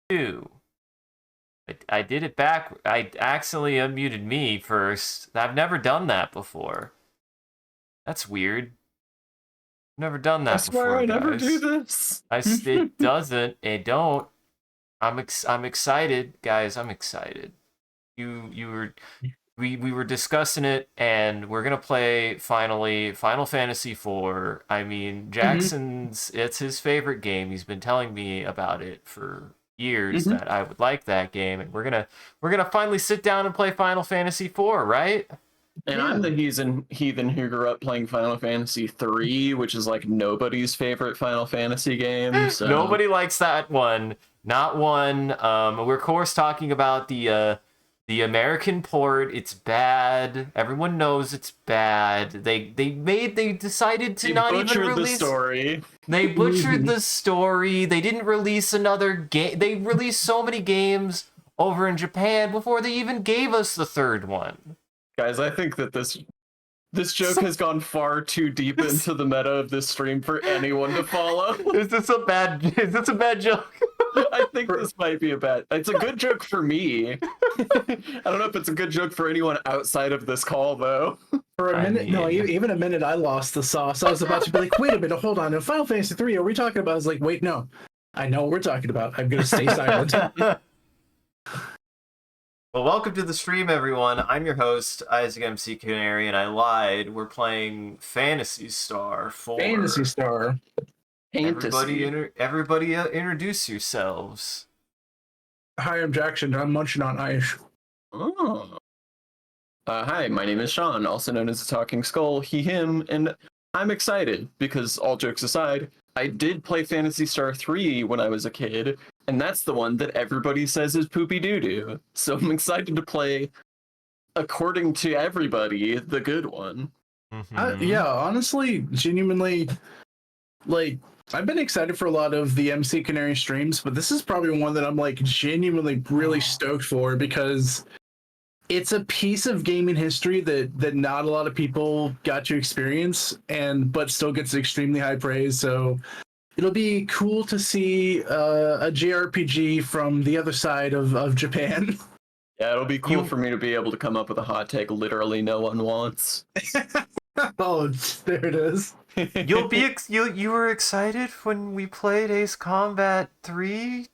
Two. I did it back. I accidentally unmuted me first. I've never done that before. That's weird. Never done I that swear before, I never do guys. this. It doesn't. It don't. I'm excited, guys. I'm excited. You were we were discussing it, and we're gonna play finally Final Fantasy IV. I mean, Jackson's it's his favorite game. He's been telling me about it for years that I would like that game, and we're gonna finally sit down and play Final Fantasy IV, right? And I'm the heathen who grew up playing Final Fantasy III, which is like nobody's favorite Final Fantasy game. So Nobody likes that one. Not one. We're of course talking about the American port. It's bad. Everyone knows it's bad. They decided to not even release the story. They butchered the story. They didn't release another game. They released so many games over in Japan before they even gave us the third one. Guys, I think that this joke has gone far too deep into the meta of this stream for anyone to follow. Is this a bad joke? I think this might be it's a good joke for me. I don't know if it's a good joke for anyone outside of this call, though. For a minute, no, even a minute, I lost the sauce. I was about to be like, wait a minute, hold on. In Final Fantasy 3, are we talking about? I was like, wait, no. I know what we're talking about. I'm going to stay silent. Well, welcome to the stream, everyone. I'm your host, Isaac MCCanary, and I lied. We're playing Phantasy Star 4. Phantasy Star. Everybody introduce yourselves. Hi, I'm Jackson. I'm munching on ice. Oh. Hi, my name is Sean, also known as the Talking Skull, he, him, and I'm excited because, all jokes aside, I did play Phantasy Star 3 when I was a kid, and that's the one that everybody says is poopy doo-doo. So I'm excited to play, according to everybody, the good one. Yeah, honestly, genuinely, like, I've been excited for a lot of the MCCanary streams, but this is probably one that I'm, like, genuinely really stoked for because it's a piece of gaming history that not a lot of people got to experience, but still gets extremely high praise. So it'll be cool to see a JRPG from the other side of Japan. Yeah, it'll be cool for me to be able to come up with a hot take literally no one wants. Oh, there it is. You were excited when we played Ace Combat 3,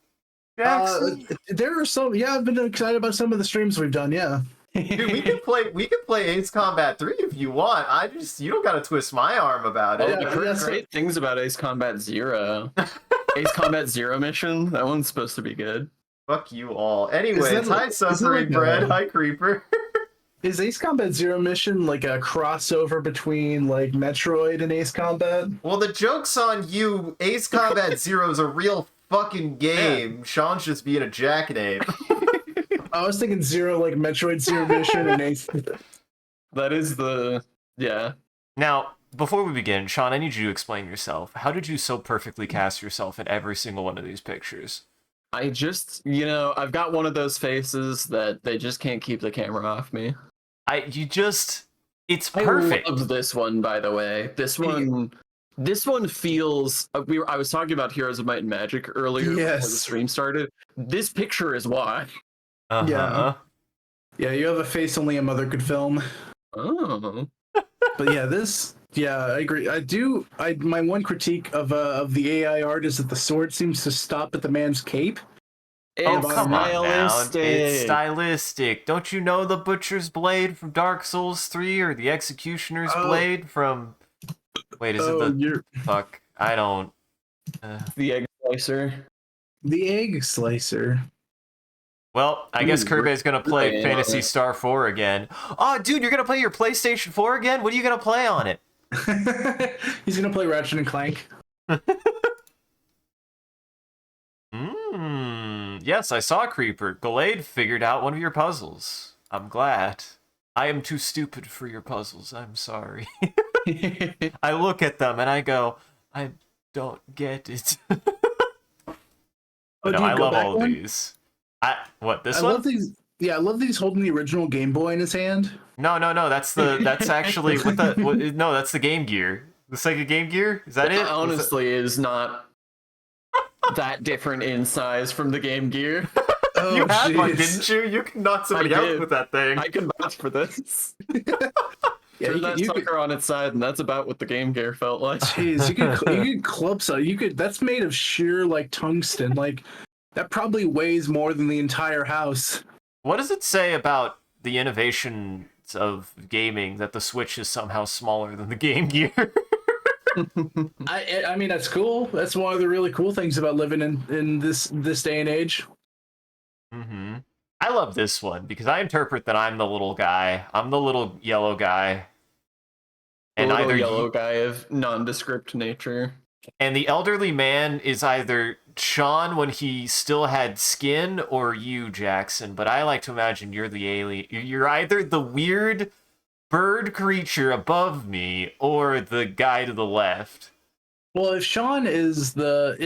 Jackson? There are some. Yeah, I've been excited about some of the streams we've done. Yeah. Dude, we can play Ace Combat 3 if you want. You don't gotta twist my arm about it. I've heard great things about Ace Combat Zero. Ace Combat Zero mission, that one's supposed to be good. Fuck you all. Anyways, hi Suffering Bread, hi Creeper. Is Ace Combat Zero mission like a crossover between like Metroid and Ace Combat? Well, the joke's on you. Ace Combat Zero is a real fucking game. Yeah. Sean's just being a jackanapes. I was thinking Zero, like Metroid Zero Mission and Ace. That is yeah. Now, before we begin, Sean, I need you to explain yourself. How did you so perfectly cast yourself in every single one of these pictures? I just, I've got one of those faces that they just can't keep the camera off me. It's perfect. I love this one, by the way. This one feels. I was talking about Heroes of Might and Magic earlier before the stream started. This picture is why. Yeah, you have a face only a mother could film. Oh, but yeah, I agree. My one critique of the AI art is that the sword seems to stop at the man's cape. Come on now. It's stylistic. Don't you know the Butcher's Blade from Dark Souls 3 or the Executioner's Blade from... Wait, is it the... Fuck, I don't... The Egg Slicer. The Egg Slicer. Well, I guess Kirby's gonna play Phantasy Star 4 again. Oh, dude, you're gonna play your PlayStation 4 again? What are you gonna play on it? He's gonna play Ratchet and Clank. Yes, I saw Creeper. Gallade figured out one of your puzzles. I'm glad. I am too stupid for your puzzles. I'm sorry. I look at them and I go, I don't get it. No, I love all of these. This one? Love these. Yeah, I love these holding the original Game Boy in his hand. No. That's actually that's the Game Gear. The Sega Game Gear? Is that it? Honestly is not that different in size from the Game Gear. Oh, You had one, jeez. didn't you? You can knock somebody I out did. with that thing. I can vouch for this. Yeah, Turn you that could, sucker on its side, and that's about what the Game Gear felt like. jeez, you could club so you could. That's made of sheer like tungsten. Like that probably weighs more than the entire house. What does it say about the innovations of gaming that the Switch is somehow smaller than the Game Gear? I mean that's cool. That's one of the really cool things about living in this day and age. Mm-hmm. I love this one because I interpret that I'm the little guy. I'm the little yellow guy. The And little either yellow you, guy of nondescript nature. and the elderly man is either Sean when he still had skin or you, Jackson. But I like to imagine you're the alien. You're either the weird bird creature above me or the guy to the left. Well, if Sean is the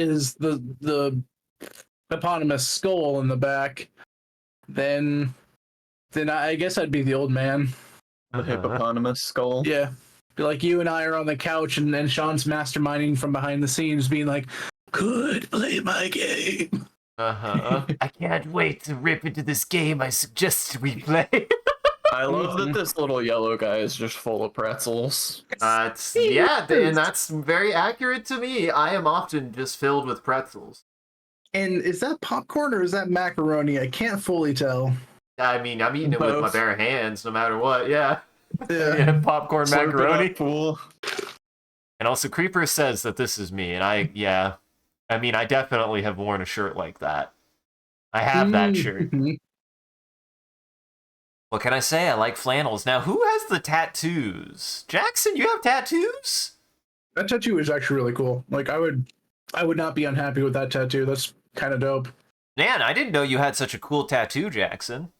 eponymous skull in the back, then I guess I'd be the old man. The hippopotamus skull. Yeah. Be like you and I are on the couch and then Sean's masterminding from behind the scenes being like, "Good, play my game." I can't wait to rip into this game I suggested we play. I love that this little yellow guy is just full of pretzels. Yeah, and that's very accurate to me. I am often just filled with pretzels. And is that popcorn or is that macaroni? I can't fully tell. I mean, I'm eating it with my Both. bare hands, no matter what. Yeah, Yeah. yeah, popcorn Slurp it macaroni. up, fool. And also, Creeper says that this is me, and I mean, I definitely have worn a shirt like that. I have that shirt. What can I say? I like flannels. Now, who has the tattoos? Jackson, you have tattoos? That tattoo is actually really cool. Like I would not be unhappy with that tattoo. That's kind of dope. Man, I didn't know you had such a cool tattoo, Jackson.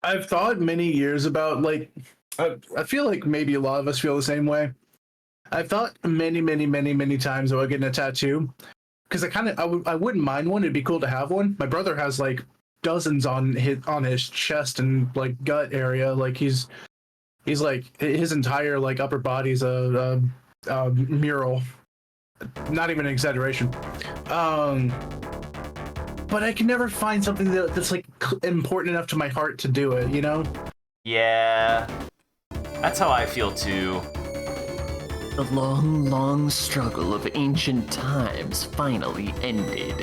I've thought many years about like I feel like maybe a lot of us feel the same way. I've thought many times about getting a tattoo because I wouldn't mind one. It'd be cool to have one. My brother has like dozens on his chest and like gut area. Like he's like his entire like upper body's a mural. Not even an exaggeration. But I can never find something that's like important enough to my heart to do it. You know? Yeah, that's how I feel too. The long struggle of ancient times finally ended.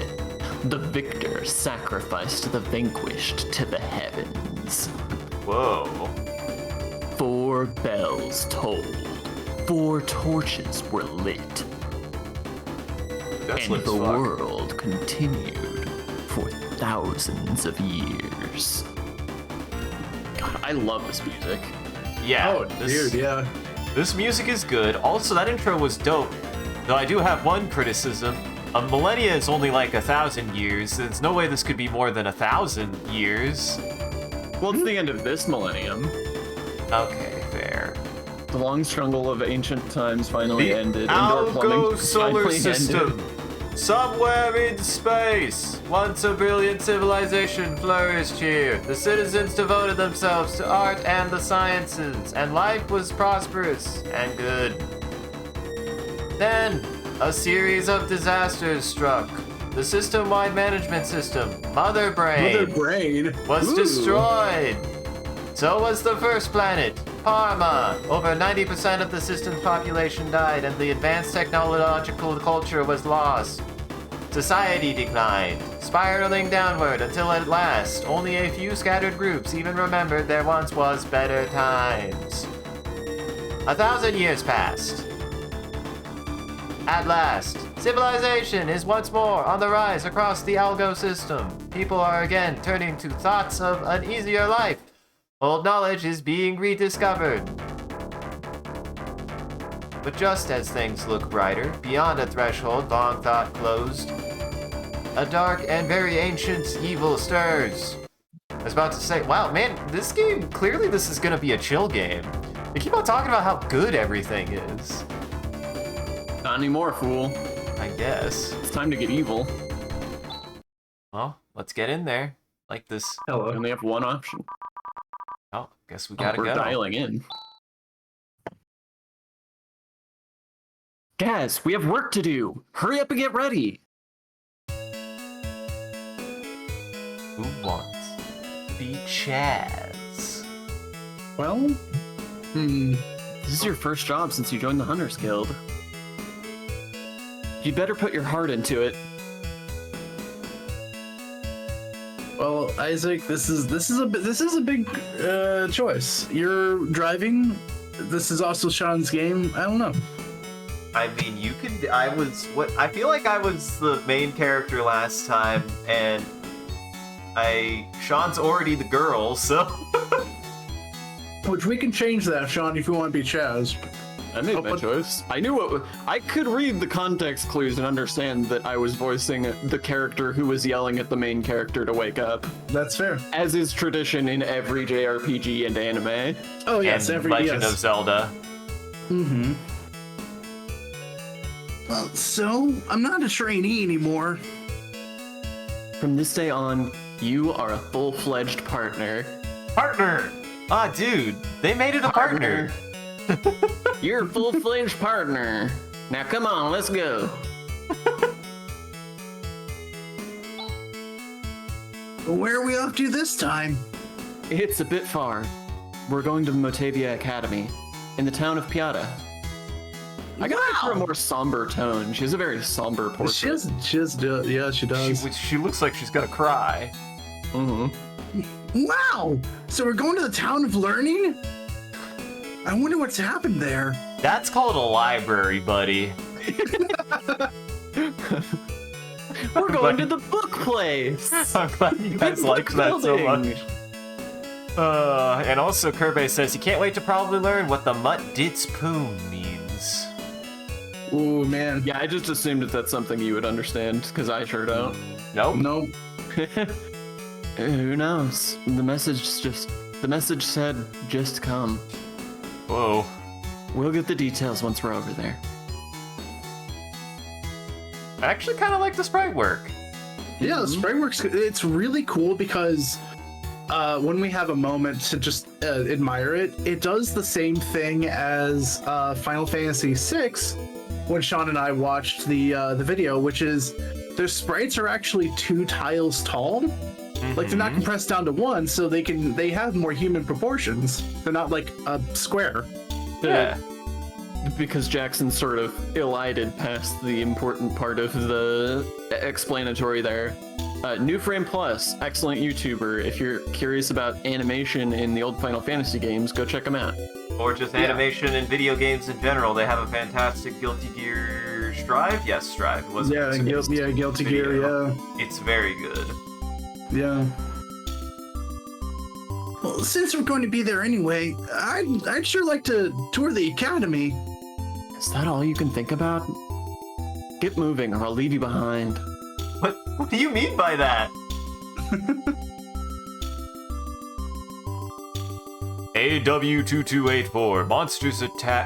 The victor sacrificed the vanquished to the heavens. Whoa. 4 bells tolled. 4 torches were lit. That's And lit the as fuck. world continued for thousands of years. God, I love this music. Yeah. Yeah. This music is good. Also, that intro was dope. Though I do have one criticism. A millennia is only like 1,000 years. There's no way this could be more than 1,000 years. Well, it's the end of this millennium. Okay, fair. The long struggle of ancient times finally The ended. Indoor plumbing Algo solar finally system. ended. Somewhere in space, once a brilliant civilization flourished here. The citizens devoted themselves to art and the sciences, and life was prosperous and good. Then, a series of disasters struck. The system-wide management system, Mother Brain, was Ooh. destroyed. So was the first planet, Parma. Over 90% of the system's population died, and the advanced technological culture was lost. Society declined, spiraling downward until at last, only a few scattered groups even remembered there once was better times. 1,000 years passed. At last, civilization is once more on the rise across the Algo system. People are again turning to thoughts of an easier life. Old knowledge is being rediscovered. But just as things look brighter, beyond a threshold long thought closed, a dark and very ancient evil stirs. I was about to say, wow, man, this game, clearly this is gonna be a chill game. They keep on talking about how good everything is. Not anymore, fool. I guess. It's time to get evil. Well, let's get in there. Like this. We only have one option. Oh, guess we gotta We're go. dialing in. Gaz, we have work to do. Hurry up and get ready. Who wants to be Chaz? Well, This is your first job since you joined the Hunters Guild. You better put your heart into it. well, Isaac, this is a big choice. You're driving. This is also Sean's game. I don't know. I mean, you could. I feel like I was the main character last time, and Sean's already the girl, so. Which we can change that, Sean, if you want to be Chaz. I made my choice. I knew what I could read the context clues and understand that I was voicing the character who was yelling at the main character to wake up, That's fair. as is tradition in every JRPG and anime. Oh yes, and Legend of Zelda. Mm-hmm. Well, so I'm not a trainee anymore. From this day on, you are a full-fledged partner. Partner! Ah, dude, they made it a partner. You're a full-fledged partner. Now come on, let's go. Where are we off to this time? It's a bit far. We're going to the Motavia Academy, in the town of Piata. I got her for a more somber tone. She has a very somber portrait. She does. She looks like she's gonna cry. Mm-hmm. Wow! So we're going to the town of learning? I wonder what's happened there. That's called a library, buddy. We're going to the book place. I'm glad you guys Big like book that so building. much. And also, Kirby says he can't wait to probably learn what the Mutt Dits Poom means. Ooh, man. Yeah, I just assumed that that's something you would understand, because I sure don't. Nope. Nope. Who knows? The message said, just come. Whoa. We'll get the details once we're over there. I actually kind of like the sprite work. Yeah, the sprite works. It's really cool because when we have a moment to just admire it, it does the same thing as Final Fantasy VI when Sean and I watched the video, which is their sprites are actually 2 tiles tall. Like they're not compressed down to 1, so they have more human proportions. They're not like a square. Yeah. Because Jackson sort of elided past the important part of the explanatory there. New Frame Plus, excellent YouTuber. If you're curious about animation in the old Final Fantasy games, go check them out. Or just animation in video games in general. They have a fantastic Guilty Gear Strive? Yes, Strive. It was Guilty Gear, yeah. It's very good. Yeah. Well, since we're going to be there anyway, I'd sure like to tour the academy. Is that all you can think about? Get moving or I'll leave you behind. What do you mean by that? AW2284.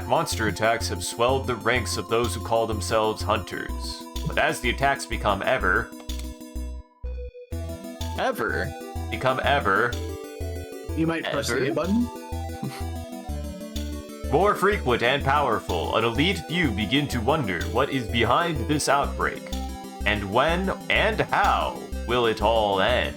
Monster attacks have swelled the ranks of those who call themselves hunters. But as the attacks become ever, You might press the Ever? A button. more frequent and powerful, an elite few begin to wonder what is behind this outbreak. And when and how will it all end?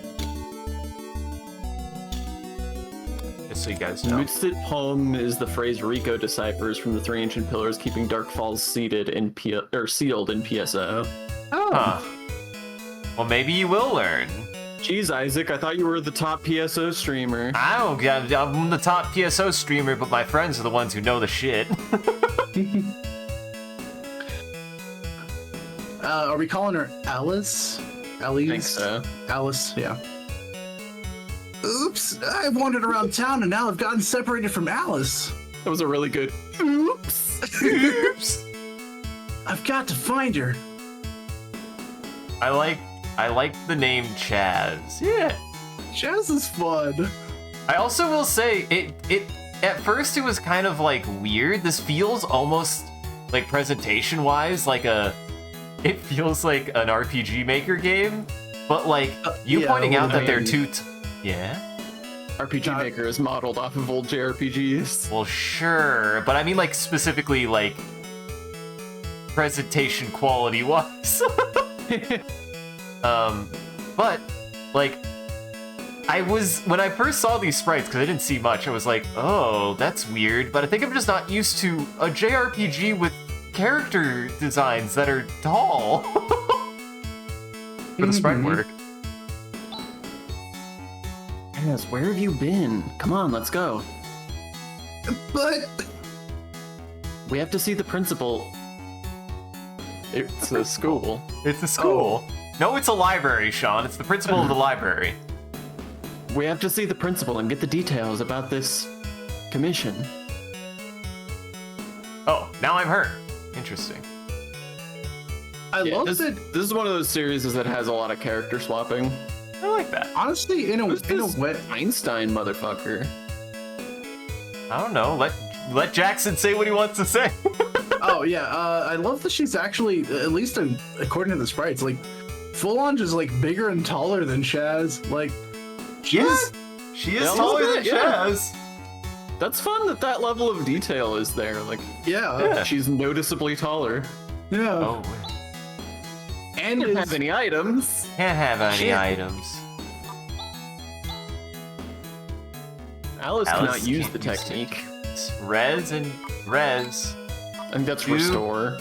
Just so you guys know. Mutsit poem is the phrase Rico deciphers from the 3 ancient pillars keeping Dark Falls sealed in PSO. Oh. Huh. Well, maybe you will learn. Jeez, Isaac, I thought you were the top PSO streamer. I'm the top PSO streamer, but my friends are the ones who know the shit. Are we calling her Alice? Alice? I think so. Alice, yeah. Oops, I've wandered around town and now I've gotten separated from Alice. That was a really good. Oops. Oops. I've got to find her. I like the name Chaz. Yeah. Chaz is fun. I also will say it at first it was kind of like weird. This feels almost like presentation wise it feels like an RPG Maker game, but like you yeah, pointing out well, that they're I- two yeah. RPG Maker is modeled off of old JRPGs. Well, sure, but I mean like specifically like presentation quality wise. But like when I first saw these sprites, because I didn't see much, I was like, oh, that's weird. But I think I'm just not used to a JRPG with character designs that are tall for the sprite work. Yes, where have you been? Come on, let's go. But We have to see the principal. It's a school. It's a school. No, it's a library, Sean. It's the principal of the library. We have to see the principal and get the details about this commission. Oh, now I'm her. Interesting. I love this, that. this is one of those series that has a lot of character swapping. I like that. Honestly, in a way, Einstein motherfucker. I don't know. Let Jackson say what he wants to say. oh yeah, I love that she's actually, at least according to the sprites, like full on just like bigger and taller than Shaz. Like, she's She is Yeah, a taller little than bit, yeah. Shaz. That's fun that that level of detail is there. Like, yeah. she's noticeably taller. Oh, And Doesn't it's, have any items. can't have any Shit. items. Alice Alice cannot use can't the use technique. It's res and res I think that's You- restore.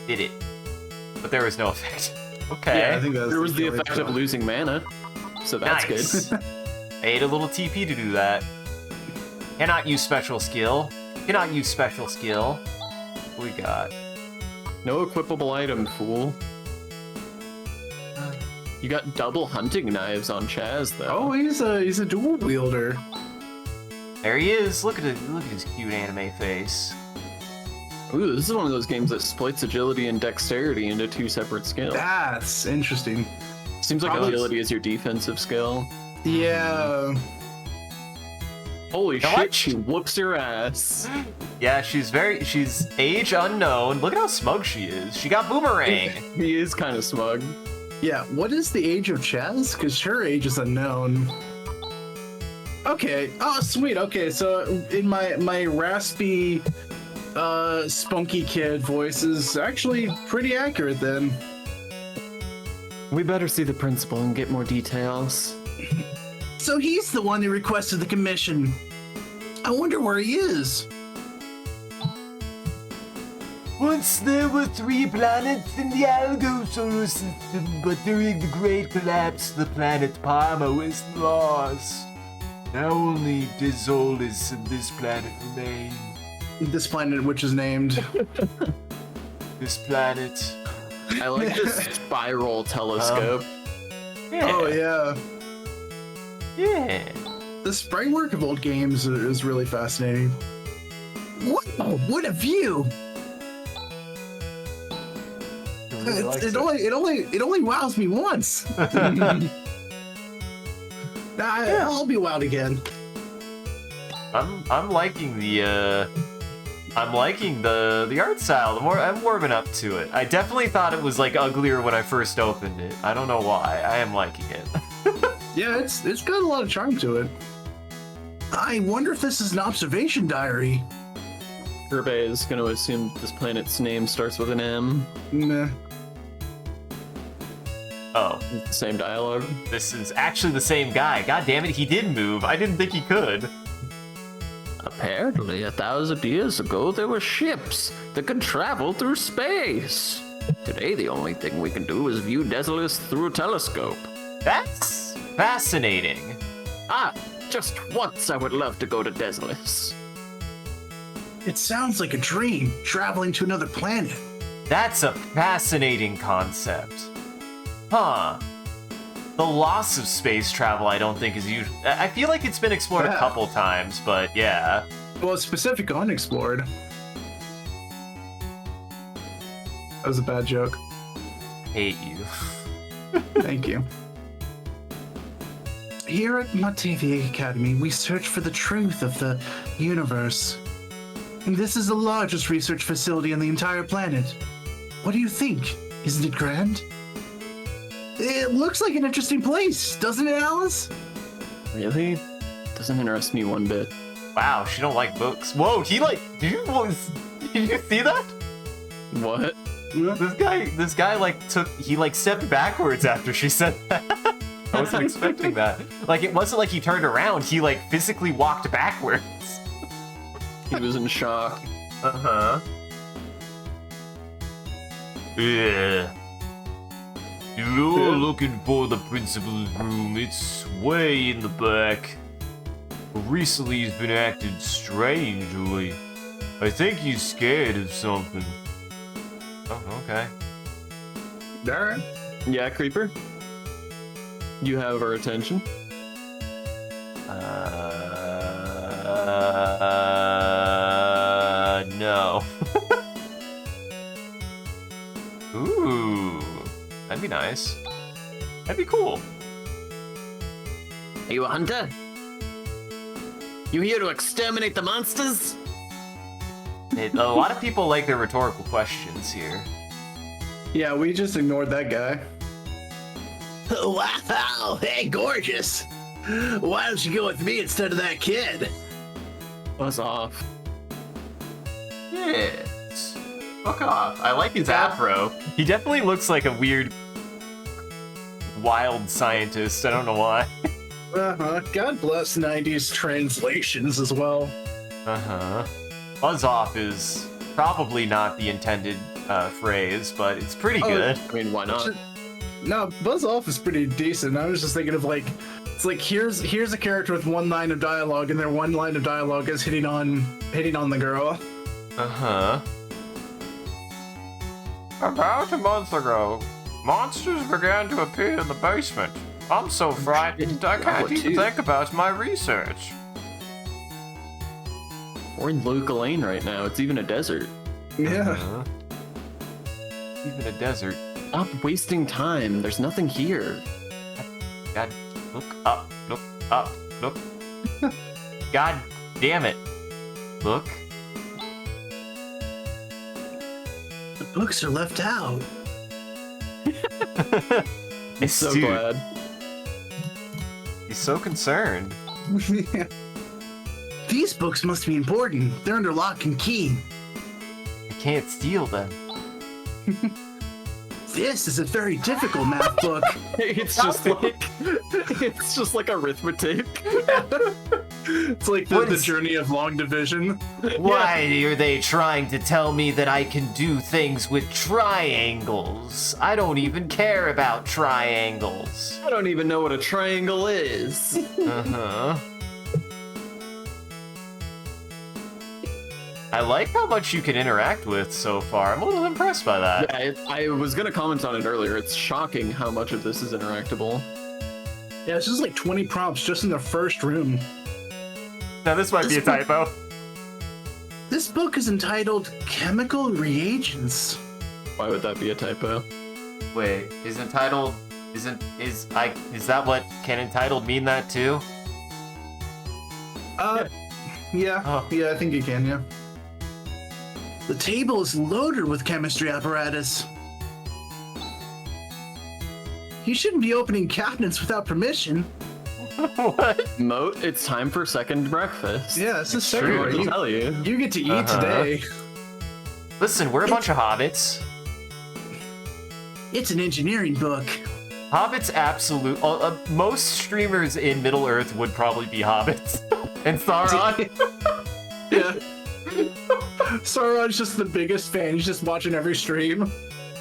did it, but there was no effect. Okay. yeah, I think that's There was the only effect of one. losing mana, so that's Nice. good. I ate a little TP to do that. Cannot use special skill. Cannot use special skill. What we got? No equipable item, fool. You got double hunting knives on Chaz, though. Oh, he's a dual wielder. There he is. Look at his cute anime face. Ooh, this is one of those games that splits agility and dexterity into two separate skills. That's interesting. Seems like Probably- agility is your defensive skill. Yeah. Holy know shit, what? she whoops your ass. Yeah, she's age unknown. Look at how smug she is. She got boomerang. He is kind of smug. Yeah, what is the age of Chaz? Because her age is unknown. Okay. Oh, sweet. Okay, so in my raspy, spunky kid voice is actually pretty accurate then. We better see the principal and get more details. So he's the one who requested the commission. I wonder where he is. Once there were 3 planets in the Algo solar system, but during the Great Collapse, the planet Parma was lost. Now only Desolis and this planet remain. This planet, which is named. This planet. I like this spiral telescope. Yeah. Oh yeah. Yeah. The sprite work of old games is really fascinating. Wow, what a view! It only wows me once. I'll be wowed again. I'm liking the art style. I'm warming up to it. I definitely thought it was like uglier when I first opened it. I don't know why. I am liking it. Yeah, it's got a lot of charm to it. I wonder if this is an observation diary. Herbe is going to assume this planet's name starts with an M. Meh. Oh, It's the same dialogue. this is actually the same guy. God damn it, he did move. I didn't think he could. Apparently, 1,000 years ago, there were ships that could travel through space. Today, the only thing we can do is view Desolus through a telescope. That's fascinating. Ah, just once I would love to go to Desolus. It sounds like a dream, traveling to another planet. That's a fascinating concept. Huh. The loss of space travel, I don't think is usually. I feel like it's been explored a Yeah. couple times, but yeah. Well, it's specific unexplored. That was a bad joke. Hate you. Thank you. Here at Matavia Academy, we search for the truth of the universe. And this is the largest research facility on the entire planet. What do you think? Isn't it grand? It looks like an interesting place, doesn't it, Alice? Really? Doesn't interest me one bit. Wow, she don't like books. Whoa, did you see that? What? This guy stepped backwards after she said that. Oh wasn't expecting that. Like, it wasn't like he turned around. He, like, physically walked backwards. He was in shock. Uh-huh. Yeah. If you're looking for the principal's room, it's way in the back. But recently he's been acting strangely. I think he's scared of something. Oh, okay. Alright. Yeah, Creeper. You have our attention. No. Ooh, that'd be nice. That'd be cool. Are you a hunter? You here to exterminate the monsters? A lot of people like their rhetorical questions here. Yeah, we just ignored that guy. Wow, hey, gorgeous. Why don't you go with me instead of that kid? Buzz off. Yes. Fuck off. I like his afro. He definitely looks like a weird, wild scientist. I don't know why. God bless 90s translations as well. Uh-huh. Buzz off is probably not the intended phrase, but it's pretty good. I mean, why not? No, Buzz Off is pretty decent. I was just thinking of like, it's like here's a character with one line of dialogue, and their one line of dialogue is hitting on the girl. Uh-huh. About a month ago, monsters began to appear in the basement. I'm so frightened, I can't even think about my research. We're in Luca Lane right now. It's even a desert. Yeah. Uh-huh. Even a desert. Stop wasting time. There's nothing here. God, look up, look up, look. God damn it. Look. The books are left out. It's So glad. He's so concerned. These books must be important. They're under lock and key. I can't steal them. This is a very difficult math book. It's just like arithmetic. It's like the journey of long division. Why are they trying to tell me that I can do things with triangles? I don't even care about triangles. I don't even know what a triangle is. Uh-huh. I like how much you can interact with so far. I'm a little impressed by that. Yeah, I was gonna comment on it earlier. It's shocking how much of this is interactable. Yeah, it's just like 20 prompts just in the first room. Now this might be a typo. This book is entitled Chemical Reagents. Why would that be a typo? Wait, is entitled is that what can entitled mean that too? Yeah, Oh. yeah, I think you can, yeah. The table is loaded with chemistry apparatus. You shouldn't be opening cabinets without permission. What? Moat, it's time for second breakfast. Yeah, this is true. What true. to tell you. You get to eat Uh-huh. today. Listen, we're a bunch of hobbits. It's an engineering book. Hobbits absolute. Most streamers in Middle Earth would probably be hobbits. And Sauron. Yeah. Sauron's just the biggest fan. He's just watching every stream.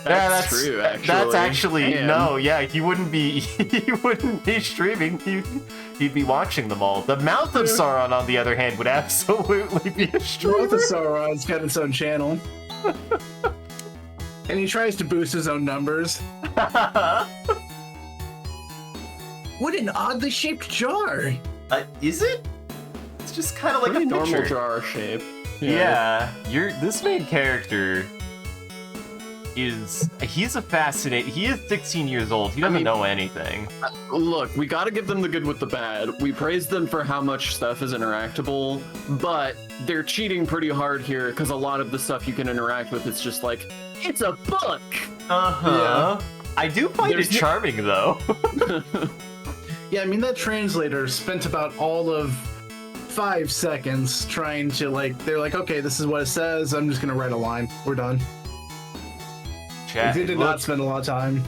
That's true, actually. That's actually Damn. no, yeah. He wouldn't be. He wouldn't be streaming. He'd be watching them all. The Mouth of Sauron, on the other hand, would absolutely be a Both streamer. of Sauron's got its own channel. And he tries to boost his own numbers. What an oddly shaped jar. Is it? It's just kind of like Pretty a normal picture. jar shape. Yeah, this main character he's a fascinating. He is 16 years old. He doesn't know anything. Look, we gotta give them the good with the bad. We praise them for how much stuff is interactable, but they're cheating pretty hard here because a lot of the stuff you can interact with, it's just like, it's a book! Uh-huh. I do find it charming, though. Yeah, I mean, that translator spent about all of 5 seconds trying to, like, they're like, okay, this is what it says. I'm just going to write a line. We're done. Chat, They did look. not spend a lot of time.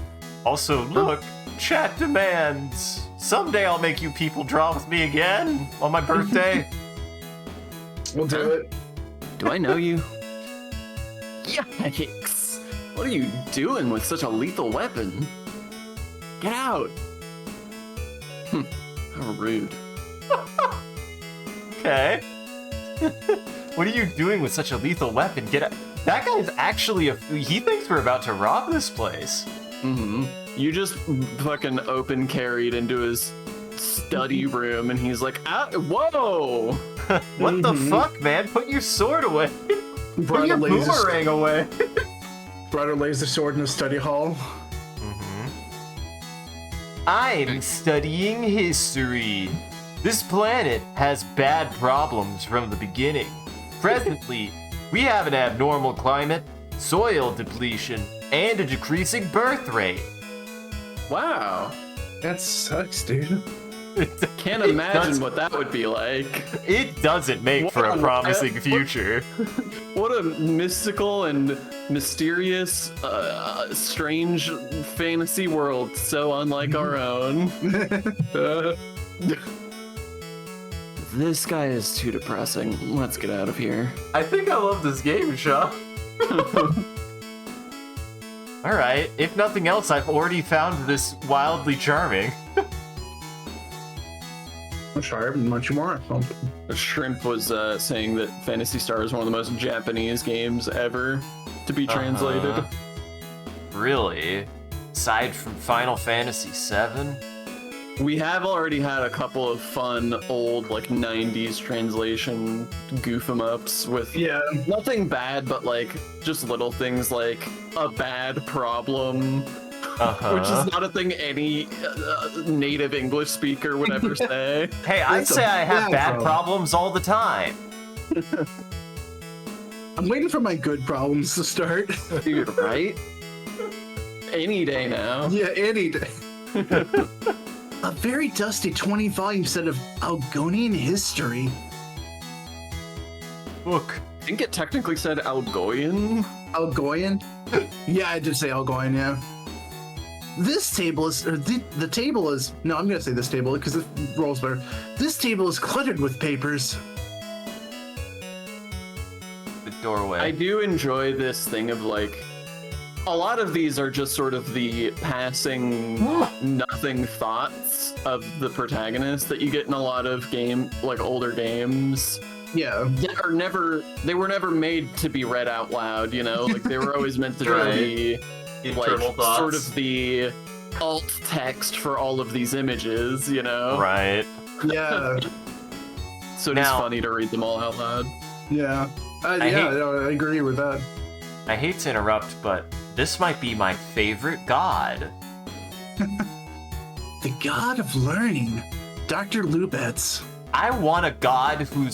Also, look, Chat demands. Someday I'll make you people draw with me again on my birthday. We'll do it. Do I know you? Yikes! What are you doing with such a lethal weapon? Get out! How rude. Okay. What are you doing with such a lethal weapon? Get out. That guy's actually he thinks we're about to rob this place. Mm-hmm. You just fucking open carried into his study room, and he's like, ah, whoa! What the fuck, man? Put your sword away. Put Brought your a laser, boomerang away. brought a laser sword in the study hall. I'm studying history. This planet has bad problems from the beginning. Presently, we have an abnormal climate, soil depletion, and a decreasing birth rate. Wow. That sucks, dude. Can't imagine what that would be like. It doesn't make for a Wow. promising future. What a mystical and mysterious, strange fantasy world, so unlike our own. This guy is too depressing. Let's get out of here. I think I love this game, Shaw. Alright, if nothing else, I've already found this wildly charming. I'm sorry, I haven't much more. Shrimp was saying that Phantasy Star is one of the most Japanese games ever to be translated. Really? Aside from Final Fantasy VII? We have already had a couple of fun old like 90s translation goof 'em ups with nothing bad, but like just little things like a bad problem, which is not a thing any native English speaker would ever say. Hey, I That's say a I have bad bad problems all the time. I'm waiting for my good problems to start. Dude, right? Any day now. Yeah, any day. A very dusty 20-volume set of Algonian history. Look, I think it technically said Algoyan. Algoyan? Yeah, I did say Algoyan, yeah. This table is, or the table is, no, I'm gonna say this table because it rolls better. This table is cluttered with papers. the doorway. I do enjoy this thing of like, a lot of these are just sort of the passing nothing thoughts of the protagonist that you get in a lot of older games. Yeah. They were never made to be read out loud, you know? Like they were always meant to just be Internal thoughts. sort of the alt text for all of these images, you know? Right. Yeah. So it is Now- funny to read them all out loud. Yeah. I I agree with that. I hate to interrupt, but this might be my favorite god. The god of learning, Dr. Lubetz. I want a god who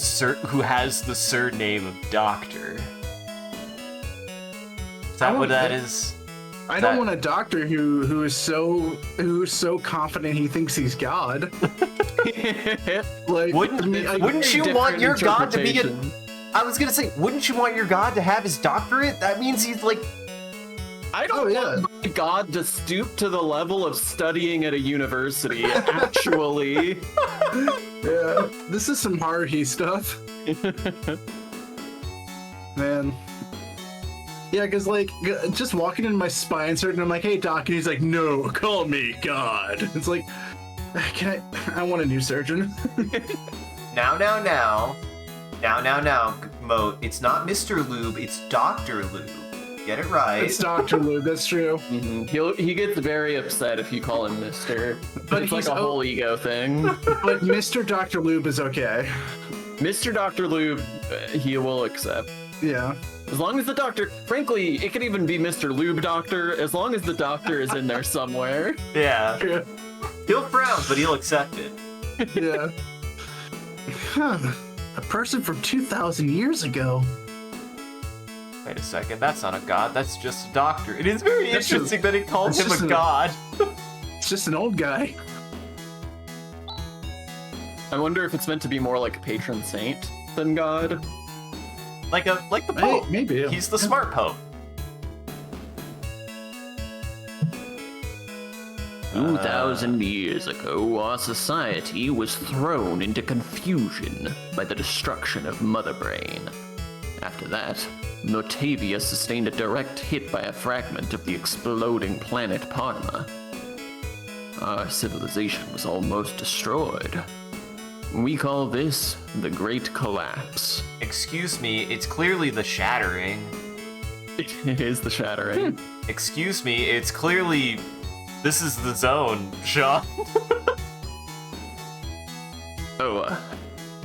has the surname of Doctor. Is that what that is? I don't want a doctor who is so confident he thinks he's God. Like, Wouldn't you want your god to be I was gonna say, wouldn't you want your god to have his doctorate? That means he's like. I don't want my god to stoop to the level of studying at a university, actually. Yeah, this is some Haruhi stuff. Man. Yeah, because, like, just walking in my spine certain, I'm like, hey, Doc, and he's like, no, call me God. It's like, I want a new surgeon. Now, Moat. It's not Mr. Lube, it's Dr. Lube. Get it right. It's Dr. Lube, that's true. Mm-hmm. He gets very upset if you call him Mr. But it's like a whole ego thing. But Mr. Dr. Lube is okay. Mr. Dr. Lube, he will accept. Yeah. As long as the doctor, frankly, it could even be Mr. Lube Doctor, as long as the doctor is in there somewhere. Yeah. Yeah. He'll frown, but he'll accept it. Yeah. Huh. A person from 2,000 years ago. Wait a second, that's not a god, that's just a doctor. It is very That's interesting that he called that's him just a an- god. It's just an old guy. I wonder if it's meant to be more like patron saint than God. Like the Pope. Maybe. He's the smart Pope. 2,000 years ago, our society was thrown into confusion by the destruction of Mother Brain. After that, Notavia sustained a direct hit by a fragment of the exploding planet Parma. Our civilization was almost destroyed. We call this the Great Collapse. Excuse me, it's clearly the shattering. It is the shattering. Excuse me, it's clearly... This is the zone, Sean.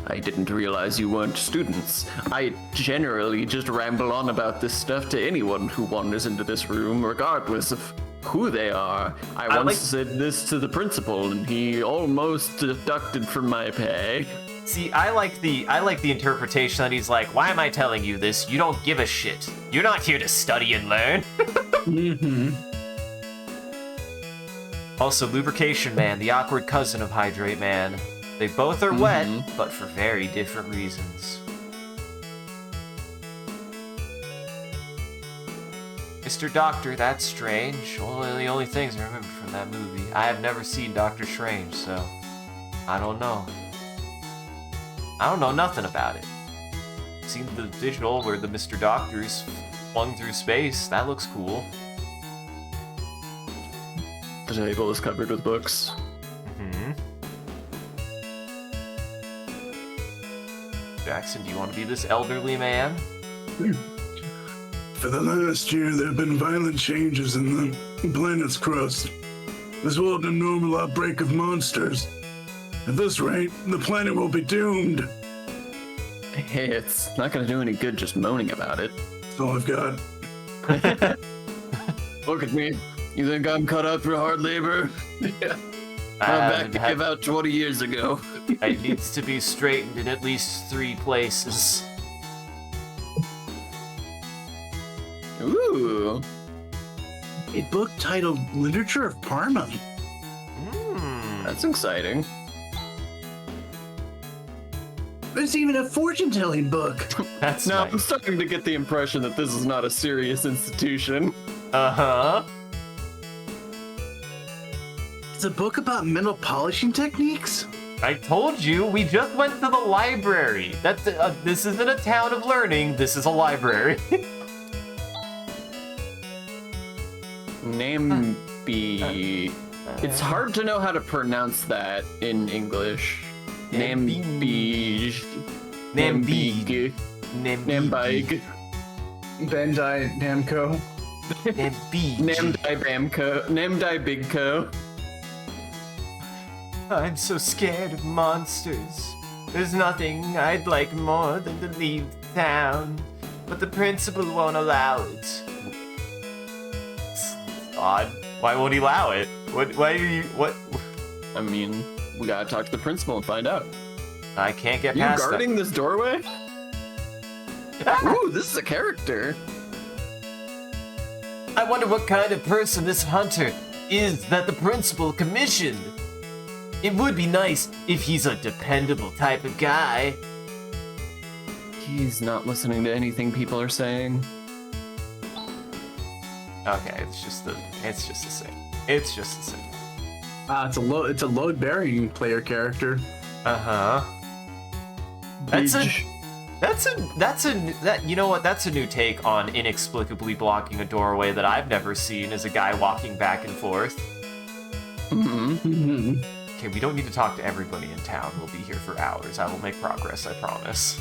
I didn't realize you weren't students. I generally just ramble on about this stuff to anyone who wanders into this room, regardless of who they are. I once said this to the principal, and he almost deducted from my pay. See, I like the interpretation that he's like, why am I telling you this? You don't give a shit. You're not here to study and learn. Mm-hmm. Also, Lubrication Man, the awkward cousin of Hydrate Man. They both are wet, but for very different reasons. Mr. Doctor, that's strange. One of the only things I remember from that movie. I have never seen Doctor Strange, so I don't know. I don't know nothing about it. Seen the visual where the Mr. Doctor's flung through space. That looks cool. The table is covered with books. Jackson, do you want to be this elderly man? For the last year, there have been violent changes in the planet's crust, as well as a normal outbreak of monsters. At this rate, the planet will be doomed. Hey, it's not gonna do any good just moaning about it. That's all I've got. Look at me. You think I'm cut out for hard labor? I'm back to give out 20 years ago. It needs to be straightened in at least 3 places. Ooh. A book titled Literature of Parma. That's exciting. There's even a fortune-telling book. That's Now, I'm nice. starting to get the impression that this is not a serious institution. Uh-huh. It's a book about metal polishing techniques. I told you, we just went to the library. This isn't a town of learning, this is a library. Nambi. It's hard to know how to pronounce that in English. Nambi. Nambi. Nambig. Bandai Namco. Nambi. Namdai Bamco. Namdai Bigco. I'm so scared of monsters. There's nothing I'd like more than to leave town, but the principal won't allow it. It's odd. Why won't he allow it? What? I mean, we gotta talk to the principal and find out. I can't get You past guarding this doorway? that. Ooh, this is a character. I wonder what kind of person this hunter is that the principal commissioned. It would be nice if he's a dependable type of guy. He's not listening to anything people are saying. Okay, it's just the same. It's just the same. It's a load bearing player character. Uh-huh. You know what? That's a new take on inexplicably blocking a doorway that I've never seen as a guy walking back and forth. Okay, we don't need to talk to everybody in town. We'll be here for hours. I will make progress, I promise.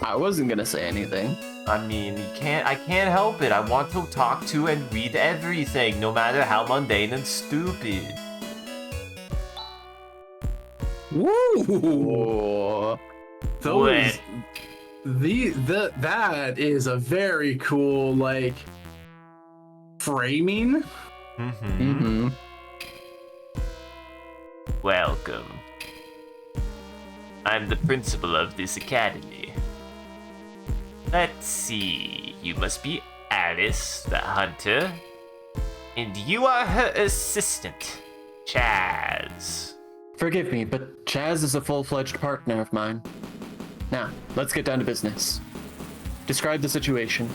I wasn't gonna say anything. I mean, I can't help it. I want to talk to and read everything, no matter how mundane and stupid. Woo! Those, that is a very cool, like, framing. Mm-hmm. Welcome. I'm the principal of this academy. Let's see, you must be Alice, the hunter. And you are her assistant, Chaz. Forgive me, but Chaz is a full-fledged partner of mine. Now, let's get down to business. Describe the situation.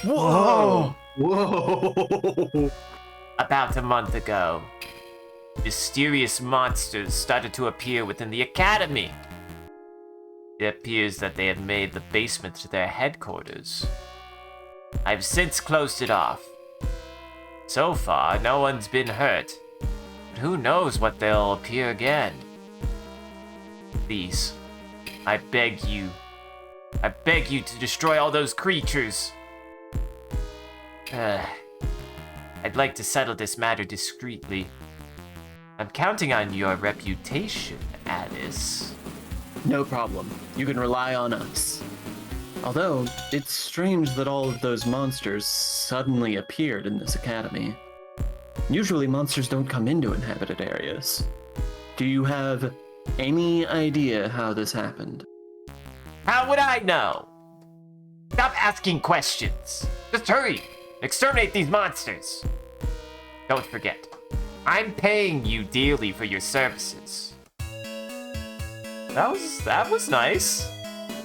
Whoa! Whoa! About a month ago, mysterious monsters started to appear within the academy. It appears that they have made the basement to their headquarters. I've since closed it off. So far, no one's been hurt. But who knows what they'll appear again. Please, I beg you to destroy all those creatures. I'd like to settle this matter discreetly. I'm counting on your reputation, Alice. No problem. You can rely on us. Although, it's strange that all of those monsters suddenly appeared in this academy. Usually monsters don't come into inhabited areas. Do you have any idea how this happened? How would I know? Stop asking questions. Just hurry. Exterminate these monsters. Don't forget, I'm paying you dearly for your services. That was nice.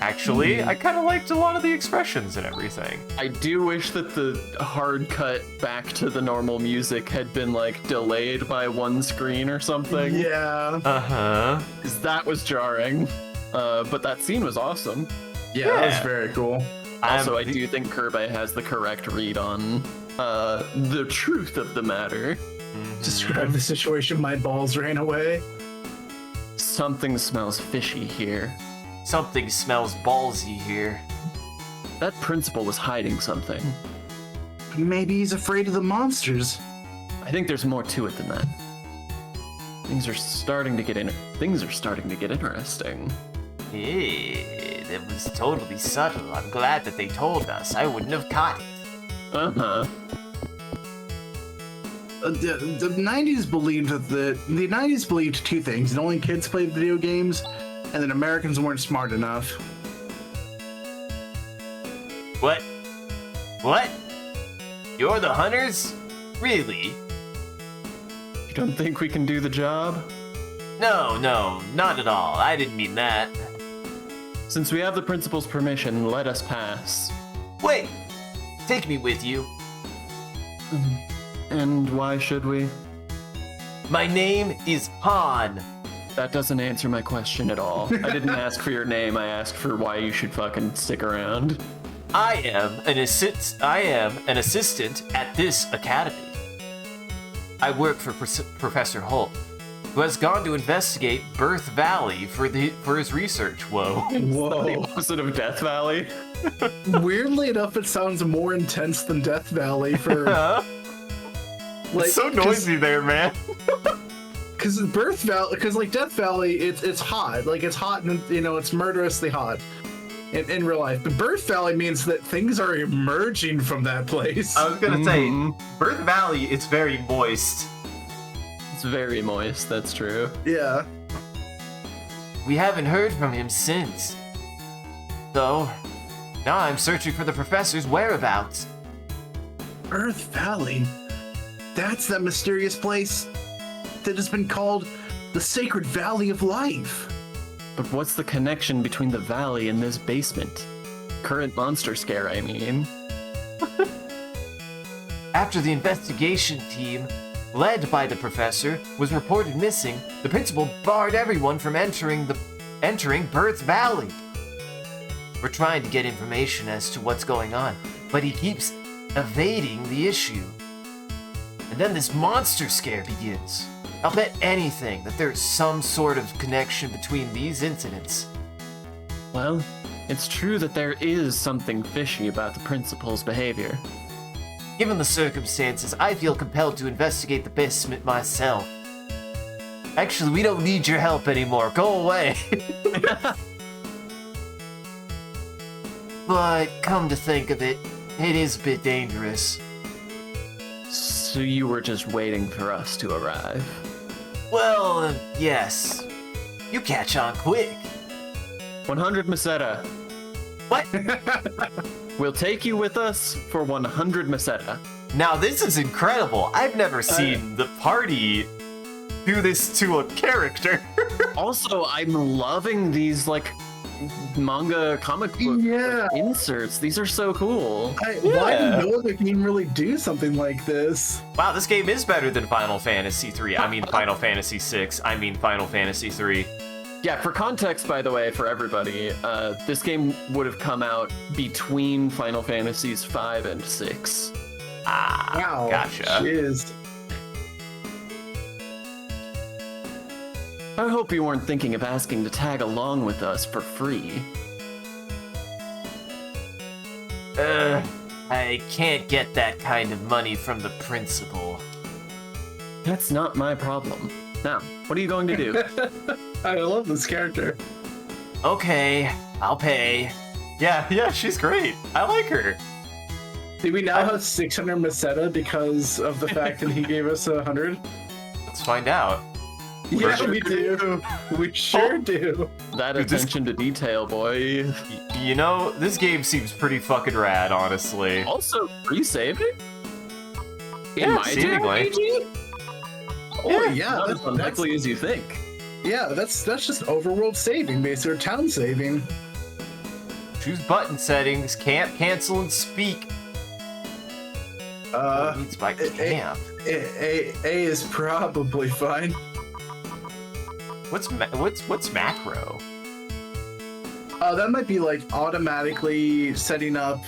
Actually, I kind of liked a lot of the expressions and everything. I do wish that the hard cut back to the normal music had been like delayed by one screen or something. Yeah. Uh-huh. Because that was jarring. But that scene was awesome. Yeah, that was very cool. Also, I do think Kirby has the correct read on the truth of the matter. Describe the situation. My balls ran away. Something smells fishy here. Something smells ballsy here. That principal was hiding something. Maybe he's afraid of the monsters. I think there's more to it than that. Things are starting to get interesting. Hey, that was totally subtle. I'm glad that they told us. I wouldn't have caught it. Uh-huh. The 90s believed that the 90s believed two things: that only kids played video games, and that Americans weren't smart enough. What? What? You're the hunters? Really? You don't think we can do the job? No, not at all. I didn't mean that. Since we have the principal's permission, let us pass. Wait! Take me with you. And why should we? My name is Han. That doesn't answer my question at all. I didn't ask for your name, I asked for why you should fucking stick around. I am an assistant at this academy. I work for Professor Holt, who has gone to investigate Birth Valley for his research. Whoa. The opposite of Death Valley. Weirdly enough, it sounds more intense than Death Valley for. It's so noisy there, man. Because Birth Valley, because like Death Valley, it's hot. Like it's hot and it's murderously hot in real life. But Birth Valley means that things are emerging from that place. I was gonna say, Birth Valley, it's very moist. It's very moist, that's true. Yeah. We haven't heard from him since. So, now I'm searching for the professor's whereabouts. Birth Valley? That's that mysterious place that has been called the Sacred Valley of Life. But what's the connection between the valley and this basement? Current monster scare, I mean. After the investigation team, led by the professor, was reported missing, the principal barred everyone from entering Birth Valley. We're trying to get information as to what's going on, but he keeps evading the issue. And then this monster scare begins. I'll bet anything that there's some sort of connection between these incidents. Well, it's true that there is something fishy about the principal's behavior. Given the circumstances, I feel compelled to investigate the basement myself. Actually, we don't need your help anymore. Go away. But come to think of it, it is a bit dangerous. So you were just waiting for us to arrive? Well, yes. You catch on quick. 100 Meseta. What? We'll take you with us for 100 Meseta. Now this is incredible. I've never seen the party do this to a character. Also, I'm loving these, like, manga comic book Yeah. inserts. These are so cool. Why did no other game really do something like this? Wow, this game is better than Final Fantasy 3. I mean Final Fantasy 6. I mean Final Fantasy 3. Yeah, for context, by the way, for everybody, this game would have come out between Final Fantasies 5 and 6. Ah, Wow. gotcha. Jeez. I hope you weren't thinking of asking to tag along with us for free. I can't get that kind of money from the principal. That's not my problem. Now, what are you going to do? I love this character. Okay, I'll pay. Yeah, she's great. I like her. Do we now have 600 Meseta because of the fact that he gave us 100? Let's find out. Yeah, sure. we do. We sure do. That Dude, this- attention to detail, boy. You know, this game seems pretty fucking rad, honestly. Also, pre-saving? Yeah, In my seemingly. JRPG? Oh yeah, Not as unlikely as you think. that's just overworld saving, basically, or town saving. Choose button settings, camp, cancel, and speak. Needs by camp. A is probably fine. What's macro? That might be like automatically setting up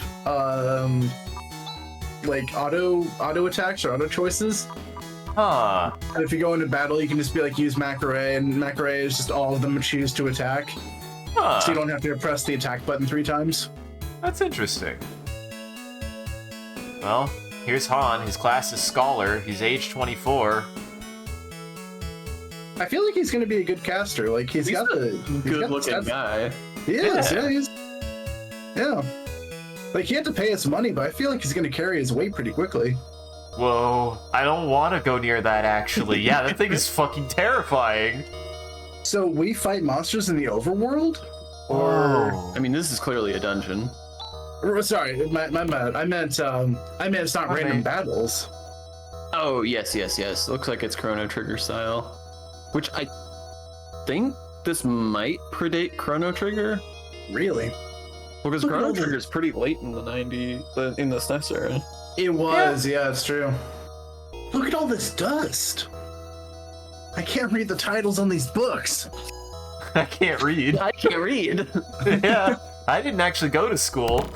like auto attacks or auto choices. Huh. And if you go into battle, you can just be like use macro A, and macro A is just all of them choose to attack. Huh. So you don't have to press the attack button 3 times. That's interesting. Well, here's Han. His class is Scholar. He's age 24. I feel like he's gonna be a good caster. Like he's got the Good-looking guy. He is, Yeah. yeah. Like he had to pay us money, but I feel like he's gonna carry his weight pretty quickly. Whoa, I don't want to go near that, actually. Yeah, that thing is fucking terrifying. So we fight monsters in the overworld? Or Whoa. I mean, this is clearly a dungeon. sorry, my bad. I meant it's not Okay. random battles. Oh, yes. Looks like it's Chrono Trigger style. Which I think this might predate Chrono Trigger. Really? Well, because Look at all Chrono the- Trigger is pretty late in the in the SNES era. It was, yeah, it's true. Look at all this dust. I can't read the titles on these books. I can't read. I can't read. Yeah, I didn't actually go to school.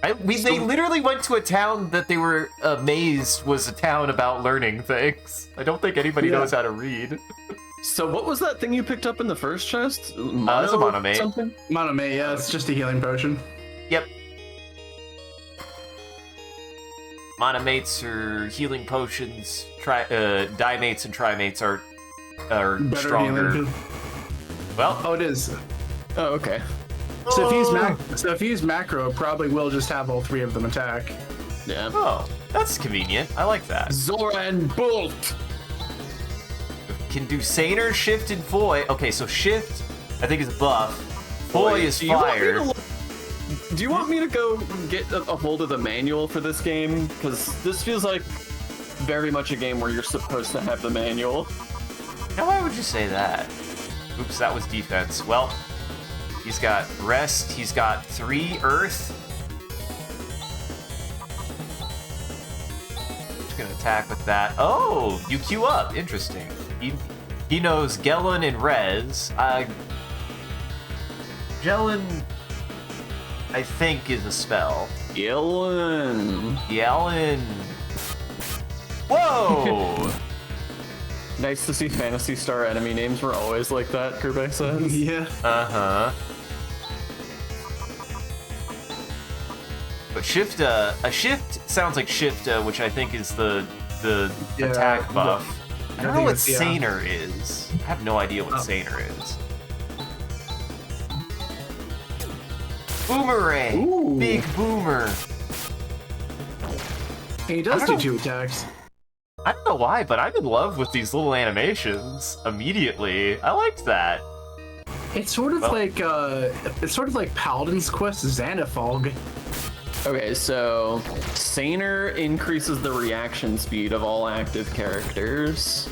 They literally went to a town that they were amazed was a town about learning things. I don't think anybody Yeah. knows how to read. So what was that thing you picked up in the first chest? It's a Monomate. Something? Monome, yeah, it's just a healing potion. Yep. Monomates are healing potions. Dimates and trimates are Better stronger. healing. Well, Oh, it is. Oh, okay. So if you use macro, it probably will just have all 3 of them attack. Yeah. oh, that's convenient. I like that. Zoran Bolt! Can do Saner, Shift, and Foy. Okay, so Shift, I think is buff. Foy is Do you want me fire. to Do you want me to go get a hold of the manual for this game? Because this feels like very much a game where you're supposed to have the manual. Now, why would you say that? Oops, that was defense. Well, he's got rest. He's got 3 earth. Just gonna attack with that. Oh, you queue up. Interesting. He knows Gellin and Res. Gellin, I think, is a spell. Gillen. Gellin. Whoa! Nice to see Phantasy Star enemy names were always like that, Kirby says. Yeah. Uh-huh. But shift, a shift sounds like shift, which I think is the Yeah, attack buff. I don't know think what it's- yeah. Saner is. I have no idea what Saner is. Boomerang! Ooh. Big boomer! He does I do don't- 2 attacks. I don't know why, but I'm in love with these little animations immediately. I liked that. It's sort of Well- like Paladin's Quest Xanafog. Okay, so Saner increases the reaction speed of all active characters.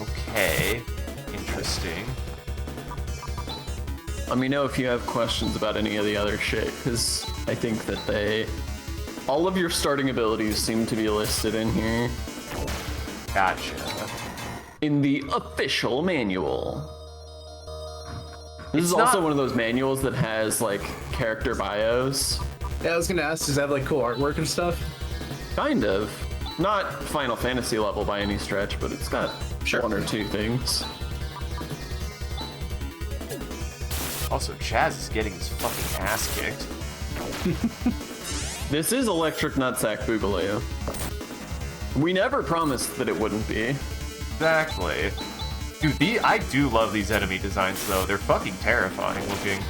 Okay. Interesting. Let me know if you have questions about any of the other shit, because I think that all of your starting abilities seem to be listed in here. Gotcha. In the official manual. This It's is also not- one of those manuals that has, like, character bios. Yeah, I was gonna ask, does it have like cool artwork and stuff? Kind of. Not Final Fantasy level by any stretch, but it's got one or two things. Also, Chaz is getting his fucking ass kicked. This is Electric Nutsack Boogaloo. We never promised that it wouldn't be. Exactly. Dude, I do love these enemy designs, though. They're fucking terrifying looking.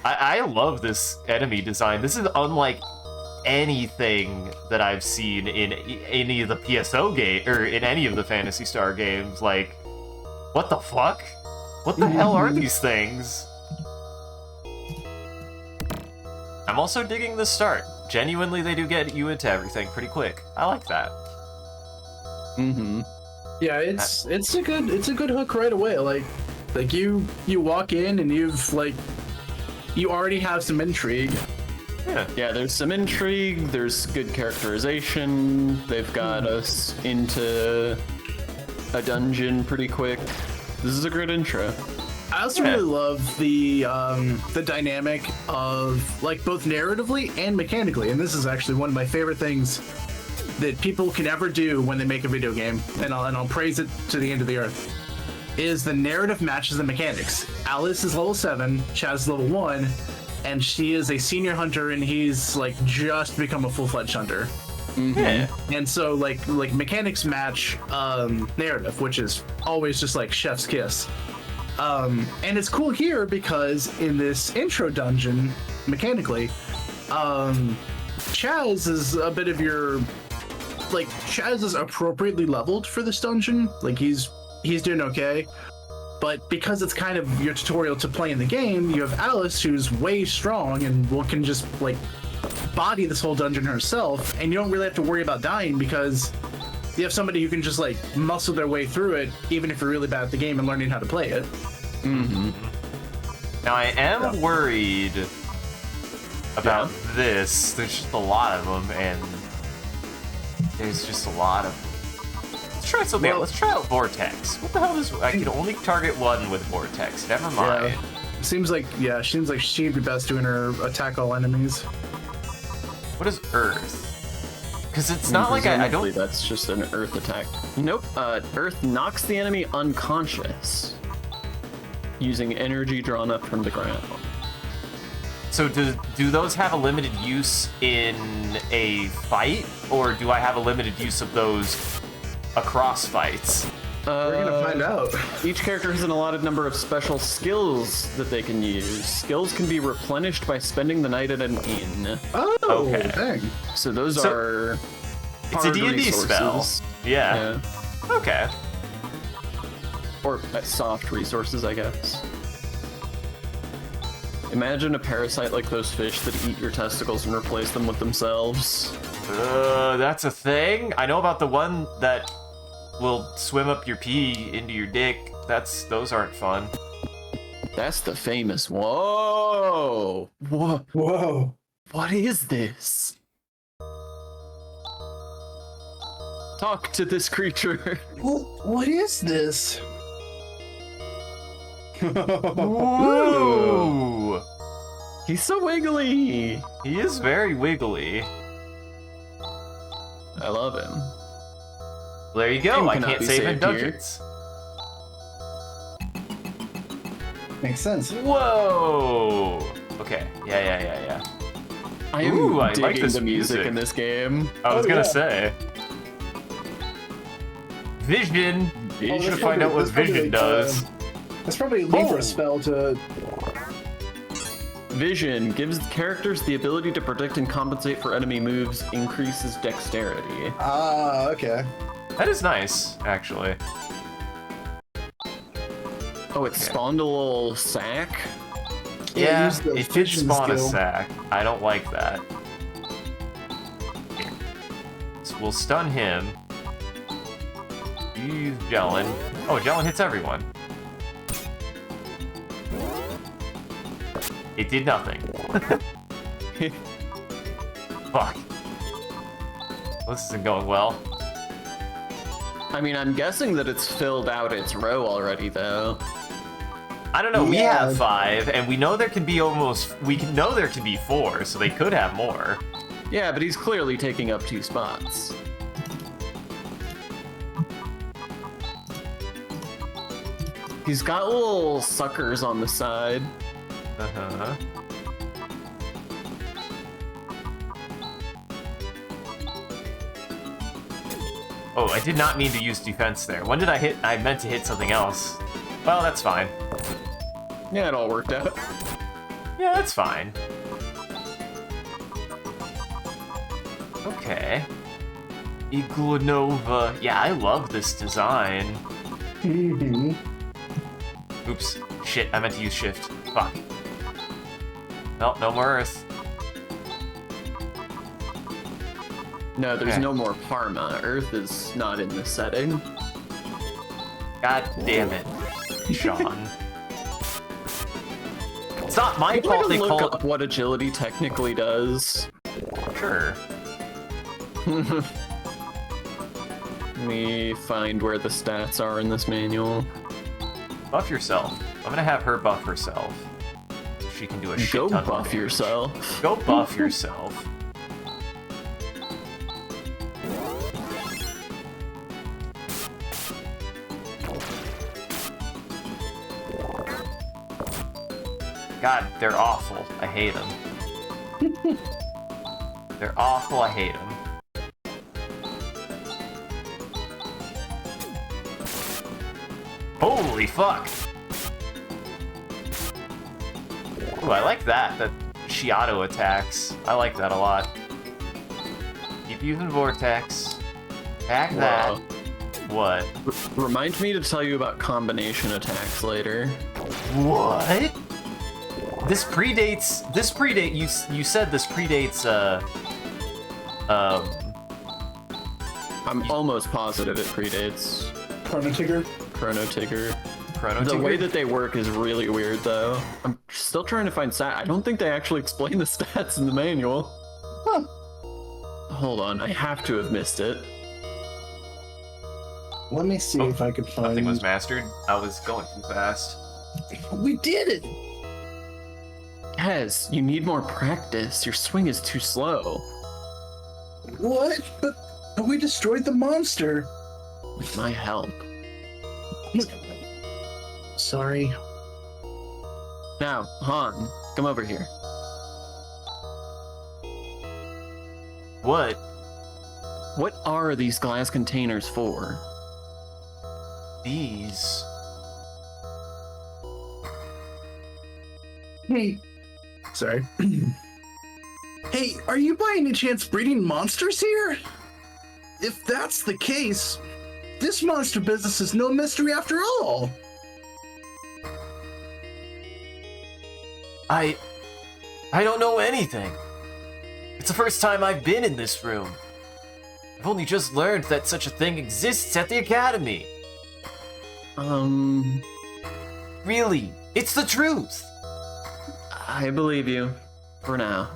I love this enemy design. This is unlike anything that I've seen in any of the PSO game or in any of the Phantasy Star games. Like, what the fuck? What the hell are these things? I'm also digging the start. Genuinely, they do get you into everything pretty quick. I like that. Mm-hmm. Yeah, it's a good hook right away. Like you walk in and you already have some intrigue. Yeah, there's some intrigue, there's good characterization, they've got us into a dungeon pretty quick. This is a great intro. I also really love the dynamic of like both narratively and mechanically, and this is actually one of my favorite things that people can ever do when they make a video game, and I'll praise it to the end of the earth, is the narrative matches the mechanics. Alice is level 7, Chaz is level 1, and she is a senior hunter, and he's like just become a full-fledged hunter. Yeah. And so like mechanics match narrative, which is always just like chef's kiss. And it's cool here because in this intro dungeon, mechanically, Chaz is a bit of your Chaz is appropriately leveled for this dungeon. Like he's doing okay. But because it's kind of your tutorial to play in the game, you have Alice who's way strong and can just like body this whole dungeon herself, and you don't really have to worry about dying because you have somebody who can just like muscle their way through it, even if you're really bad at the game and learning how to play it. Mm-hmm. Now I am worried about this. There's just a lot of them, and there's just a lot of them. Let's try something else. Let's try out Vortex. What the hell is... I can only target one with Vortex. Never mind. Seems like she'd be best doing her attack all enemies. What is Earth? Because it's not like I don't... That's just an Earth attack. Nope. Earth knocks the enemy unconscious using energy drawn up from the ground. So do those have a limited use in a fight, or do I have a limited use of those across fights? We're gonna find out. Each character has an allotted number of special skills that they can use. Skills can be replenished by spending the night at an inn. Oh, okay. Dang. So those are It's a hard D&D spell. resources. Yeah. Okay. Or soft resources, I guess. Imagine a parasite like those fish that eat your testicles and replace them with themselves. That's a thing? I know about the one that will swim up your pee into your dick. Those aren't fun. That's the famous. Whoa! Whoa. What is this? Talk to this creature. What is this? Ooh! He's so wiggly. He is very wiggly. I love him. Well, there you go. Game I cannot can't be save in saved here. dungeons. Makes sense. Whoa! Okay. Yeah. I am Ooh, I digging like this the music music. in this game. I was Oh, gonna yeah. say. Vision. You should that's find out what probably Vision like, does. That's probably a Libra Oh. spell to. Vision gives characters the ability to predict and compensate for enemy moves, increases dexterity. Ah, okay. That is nice, actually. Oh, it spawned a little sack? Yeah, use the it did vision spawn a skill. sack. I don't like that. Here. So we'll stun him. Use Jellin. Oh, Jellin hits everyone. It did nothing. Fuck. This isn't going well. I mean, I'm guessing that it's filled out its row already, though. I don't know. We Yeah. have 5, and we know there can be know there can be 4, so they could have more. Yeah, but he's clearly taking up 2 spots. He's got little suckers on the side. Uh-huh. Oh, I did not mean to use defense there. When did I hit? I meant to hit something else. Well, that's fine. Yeah, it all worked out. Yeah, that's fine. Okay. Iglanova. Yeah, I love this design. Mhm. Oops. Shit, I meant to use shift. Fuck. Nope, no more Earth. No, there's Okay. no more Parma. Earth is not in the setting. God damn it, Sean. It's not my Maybe I fault can they look call up what agility technically does. Sure. Let me find where the stats are in this manual. Buff yourself. I'm gonna have her buff herself. So she can do a shit Go ton more buff damage. yourself. Go buff yourself. God, they're awful. I hate them. They're awful. I hate them. Holy fuck! Ooh, I like that. That she auto attacks. I like that a lot. Keep using Vortex. Attack that. Wow. What? Remind me to tell you about combination attacks later. What? This predates. You said this predates. I'm almost positive it predates Chrono Trigger. Chrono Trigger. Chrono The Trigger? way that they work is really weird, though. I'm still trying to find stat. I don't think they actually explain the stats in the manual. Huh. Hold on, I have to have missed it. Let me see if I could find. Nothing was mastered. I was going too fast. We did it. Hez, you need more practice. Your swing is too slow. What? But we destroyed the monster. With my help. Sorry. Now, Han, come over here. What? What are these glass containers for? These? Hey. Sorry. Hey, are you by any chance breeding monsters here? If that's the case, this monster business is no mystery after all. I don't know anything. It's the first time I've been in this room. I've only just learned that such a thing exists at the academy. Really, it's the truth. I believe you. For now.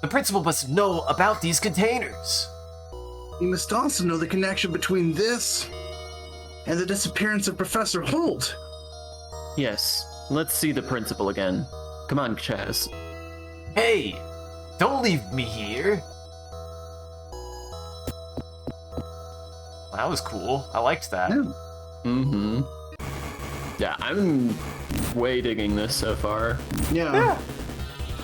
The principal must know about these containers. You must also know the connection between this and the disappearance of Professor Holt. Yes, let's see the principal again. Come on, Chaz. Hey, don't leave me here. That was cool. I liked that. Mm-hmm. Yeah, I'm way digging this so far. Yeah.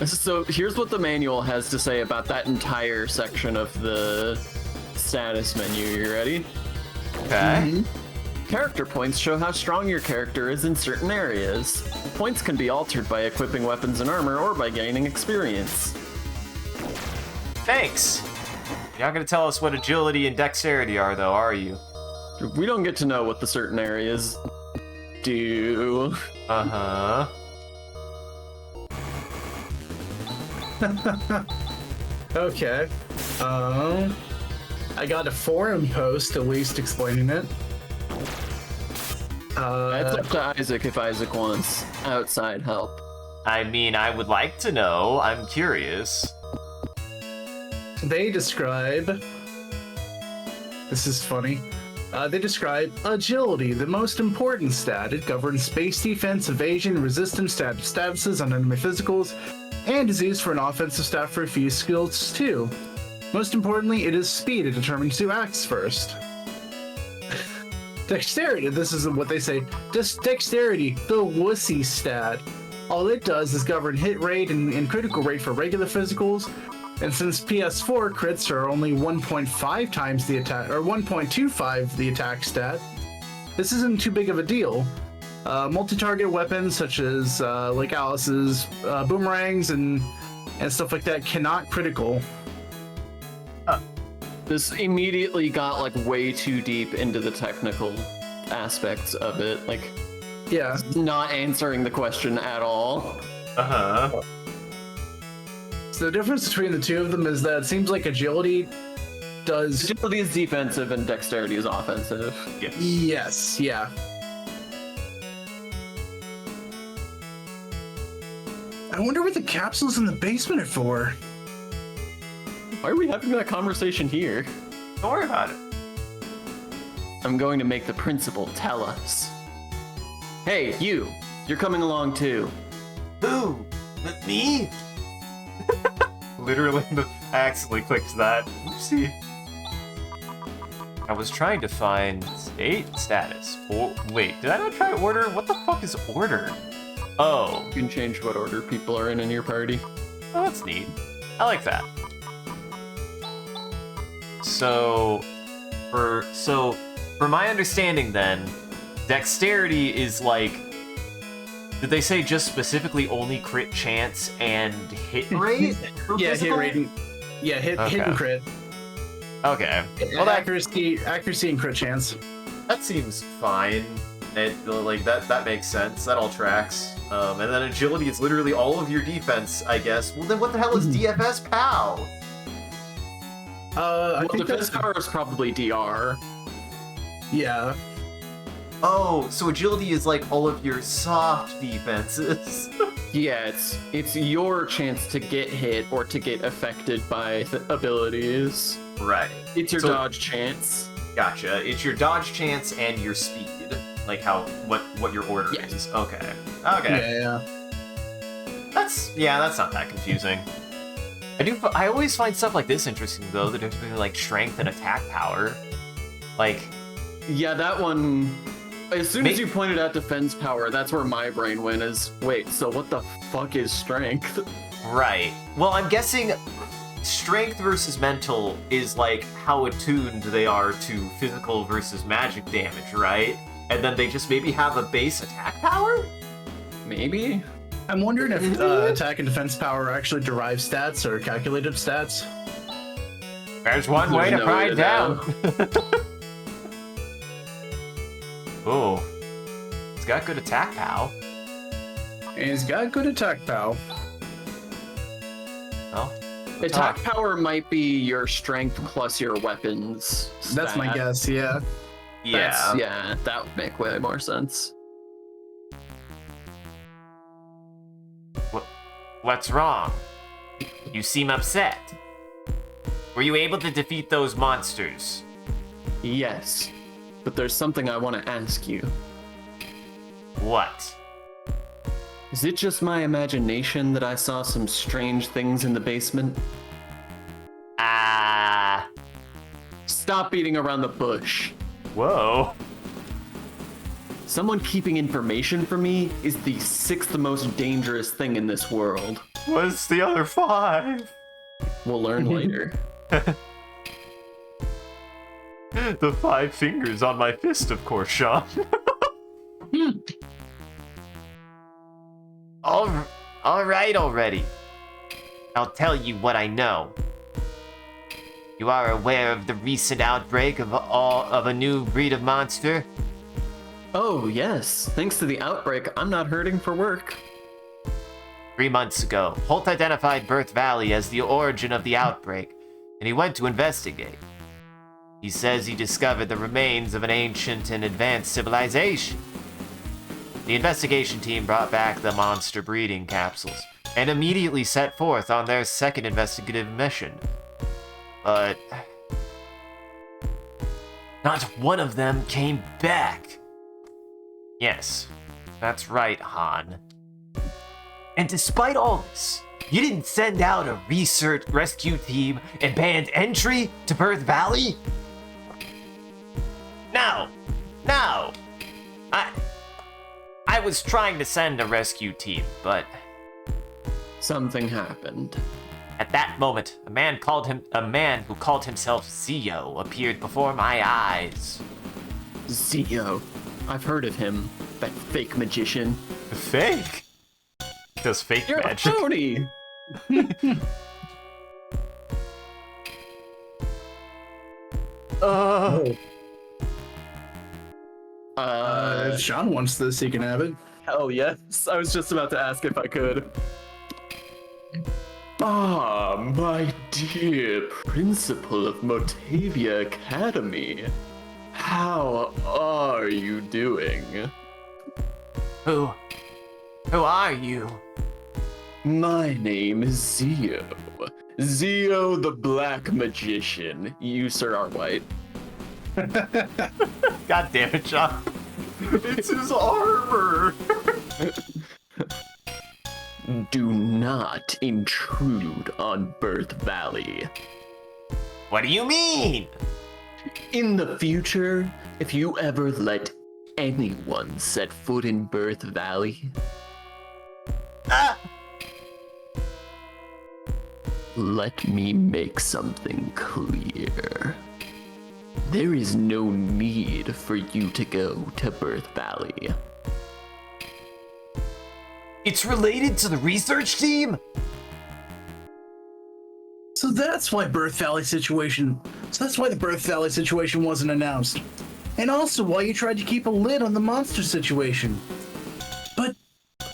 So here's what the manual has to say about that entire section of the status menu. You ready? Okay. Character points show how strong your character is in certain areas. Points can be altered by equipping weapons and armor or by gaining experience. Thanks. You're not gonna tell us what agility and dexterity are, though, are you? We don't get to know what the certain areas do. Uh-huh. Okay. I got a forum post at least explaining it. It's up to Isaac if Isaac wants outside help. I mean, I would like to know. I'm curious. They describe. This is funny. They describe agility, the most important stat. It governs space defense, evasion, resistance, statuses on enemy physicals, and is used for an offensive stat for a few skills too. Most importantly, it is speed. It determines who acts first. Dexterity, this is what they say. Dexterity, the wussy stat. All it does is govern hit rate and critical rate for regular physicals. And since PS4 crits are only 1.5 times the attack, or 1.25 the attack stat, this isn't too big of a deal. Multi-target weapons such as like Alice's boomerangs and stuff like that cannot critical. This immediately got like way too deep into the technical aspects of it, like Yeah. not answering the question at all. Uh-huh. So the difference between the two of them is that it seems like agility does. Agility is defensive and dexterity is offensive. Yes. Yes, yeah. I wonder what the capsules in the basement are for. Why are we having that conversation here? Don't worry about it. I'm going to make the principal tell us. Hey, you're coming along too. Who? With me? Literally, I accidentally clicked that. Oopsie. I was trying to find state status. Oh, wait, did I not try order? What the fuck is order? Oh. You can change what order people are in your party. Oh, that's neat. I like that. So for my understanding then, dexterity is like, did they say just specifically only crit chance and hit rate? for Yeah, physical? hit rate. Hit and crit. Okay. Well, Well, accuracy and crit chance. that seems fine. Like that makes sense. That all tracks. And then agility is literally all of your defense, I guess. Well, then what the hell is DFS POW? I Well, think defense that's power is probably DR. yeah. Oh, so agility is like all of your soft defenses. Yeah, it's your chance to get hit or to get affected by the abilities. Right. It's your So- dodge chance. Gotcha. It's your dodge chance and your speed. Like what your order Yes. is. Okay. Okay. Yeah. That's not that confusing. I always find stuff like this interesting though, the difference between like strength and attack power. Like, Yeah, that one. As soon as Ma- you pointed out defense power, that's where my brain went. Is wait, so what the fuck is strength? right. Well, I'm guessing strength versus mental is like how attuned they are to physical versus magic damage, right? And then they just maybe have a base attack power? Maybe. I'm wondering if attack and defense power actually derive stats or calculated stats. There's one There's way to no way find to out. Oh. It's got good attack pow. And he's got good attack pow. Oh. Attack power might be your strength plus your weapons. That's my stat. guess, yeah. Yeah. Yeah, that would make way more sense. What's wrong? You seem upset. Were you able to defeat those monsters? Yes, but there's something I want to ask you. What? Is it just my imagination that I saw some strange things in the basement? Ah. Stop beating around the bush. Whoa. Someone keeping information from me is the 6th most dangerous thing in this world. What's the other 5? We'll learn later. The 5 fingers on my fist, of course, Sean. All right already. I'll tell you what I know. You are aware of the recent outbreak of a new breed of monster? Oh, yes. Thanks to the outbreak, I'm not hurting for work. 3 months ago, Holt identified Birth Valley as the origin of the outbreak, and he went to investigate. He says he discovered the remains of an ancient and advanced civilization. The investigation team brought back the monster breeding capsules and immediately set forth on their second investigative mission. But not one of them came back. Yes, that's right, Han. And despite all this, you didn't send out a research rescue team and banned entry to Birth Valley? No. I was trying to send a rescue team, but Something happened. at that moment, a man who called himself Zio appeared before my eyes. Zio. I've heard of him. That fake magician. Fake? He does fake You're magic. a phony! If Sean wants this, he can have it. Hell yes. I was just about to ask if I could. Ah, my dear principal of Motavia Academy. How are you doing? Who are you? My name is Zio. Zio the Black Magician. You, sir, are white. God damn it, John. It's his armor! Do not intrude on Birth Valley. What do you mean? In the future, if you ever let anyone set foot in Birth Valley, Ah! let me make something clear. There is no need for you to go to Birth Valley. It's related to the research team? So that's why the Birth Valley situation wasn't announced. And also why you tried to keep a lid on the monster situation. But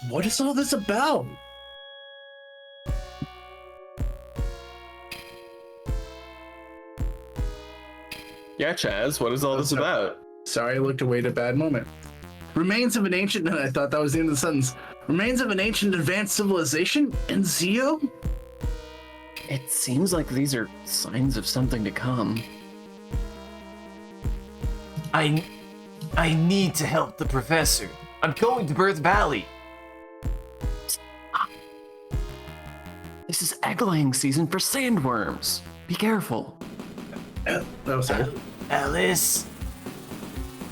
what is all this about? Yeah, Chaz, what is all this about? Sorry, I looked away at a bad moment. Remains of an ancient... I thought that was the end of the sentence. Remains of an ancient advanced civilization? And Zio? It seems like these are signs of something to come. I need to help the professor. I'm going to Birth Valley. This is egg-laying season for sandworms. Be careful. Oh, sorry. Alice.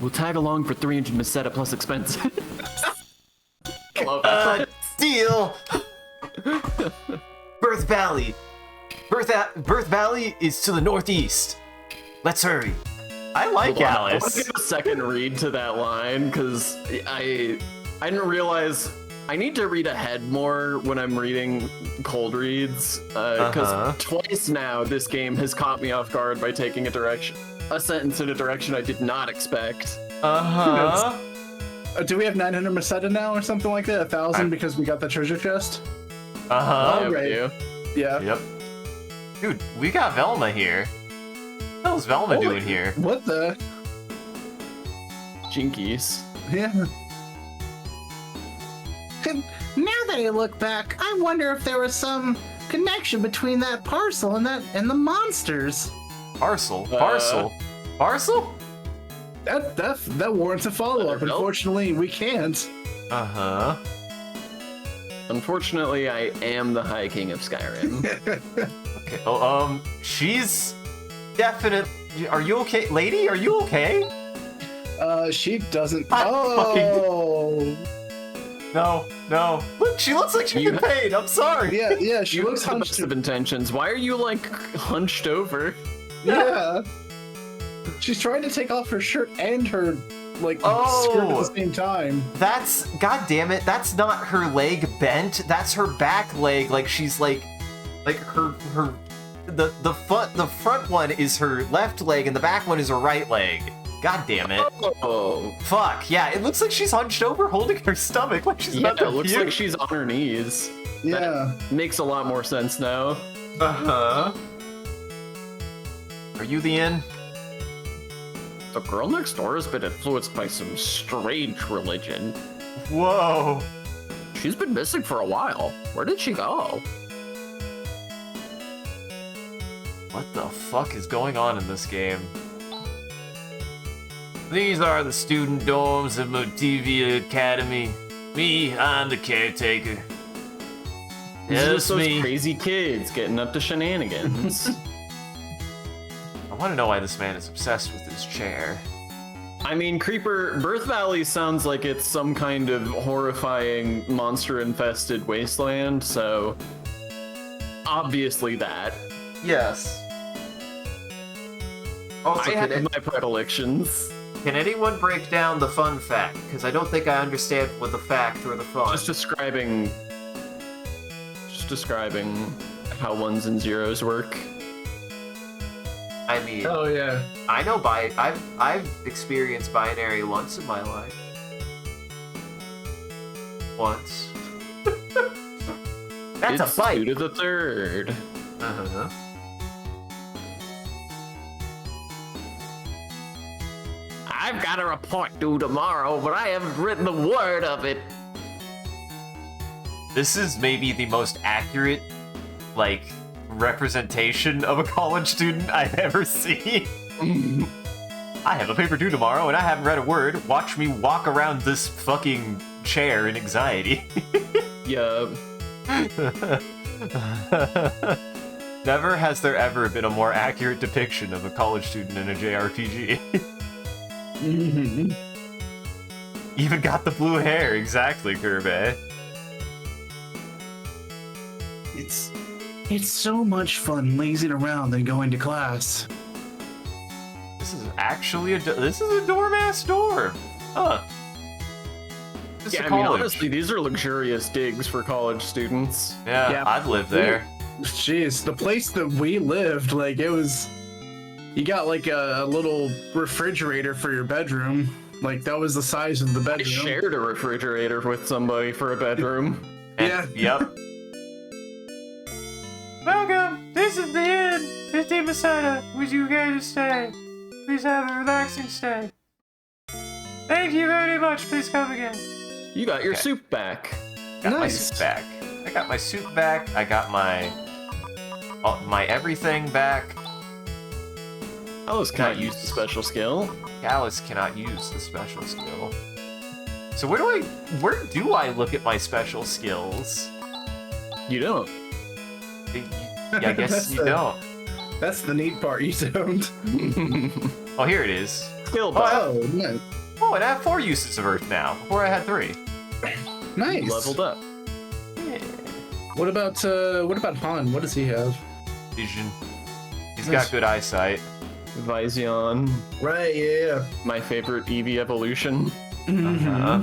We'll tag along for 300 meseta plus expense. Love that. Deal. Birth Valley. Birth Valley is to the northeast. Let's hurry. I like Hold on, I want to Alice. give a second read to that line because I didn't realize I need to read ahead more when I'm reading cold reads because twice now this game has caught me off guard by taking a sentence in a direction I did not expect. Do we have 900 Meseta now or something like that? 1,000 because we got the treasure chest? Yeah, we right. do. Yeah. Yep. Dude, we got Velma here. What the hell's Velma doing here? What the? Jinkies. Yeah. Now that I look back, I wonder if there was some connection between that parcel and the monsters. Parcel? That warrants a follow-up. Nope. Unfortunately, we can't. Uh-huh. Unfortunately, I am the High King of Skyrim. Okay. Oh, she's definite. Are you okay, lady? Are you okay? She doesn't. I Oh. No. Look, she looks like she's in pain. I'm sorry. Yeah. She You looks have the hunched. best of intentions. Why are you like hunched over? Yeah. She's trying to take off her shirt and her skirt at the same time. That's, god damn it, that's not her leg bent. That's her back leg. Like she's like her the front one is her left leg and the back one is her right leg. God damn it. Oh. Fuck. Yeah, it looks like she's hunched over holding her stomach like she's Yeah, about to it looks puke. like she's on her knees. Yeah. That makes a lot more sense now. Uh-huh. Are you the inn? The girl next door has been influenced by some strange religion. Whoa. She's been missing for a while. Where did she go? What the fuck is going on in this game? These are the student dorms of Motivia Academy. Me, I'm the caretaker. These are Yes, just those me. crazy kids getting up to shenanigans. I want to know why this man is obsessed with his chair. I mean, Creeper, Birth Valley sounds like it's some kind of horrifying monster-infested wasteland, so obviously that. Yes. Also, I have my predilections. can anyone break down the fun fact? Because I don't think I understand what the fact or the fun. Just describing how ones and zeros work. I mean, Oh yeah. I know I've experienced binary once in my life. Once. That's a It's fight. 2 to the 3rd. Uh-huh. I've got a report due tomorrow, but I haven't written a word of it. This is maybe the most accurate, like, representation of a college student I've ever seen. I have a paper due tomorrow and I haven't read a word. Watch me walk around this fucking chair in anxiety. Yeah. Never has there ever been a more accurate depiction of a college student in a JRPG. Even got the blue hair, exactly, Kirby. It's so much fun lazing around and going to class. This is actually this is a dorm-ass dorm. Huh. Just Yeah, a I mean, college. honestly, these are luxurious digs for college students. Yeah, Yeah. I'd live there. Jeez, the place that we lived, like it was. You got like a little refrigerator for your bedroom. Like that was the size of the I bedroom. shared a refrigerator with somebody for a bedroom. And, Yep. Welcome. This is the inn. 15 Masada. Would you care to stay? Please have a relaxing stay. Thank you very much. Please come again. You got your Okay. soup back. Got my Nice. soup back. I got my soup back. I got my everything back. Alice cannot use the special skill. Alice cannot use the special skill. So where do I look at my special skills? You don't. Yeah, I guess That's you the- don't. That's the neat part. You don't. Oh, here it is. Skill Oh, back. Oh, nice. Oh, and I have 4 uses of Earth now. Before I had 3. Nice. Leveled up. Yeah. What about Han? What does he have? Vision. He's Nice. got good eyesight. Vision. Right. Yeah. My favorite Eevee evolution. Uh-huh.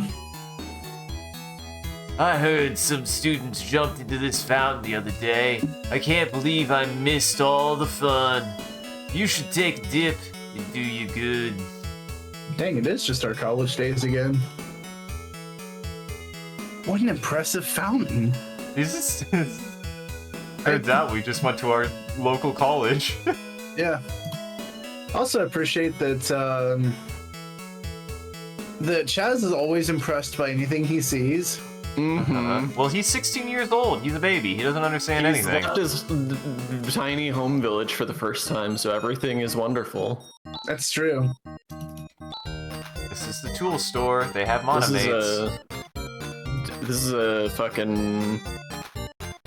I heard some students jumped into this fountain the other day. I can't believe I missed all the fun. You should take a dip. It'd do you good. Dang, it is just our college days again. What an impressive fountain. This is... Turns out we just went to our local college. Yeah. Also appreciate that that Chaz is always impressed by anything he sees. Mm-hmm. Well, he's 16 years old. He's a baby. He doesn't understand He's anything. left his tiny home village for the first time, so everything is wonderful. That's true. This is the tool store. They have This is a fucking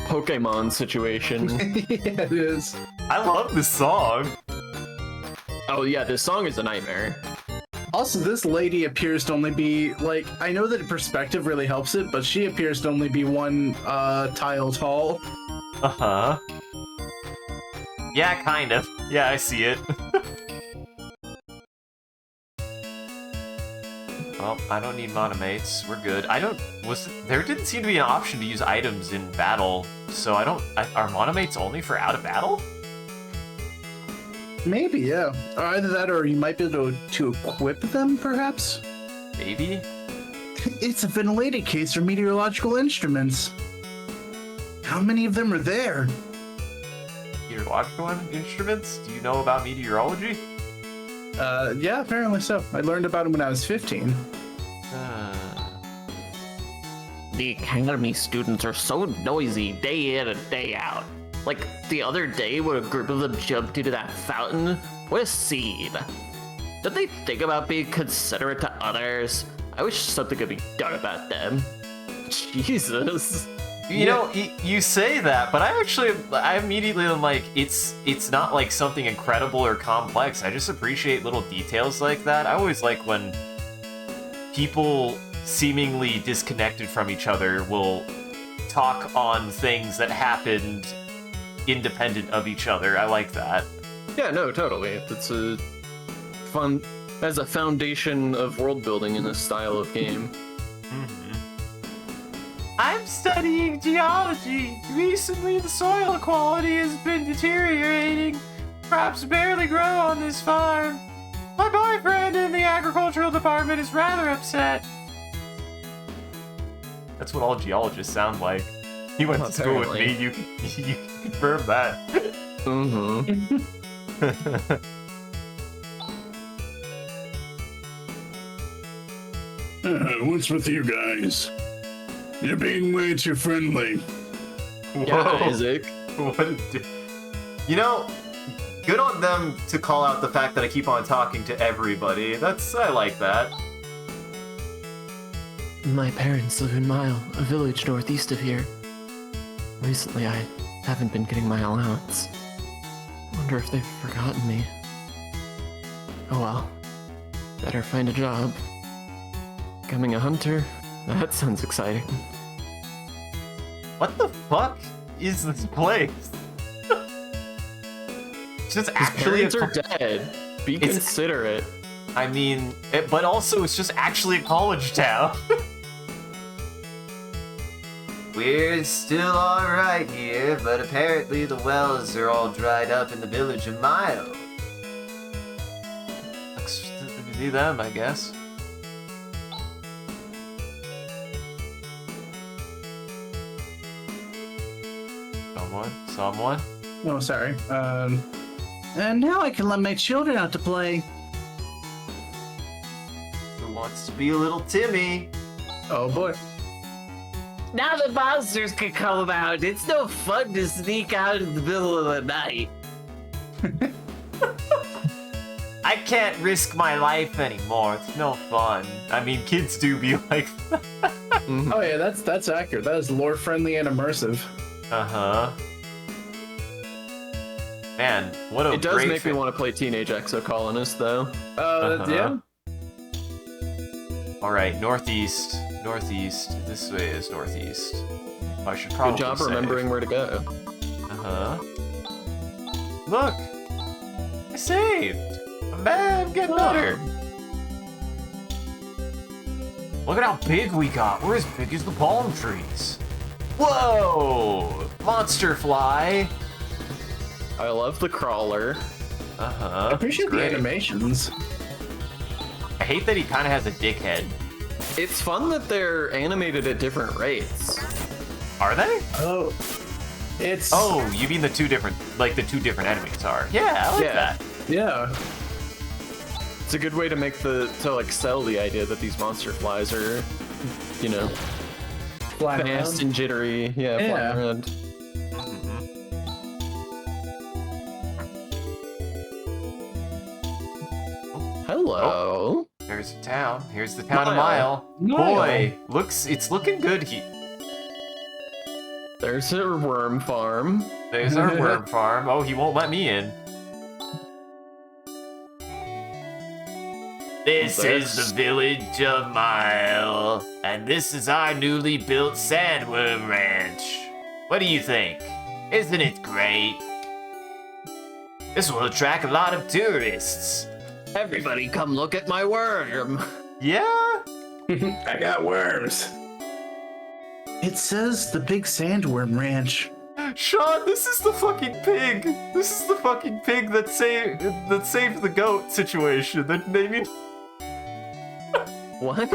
Pokemon situation. Yeah, it is. I love this song. Oh yeah, this song is a nightmare. Also, this lady appears to only be like, I know that perspective really helps it, but she appears to only be one tile tall. Uh-huh. Yeah, kind of. Yeah, I see it. Well, I don't need monomates. We're good. There didn't seem to be an option to use items in battle, so are monomates only for out of battle? Maybe, yeah. Or either that, or you might be able to equip them, perhaps. Maybe? It's a ventilated case for meteorological instruments. How many of them are there? Meteorological instruments? Do you know about meteorology? Yeah, apparently so. I learned about them when I was 15. The academy students are so noisy day in and day out. Like the other day when a group of them jumped into that fountain. What a scene. Don't they think about being considerate to others? I wish something could be done about them. Jesus. You know, you say that, but I immediately am like, it's not like something incredible or complex. I just appreciate little details like that. I always like when people seemingly disconnected from each other will talk on things that happened independent of each other. I like that. Yeah, no, totally. It's a fun as a foundation of world building in this style of game. I'm studying geology. Recently, the soil quality has been deteriorating. Crops barely grow on this farm. My boyfriend in the agricultural department is rather upset. That's what all geologists sound like. He went to school with me. You can confirm that. Mm-hmm. What's with you guys? You're being way too friendly. Yeah, Isaac. You know, good on them to call out the fact that I keep on talking to everybody. I like that. My parents live in Mile, a village northeast of here. Recently, I haven't been getting my allowance. Wonder if they've forgotten me. Oh well. Better find a job. Becoming a hunter? That sounds exciting. What the fuck is this place? It's just His actually parents are dead. Be considerate. I mean, but also it's just actually a college town. We're still alright here, but apparently the wells are all dried up in the village of Mile. Looks to be them, I guess. Someone? No, sorry. And now I can let my children out to play. Who wants to be a little Timmy? Oh boy. Now the monsters can come out. It's no fun to sneak out in the middle of the night. I can't risk my life anymore. It's no fun. I mean, kids do be like that. Oh yeah, that's accurate. That is lore friendly and immersive. Uh-huh. Man, what a It does great make me want to play Teenage Exocolonist, though. Yeah. Alright, northeast. Northeast. This way is northeast. I should probably Good job save. remembering where to go. Uh-huh. Look! I saved! Man, get better! Look at how big we got! We're as big as the palm trees! Whoa! Monster fly! I love the crawler. Uh-huh. I appreciate the Great. animations. I hate that he kind of has a dickhead. It's fun that they're animated at different rates. Are they? Oh. It's Oh, you mean the two different enemies are? Yeah, I like Yeah. that. yeah. It's a good way to make to like sell the idea that these monster flies are, you know, Flying fast around. and jittery. Yeah, Yeah. flying around. Hello. There's a town. Here's the town of Mile. Mile. Boy, it's looking good. There's a worm farm. There's our worm farm. Oh, he won't let me in. This is the village of Mile, and this is our newly built sandworm ranch. What do you think? Isn't it great? This will attract a lot of tourists. Everybody come look at my worm. Yeah? I got worms. It says the Big Sandworm Ranch. Sean, this is the fucking pig. This is the fucking pig that saved the goat situation. That maybe What?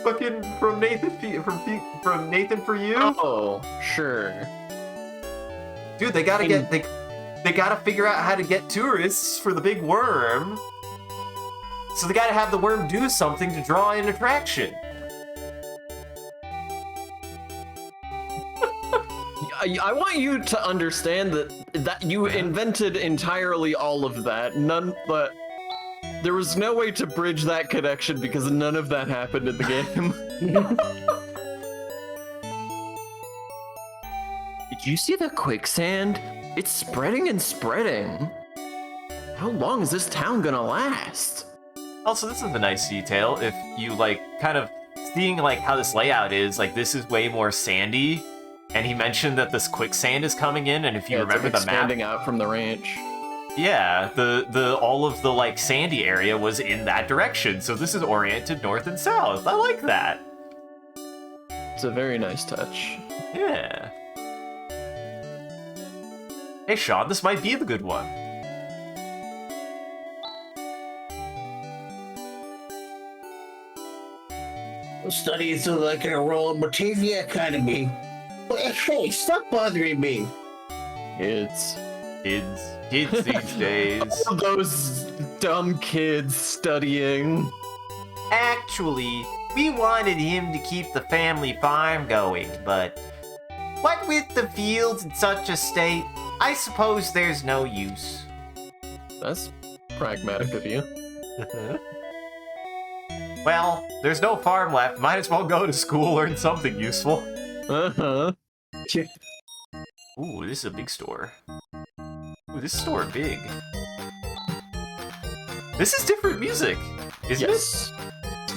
fucking from Nathan for you. Oh, sure. Dude, they gotta they gotta figure out how to get tourists for the big worm. So they gotta have the worm do something to draw in attraction. I want you to understand that you invented entirely all of that. But there was no way to bridge that connection because none of that happened in the game. Did you see the quicksand? It's spreading and spreading. How long is this town gonna last? Also, this is a nice detail. If you like kind of seeing like how this layout is, like this is way more sandy. And he mentioned that this quicksand is coming in, and if you remember the map, expanding out from the ranch. yeah, the all of the like sandy area was in that direction. So this is oriented north and south. I like that. It's a very nice touch. Yeah. Hey, Sean, this might be the good one. Studies are like a role in Batavia Academy. Hey, stop bothering me. Kids. Kids these days. All those dumb kids studying. Actually, we wanted him to keep the family farm going, but what with the fields in such a state, I suppose there's no use. That's pragmatic of you. Well, there's no farm left. Might as well go to school, learn something useful. Uh-huh. Ooh, this is a big store. Ooh, this store is big. This is different music, isn't Yes.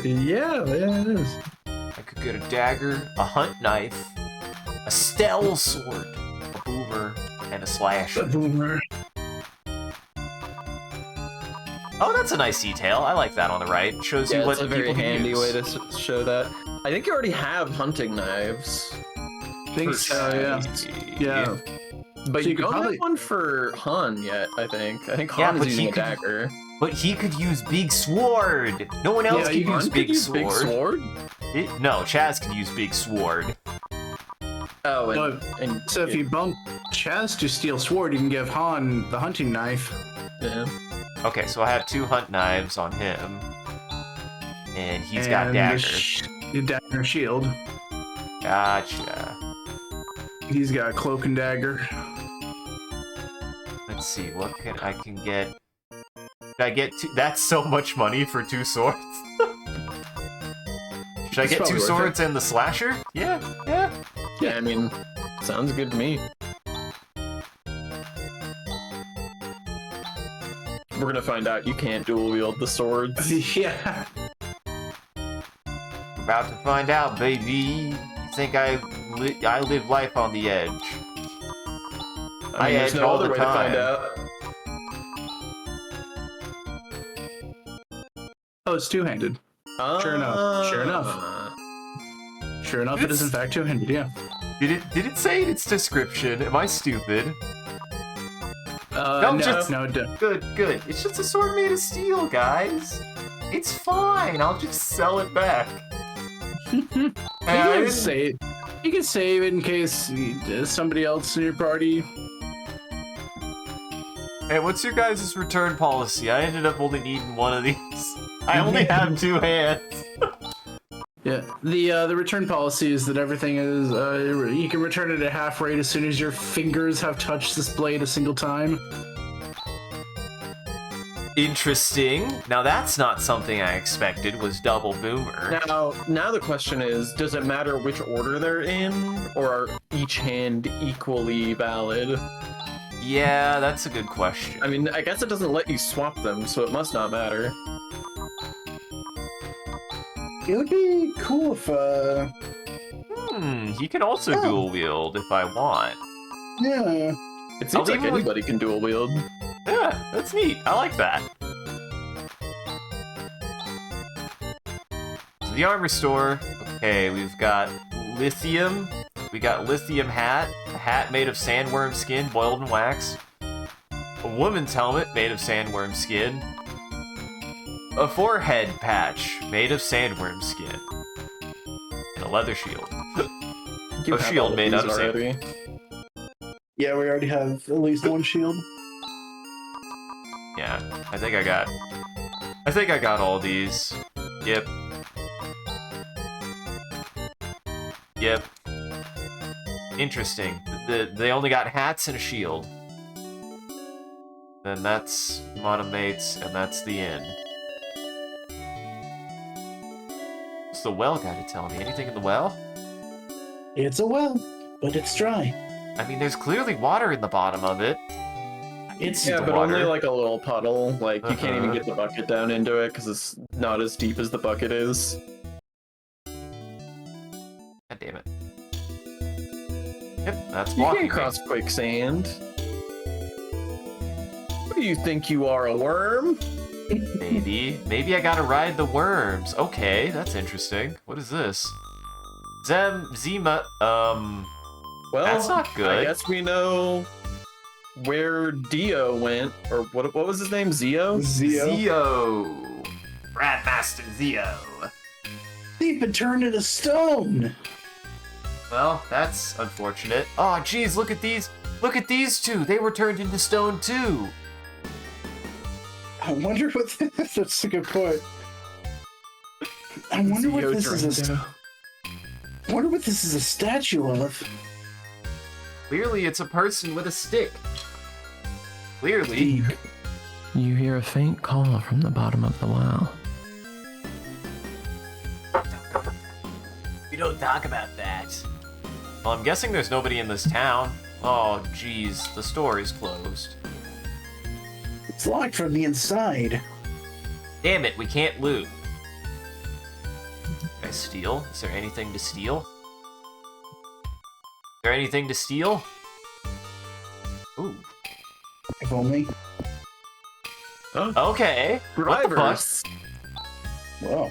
Yeah, it is. it? I could get a dagger, a hunt knife, a stell sword, a boomer, and a slasher. Boomer. Oh, that's a nice detail. I like that on the right. It shows you Yeah, what it's a very people can handy use. way to show that. I think you already have hunting knives. I think so, yeah. Yeah. But So you you could don't probably- have one for Han yet, I think. I think Yeah, Han is but using he a could- dagger. But he could use big sword. No one else Yeah, can you can use Han big could use sword. big sword? No, Chaz can use big sword. Oh, No, and So if you bump Chaz to steel sword, you can give Han the hunting knife. yeah. Okay, so I have 2 hunt knives on him. And he's got and dagger. The dagger shield. Gotcha. He's got cloak and dagger. Let's see, what can I can get? Should I get two? That's so much money for 2 swords. Should I It's get 2 probably worth swords and the slasher? Yeah, yeah. Yeah, I mean, sounds good to me. We're gonna find out you can't dual wield the swords. Yeah. We're about to find out, baby. You think I live life on the edge? I mean, there's edge no all other the way to find time. out. Oh, it's two-handed. Sure enough, sure enough. Sure enough, it is in fact two-handed, yeah. Did it say in its description? Am I stupid? No, just- no, it don't. Good. It's just a sword made of steel, guys. It's fine. I'll just sell it back. You can save. You can save it in case somebody else in your party. Hey, what's your guys' return policy? I ended up only needing one of these. I only have 2 hands. Yeah. The return policy is that everything is you can return it at half rate as soon as your fingers have touched this blade a single time. Interesting. Now that's not something I expected was double boomer. Now the question is, does it matter which order they're in, or are each hand equally valid? Yeah, that's a good question. I mean, I guess it doesn't let you swap them, so it must not matter. It would be cool if He can also Oh. dual wield if I want. yeah. It seems like leave it with- anybody can dual wield. Yeah, that's neat. I like that. So the armor store. Okay, we've got lithium. We got lithium hat. A hat made of sandworm skin boiled in wax. A woman's helmet made of sandworm skin. A forehead patch made of sandworm skin. And a leather shield. You A have shield all of made out these of sand. already. Yeah, we already have at least one shield. Yeah, I think I got all these. Yep. Interesting. They only got hats and a shield. Then that's monomates, and that's the inn. What's the well guy to tell me? Anything in the well? It's a well, but it's dry. I mean, there's clearly water in the bottom of it. It's Yeah, the but water. only like a little puddle. Like you can't even Uh-huh. get the bucket down into it because it's not as deep as the bucket is. God damn it. Yep, that's You walking. can't cross quicksand. What do you think you are, a worm? Maybe I gotta ride the worms. Okay, that's interesting. What is this? Zima, Well, That's not good. I guess we know where Dio went, or what was his name? Zio? Zio. Bradmaster Zio. They've been turned into stone. Well, that's unfortunate. Oh, geez, look at these. Look at these two. They were turned into stone too. I wonder what. That's a good point. I wonder what this is. I wonder what this is a statue of. Clearly, it's a person with a stick. Clearly. You hear a faint call from the bottom of the well. We don't talk about that. Well, I'm guessing there's nobody in this town. Oh, geez, the store is closed. It's locked from the inside. Damn it, we can't loot. Can I steal? Is there anything to steal? Is there anything to steal? Ooh. If only. Okay. What the fuck? Drivers. Whoa.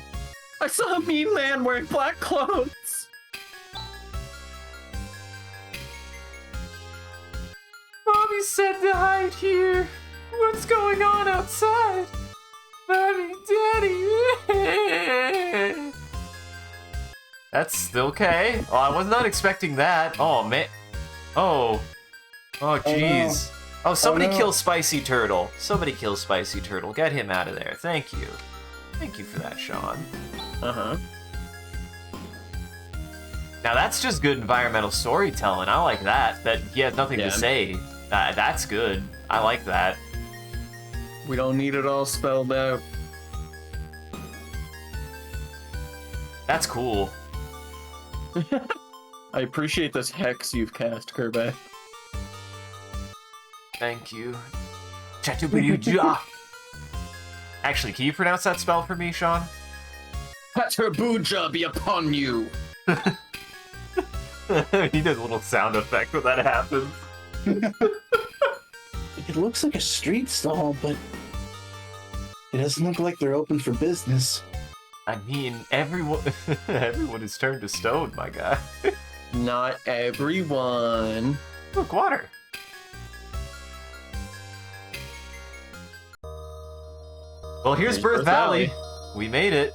I saw a mean man wearing black clothes. Mommy said to hide here. What's going on outside? Mommy, Daddy. That's okay. Oh, I was not expecting that. Oh, man. Oh. Oh, jeez. Oh, somebody no. kill Spicy Turtle. Somebody kill Spicy Turtle. Get him out of there. Thank you. Thank you for that, Sean. Uh-huh. Now, that's just good environmental storytelling. I like that. That he has nothing Yeah. to say. That's good. I like that. We don't need it all spelled out. That's cool. I appreciate this hex you've cast, Kirby. Thank you. Chatubuja. Actually, can you pronounce that spell for me, Sean? Paterbuja be upon you! He does a little sound effect when that happens. It looks like a street stall, but it doesn't look like they're open for business. I mean, everyone is turned to stone, my guy. Not everyone. Look, water. Well, here's There's Birth Birth Valley. Valley. We made it.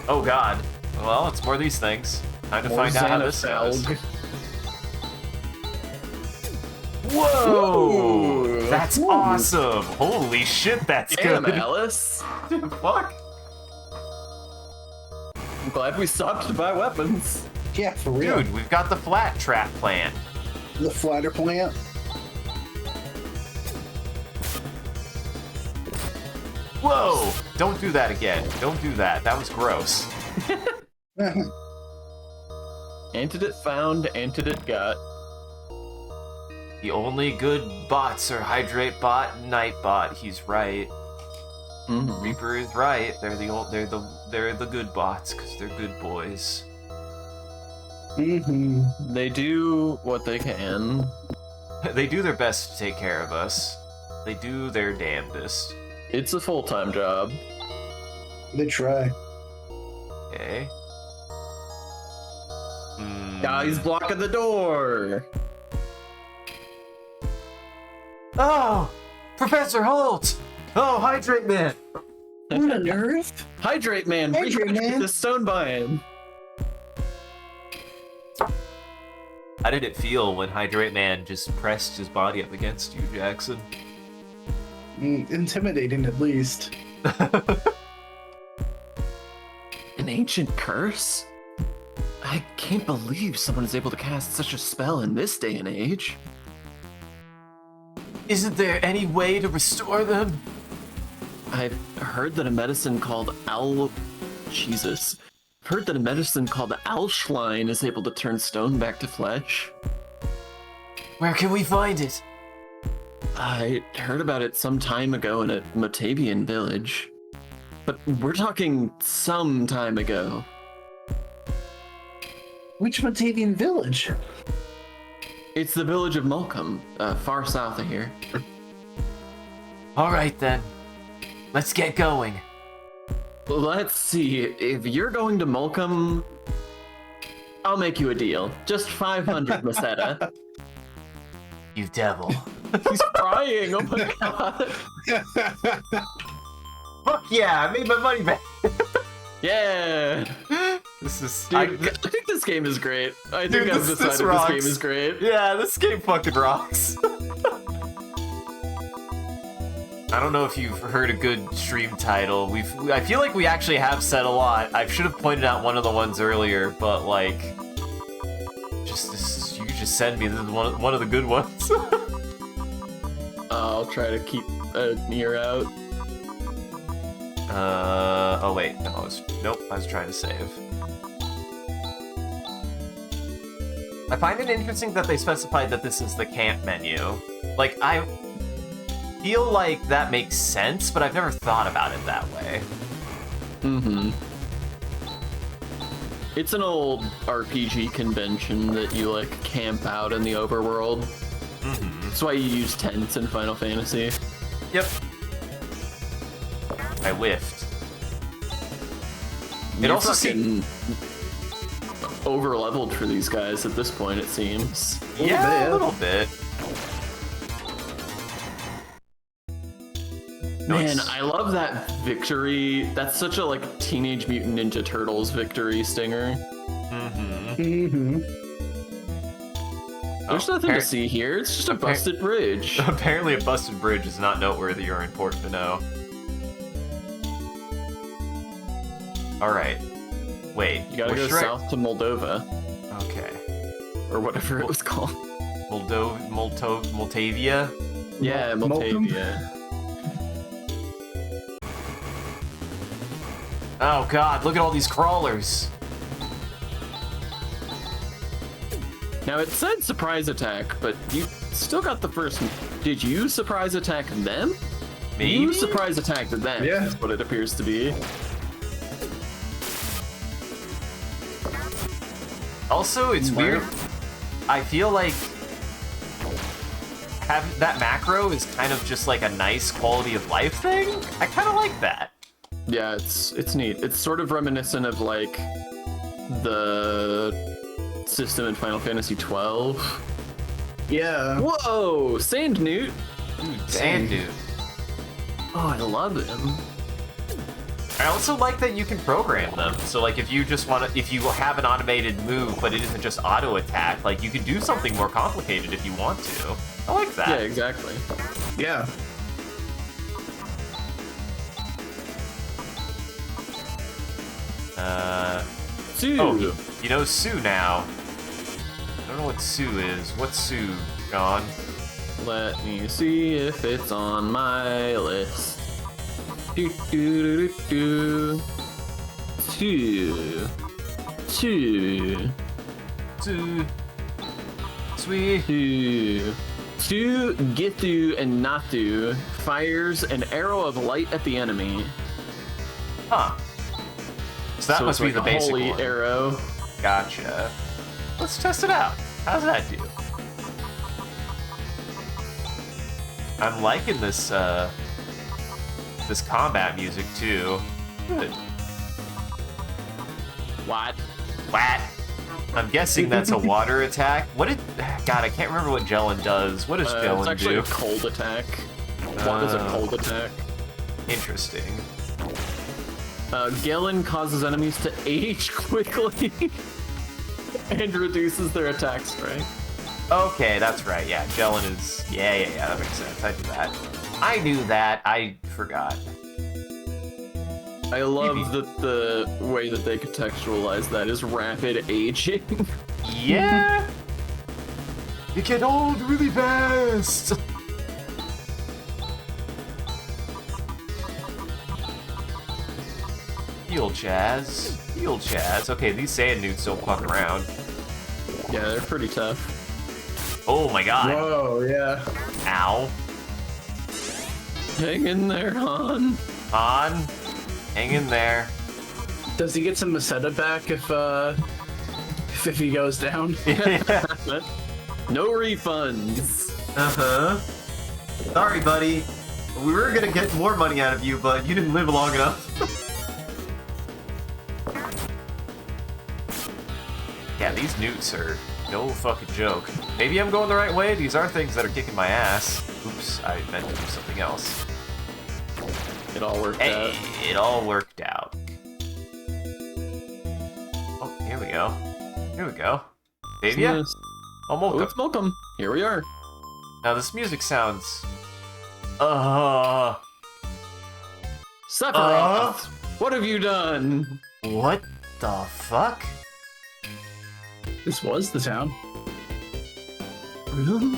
Oh god. Well, it's more of these things. Time to find out how this goes. Xanafelg. Whoa! Ooh. That's Ooh. awesome! Holy shit, that's Damn, good! Alice. Fuck! I'm glad we stopped to buy weapons. Yeah, for real. Dude, we've got the flat trap plant. The flatter plant. Whoa! Don't do that again. Don't do that. That was gross. Antidote found, antidote got. The only good bots are Hydrate Bot and Night Bot. He's right. Mhm. Reaper is right. They're the good bots because they're good boys. Mm-hmm. They do what they can. They do their best to take care of us. They do their damnedest. It's a full-time job. They try. Okay. Hmm. Guys blocking the door. Oh! Professor Holt! Oh, Hydrate Man! What on earth? Hydrate man, Hydrate rehydrate man. the stone biome. How did it feel when Hydrate Man just pressed his body up against you, Jackson? Intimidating, at least. An ancient curse? I can't believe someone is able to cast such a spell in this day and age. Isn't there any way to restore them? I've heard that a medicine called Jesus. Heard that a medicine called Alschlein is able to turn stone back to flesh. Where can we find it? I heard about it some time ago in a Motavian village. But we're talking some time ago. Which Motavian village? It's the village of Mulcom, far south of here. All right then, let's get going. Let's see, if you're going to Mulcom, I'll make you a deal. Just 500 Masetta. You devil. He's crying, oh my god. Fuck yeah, I made my money back. Yeah. This is... Dude, I think this game is great. I think Dude, I've this decided this rocks. game is great. Yeah, this game fucking rocks. I don't know if you've heard a good stream title. I feel like we actually have said a lot. I should have pointed out one of the ones earlier, but like, you could just send me. This is one of the good ones. I'll try to keep an ear out. Oh wait, no, I was trying to save. I find it interesting that they specified that this is the camp menu. Like, I feel like that makes sense, but I've never thought about it that way. Mm-hmm. It's an old RPG convention that you, like, camp out in the overworld. Mm-hmm. That's why you use tents in Final Fantasy. Yep. I whiffed. You're also fucking over-leveled for these guys at this point, it seems. Yeah, a little bit. Man, I love that victory. That's such a, like, Teenage Mutant Ninja Turtles victory stinger. Mm-hmm. Mm-hmm. There's nothing to see here. It's just a busted bridge. Apparently a busted bridge is not noteworthy or important to know. Alright. Wait. You gotta go south to Moldova. Okay. Or whatever it was called. Moldavia? Yeah, Moldavia. Oh god, look at all these crawlers. Now it said surprise attack, but you still got the first. Did you surprise attack them? Maybe? You surprise attacked them. Yeah. That's what it appears to be. Also, it's weird. I feel like that macro is kind of just like a nice quality of life thing. I kind of like that. Yeah, it's neat. It's sort of reminiscent of like the system in Final Fantasy 12. Yeah. Whoa, Sand Newt. Dude, Sand Dude. Oh, I love him. I also like that you can program them. So like if you have an automated move, but it isn't just auto attack, like you can do something more complicated if you want to. I like that. Yeah, exactly. Yeah. Sue. Oh, you know Sue now. I don't know what Sue is. What's Sue, John? Let me see if it's on my list. Do do do do do. Sue. Sue. Sue. Sweet. Sue. Sue, Gitu, and Natu fires an arrow of light at the enemy. Huh. So that must it's be the like a basic holy one. arrow. Gotcha. Let's test it out. How's that do? I'm liking this this combat music too. Good. What? What? I'm guessing that's a water attack. What did... God, I can't remember what Jellin does. What does It's Jellin actually do? a cold attack. What is a cold attack? Interesting. Galen causes enemies to age quickly and reduces their attack strength. Okay, that's right. Yeah, Jellin is... Yeah, that makes sense. I knew that. I knew that. I forgot. I love that the way that they contextualize that is rapid aging. Yeah. You get old really fast. Heal Chaz. Heal Chaz. Okay, these sand newts don't fuck around. Yeah, they're pretty tough. Oh my god. Whoa, yeah. Ow. Hang in there, Han. On. Hang in there. Does he get some Masetta back if he goes down? Yeah. No refunds. Uh-huh. Sorry, buddy. We were gonna get more money out of you, but you didn't live long enough. Yeah, these newts are no fucking joke. Maybe I'm going the right way. These are things that are kicking my ass. Oops, I meant to do something else. It all worked Hey, out. it all worked out. Oh, here we go. Here we go. Baby, yeah. Yes. Oh, Oh, Mocha. it's Malcolm. Here we are. Now this music sounds. Sephiroth, what have you done? What the fuck? This was the town. Really?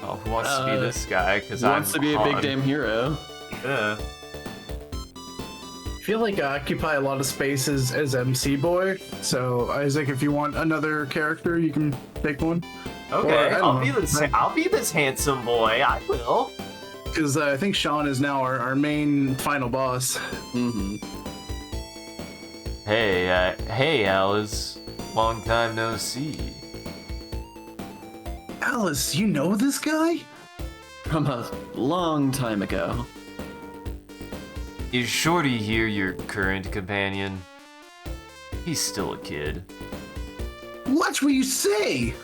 Oh, who wants to be this guy? Because He wants to be a big Han. damn hero. Yeah. I feel like I occupy a lot of spaces as MC boy. So Isaac, if you want another character, you can pick one. Okay, Or, I don't I'll be know. this. I'll be this handsome boy. I will. Because I think Sean is now our main final boss. Mm-hmm. Hey, Alice. Long time no see. Alice, you know this guy? From a long time ago. Is Shorty here your current companion? He's still a kid. Watch what you say!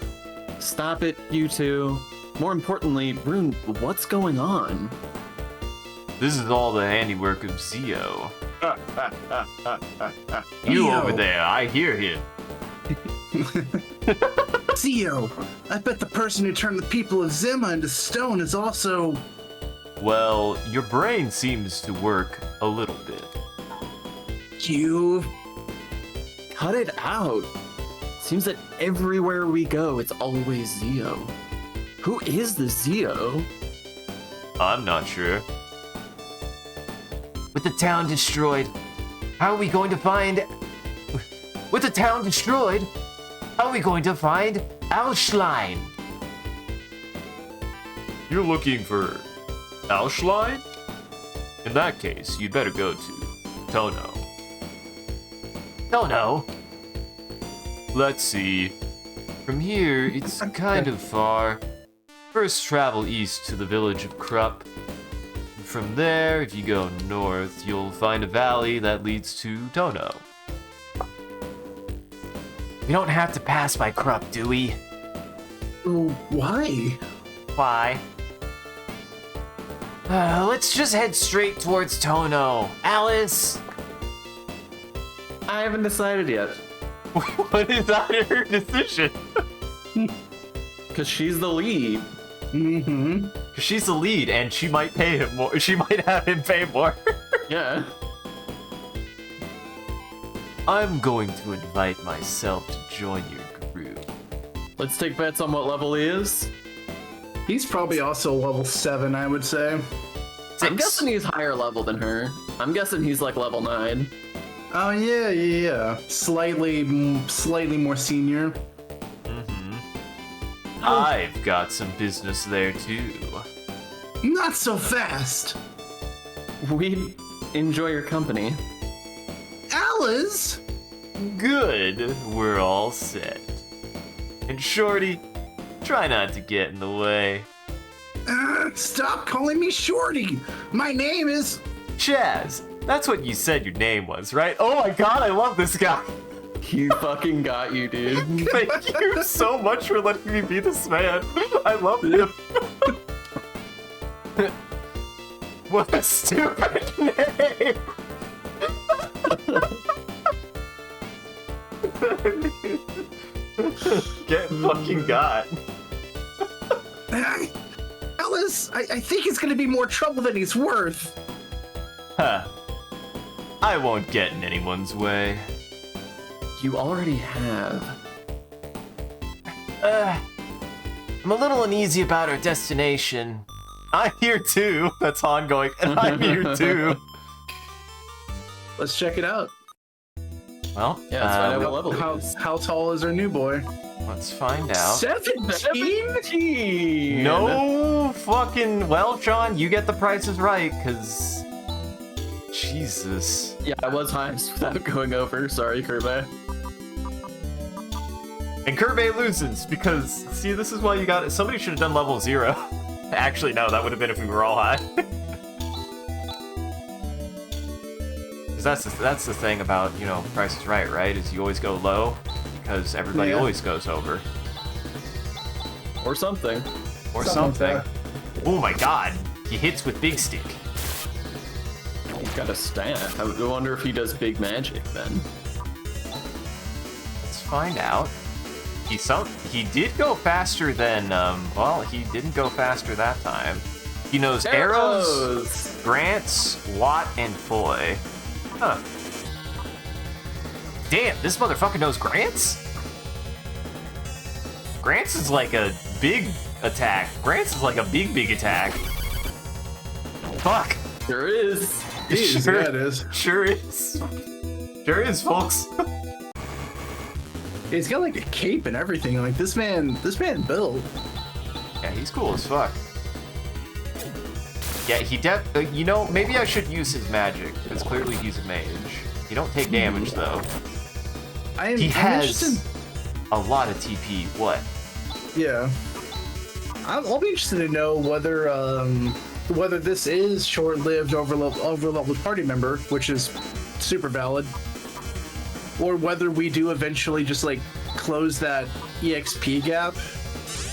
Stop it, you two. More importantly, Rune, what's going on? This is all the handiwork of Zio. You Zio. over there, I hear him. Zio, I bet the person who turned the people of Zima into stone is also... Well, your brain seems to work a little bit. You... Cut it out. Seems that everywhere we go, it's always Zio. Who is the Zio? I'm not sure. With the town destroyed, how are we going to find... With the town destroyed, how are we going to find Alschlein? You're looking for Alschlein? In that case, you'd better go to Tono. Tono? Let's see. From here, it's kind of far. First, travel east to the village of Krupp. From there, if you go north, you'll find a valley that leads to Tono. We don't have to pass by Krupp, do we? Why? Why? Let's just head straight towards Tono. Alice! I haven't decided yet. What is that her decision? Because she's the lead. Mm-hmm. She's the lead, and she might pay him more. She might have him pay more. Yeah. I'm going to invite myself to join your group. Let's take bets on what level he is. He's probably also level 7, I would say. I'm guessing he's higher level than her. I'm guessing he's like level 9. Oh, yeah. Slightly more senior. I've got some business there too. Not so fast! We enjoy your company. Alice? Good, we're all set. And Shorty, try not to get in the way. Stop calling me Shorty! My name is... Chaz, that's what you said your name was, right? Oh my god, I love this guy. He fucking got you, dude. Thank you so much for letting me be this man. I love him. What a stupid name. Get fucking got. Alice, I think he's gonna be more trouble than he's worth. Huh. I won't get in anyone's way. You already have. I'm a little uneasy about our destination. I'm here too. That's Han going, and I'm here too. Let's check it out. Well, Yeah, let's find out what level How, it is. how tall is our new boy? let's find out. 17? No fucking. Well, Sean, you get the prices right, because. Jesus. Yeah, I was highest without going over. Sorry, Kirby. And Kirby loses because, see, this is why you got it. Somebody should have done level 0. Actually, no, that would have been if we were all high. Because that's the thing about, you know, Price is Right, is you always go low because everybody always goes over. Or something. Or Something something. like Oh my god, he hits with Big Stick. He's got a staff. I wonder if he does big magic then. Let's find out. He did go faster than, well, he didn't go faster that time. He knows arrows, grants, Watt, and Foy. Huh. Damn, this motherfucker knows grants? Grants is like a big attack. Grants is like a big attack. Fuck. There is. Sure, Yeah, it is. Sure is. Sure is, folks. He's got like a cape and everything. Like this man built. Yeah, he's cool as fuck. Yeah, you know, maybe I should use his magic, because clearly he's a mage. He don't take damage, though. He has a lot of TP. What? Yeah. I'll be interested to know whether this is short-lived overleveled party member, which is super valid, or whether we do eventually just like close that EXP gap.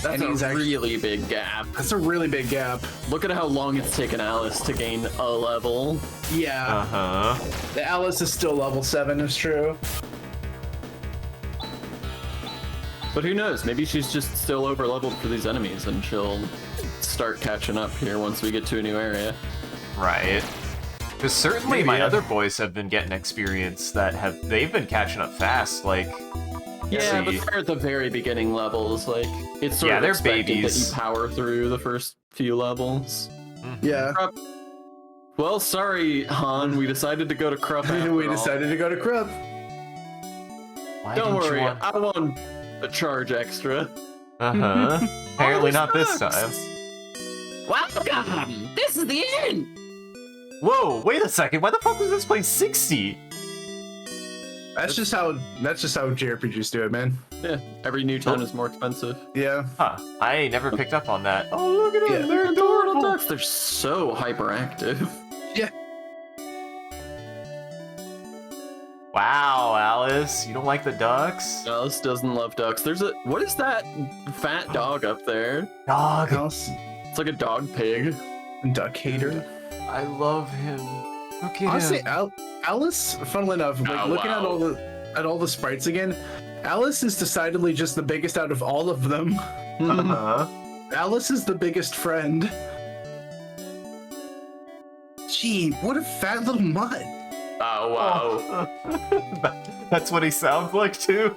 That's And he's a really big gap. That's a really big gap. Look at how long it's taken Alice to gain a level. Yeah. Uh-huh. The Alice is still level 7, is true. But who knows? Maybe she's just still over leveled for these enemies and she'll start catching up here once we get to a new area. Right. Because certainly Maybe, my yeah. other boys have been getting experience they've been catching up fast, like... Yeah, but see. they're at the very beginning levels. Like, it's sort Yeah, of they're expected babies. that you power through the first few levels. Yeah. Well, sorry, Han. We decided to go to Krupp. after We all. decided to go to Krupp. Why Don't didn't you worry, want- I won a charge extra. Uh-huh. Apparently this not this sucks. time. Welcome! This is the end! Whoa, wait a second, why the fuck was this place 60? That's just how JRPGs do it, man. Yeah, every new town is more expensive. Yeah. Huh, I never picked up on that. Oh, look at them, Yeah. they're adorable! Ducks, they're so hyperactive. Wow, Alice, you don't like the ducks? Alice doesn't love ducks. What is that fat dog up there? Dog, House It's like a dog pig. duck hater. I love him. Look at Honestly, him. Alice, funnily enough, like Oh, looking wow. at all the sprites again, Alice is decidedly just the biggest out of all of them. Uh-huh. Alice is the biggest friend. Gee, what a fat little mutt. Oh, wow. That's what he sounds like too.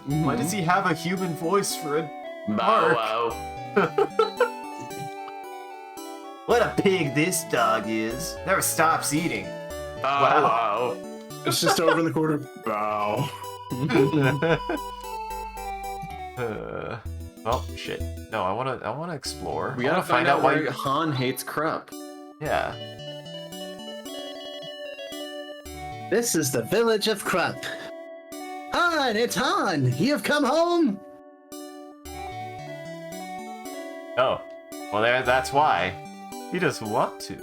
Mm-hmm. Why does he have a human voice for a Bow Mark? wow. What a pig this dog is. Never stops eating. Wow. It's just over in the corner. Bow. Well, shit. No, I wanna explore. We I gotta wanna find out why you- Han hates Krupp. Yeah. This is the village of Krupp. Han, it's Han! You've come home? Oh. Well, that's why. He doesn't want to.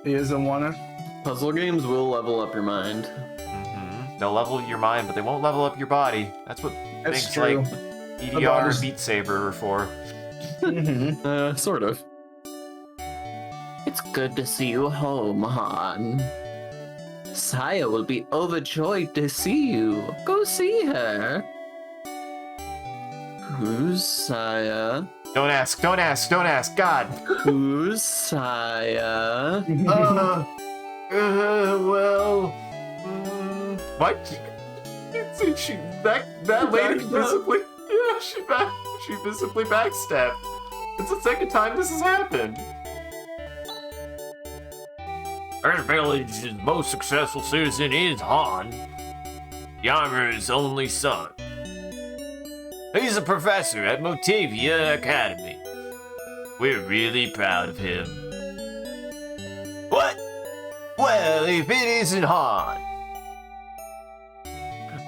He doesn't wanna. Puzzle games will level up your mind. Mm-hmm. They'll level your mind, but they won't level up your body. That's what That's things true. like EDR body's- and Beat Saber are for. Mm-hmm. Sort of. It's good to see you home, Han. Saya will be overjoyed to see you. Go see her. Who's Saya? Don't ask, don't ask, don't ask. God. Who's Saya? Well. What? She that lady visibly. Yeah, she visibly backstabbed. It's the second time this has happened. Our village's most successful citizen is Han, the armorer's only son. He's a professor at Motavia Academy. We're really proud of him. What? Well, if it isn't Han.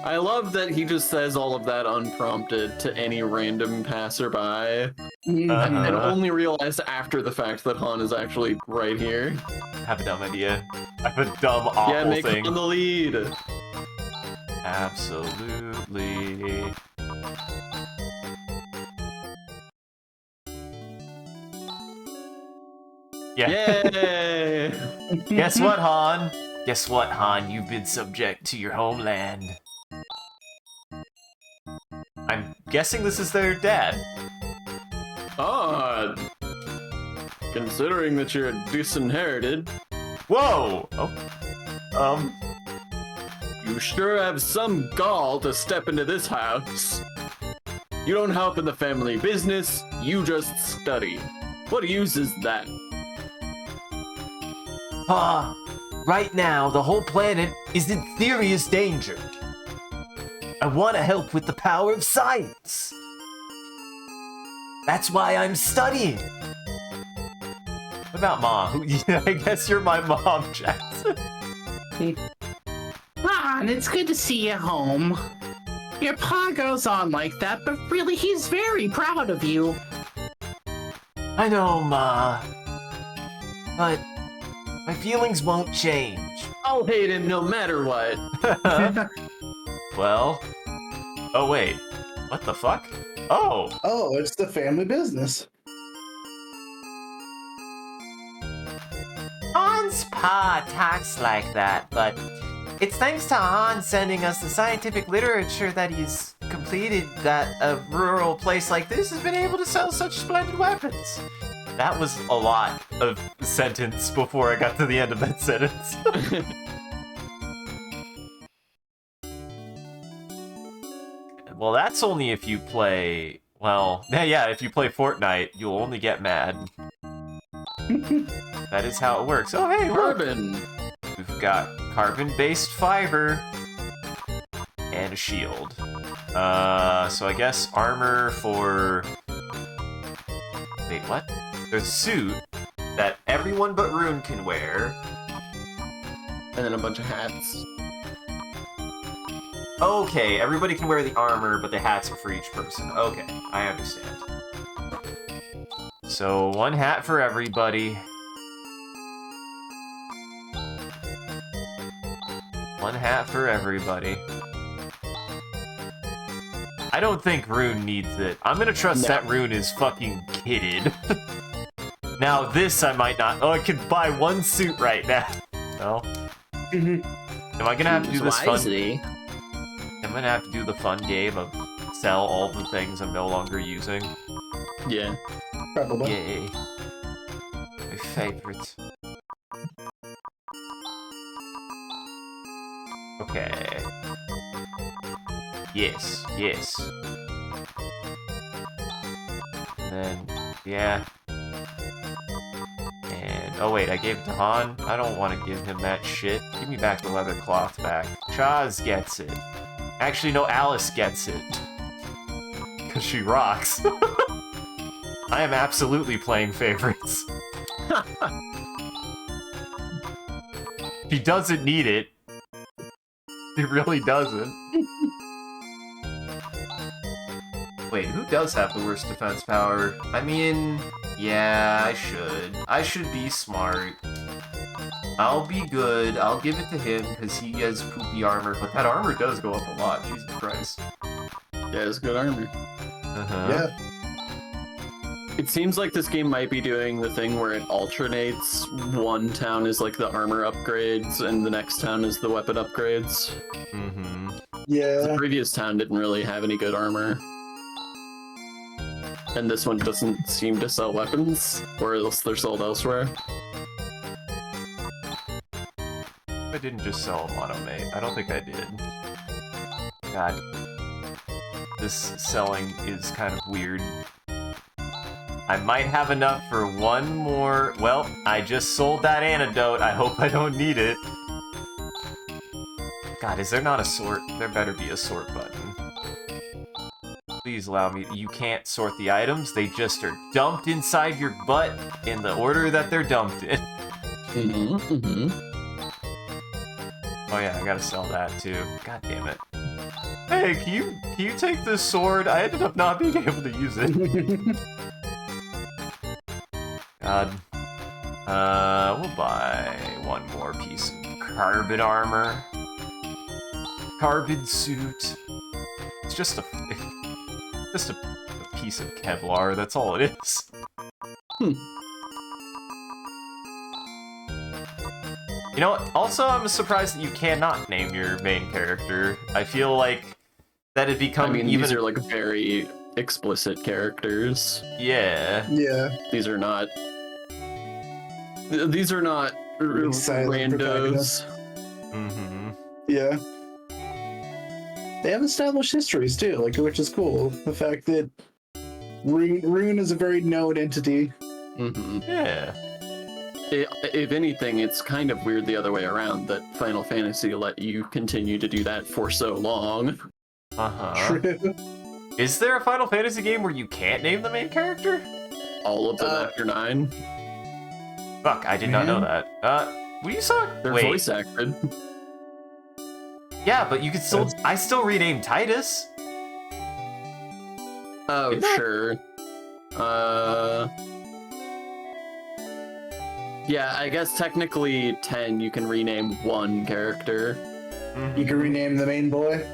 I love that he just says all of that unprompted to any random passerby, and only realized after the fact that Han is actually right here. I have a dumb idea. I have a dumb, awful Yeah, make thing. Han the lead. Absolutely. Yeah. Yay! Guess what, Han? Guess what, Han? You've been subject to your homeland. I'm guessing this is their dad. Odd. Considering that you're disinherited, Whoa! Oh. you sure have some gall to step into this house. You don't help in the family business, you just study. What use is that? Right now, the whole planet is in serious danger. I want to help with the power of science. That's why I'm studying. What about Mom? I guess you're my mom, Jackson. Ron, it's good to see you home. Your pa goes on like that, but really he's very proud of you. I know, Ma. But my feelings won't change. I'll hate him no matter what. Well. Oh, wait. What the fuck? Oh. Oh, it's the family business. Han's pa talks like that, but it's thanks to Han sending us the scientific literature that he's completed that a rural place like this has been able to sell such splendid weapons. That was a lot of sentence before I got to the end of that sentence. Well, that's only if you play... Well, yeah, if you play Fortnite, you'll only get mad. That is how it works. Oh, hey, look! Carbon. We've got carbon-based fiber and a shield. So I guess armor for... Wait, what? There's a suit that everyone but Rune can wear. And then a bunch of hats. Okay, everybody can wear the armor, but the hats are for each person. Okay, I understand. So, one hat for everybody. One hat for everybody. I don't think Rune needs it. I'm gonna trust that Rune is fucking kitted. Now, this I might not. Oh, I could buy one suit right now. No? Am I gonna have to do this fun? I'm gonna have to do the fun game of sell all the things I'm no longer using. Yeah. Probably. Yay. My favorite. Okay. Yes, yes. And then, yeah. And, oh wait, I gave it to Han? I don't want to give him that shit. Give me back the leather cloth back. Chaz gets it. Actually, no, Alice gets it. Because she rocks. I am absolutely playing favorites. He doesn't need it. He really doesn't. Wait, who does have the worst defense power? I mean, yeah, I should. I should be smart. I'll be good. I'll give it to him because he has poopy armor, but that armor does go up a lot. Jesus Christ. Yeah, it's good armor. Yeah. It seems like this game might be doing the thing where it alternates. One town is like the armor upgrades, and the next town is the weapon upgrades. Mm-hmm. Yeah. The previous town didn't really have any good armor. And this one doesn't seem to sell weapons, or else they're sold elsewhere. I didn't just sell a monomate. I don't think I did. God. This selling is kind of weird. I might have enough for one more... Well, I just sold that antidote. I hope I don't need it. God, is there not a sort? There better be a sort button. Please allow me... You can't sort the items. They just are dumped inside your butt in the order that they're dumped in. Oh yeah, I gotta sell that too. God damn it. Hey, can you take this sword? I ended up not being able to use it. God. We'll buy one more piece of carbon armor. Carbon suit. It's just a piece of Kevlar, that's all it is. You know what? Also, I'm surprised that you cannot name your main character. I feel like that had become these are like very explicit characters. Yeah. Yeah. These are not randos. Mm-hmm. Yeah. They have established histories too, like, which is cool. The fact that Rune is a very known entity. Yeah. If anything, it's kind of weird the other way around that Final Fantasy let you continue to do that for so long. True. Is there a Final Fantasy game where you can't name the main character? All of them after 9. Fuck, I did not know that. What you saw? They're Wait. voice acted. Yeah, but you could still... I still rename Titus. Oh, Did that? sure. Yeah, I guess technically 10 you can rename one character. You can rename the main boy.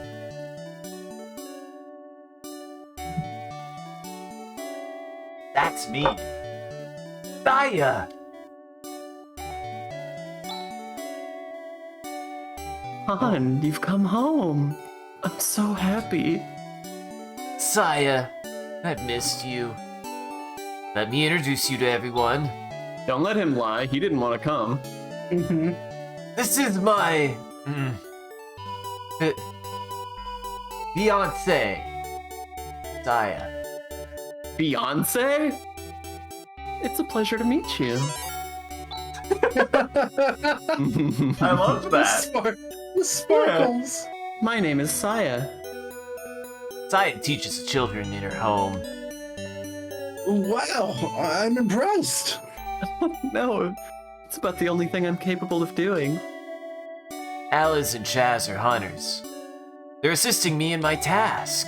That's me. Saya! Han, you've come home. I'm so happy. Saya, I've missed you. Let me introduce you to everyone. Don't let him lie. He didn't want to come. This is my... fiancé, Saya. Beyonce? It's a pleasure to meet you. I love The sparkles. My name is Saya. Saya teaches the children in her home. Wow, I'm impressed. No, it's about the only thing I'm capable of doing. Alice and Chaz are hunters. They're assisting me in my task.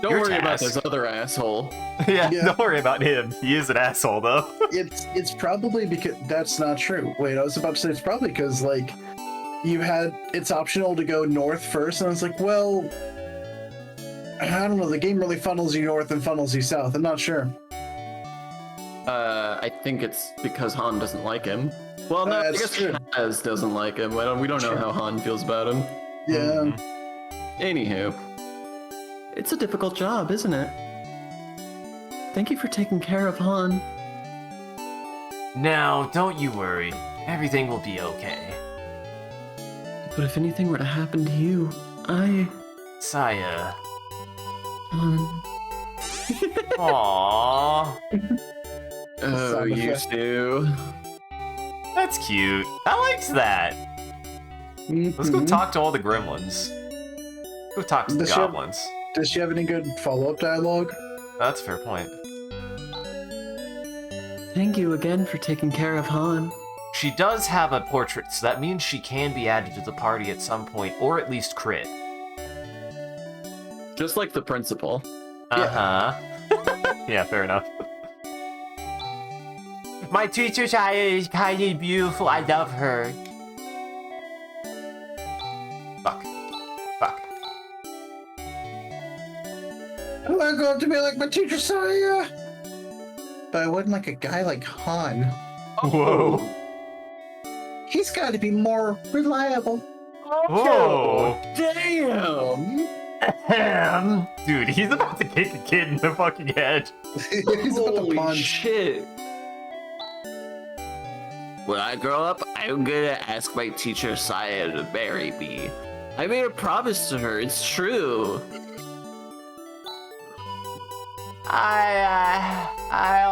Don't Your worry about task. this other asshole. Yeah, Yeah. don't worry about him. He is an asshole, though. It's probably because that's not true. Wait, I was about to say it's probably because like it's optional to go north first, and I was like, well, I don't know. The game really funnels you north and funnels you south. I'm not sure. I think it's because Han doesn't like him. Well, no, I That's guess true. Chaz doesn't like him. We don't know True. how Han feels about him. Yeah. Anywho, it's a difficult job, isn't it? Thank you for taking care of Han. Now, don't you worry. Everything will be okay. But if anything were to happen to you, Saya. Han. Aww. Oh, Sound you effect. two. That's cute. I liked that. Let's go Mhm. talk to all the gremlins. Go talk to the Does she have- goblins. Does she have any good follow-up dialogue? That's a fair point. Thank you again for taking care of Han. She does have a portrait, so that means she can be added to the party at some point, or at least crit. Just like the principal. Uh-huh. Yeah, fair enough. My teacher Chaya is kind of beautiful. I love her. Fuck. Fuck. I want to grow up to be like my teacher Saya. But I wouldn't like a guy like Han. Whoa. He's got to be more reliable. Whoa. Damn! Dude, he's about to kick a kid in the fucking head. He's about to Holy punch. shit. When I grow up, I'm gonna ask my teacher Saya to marry me. I made a promise to her, it's true. I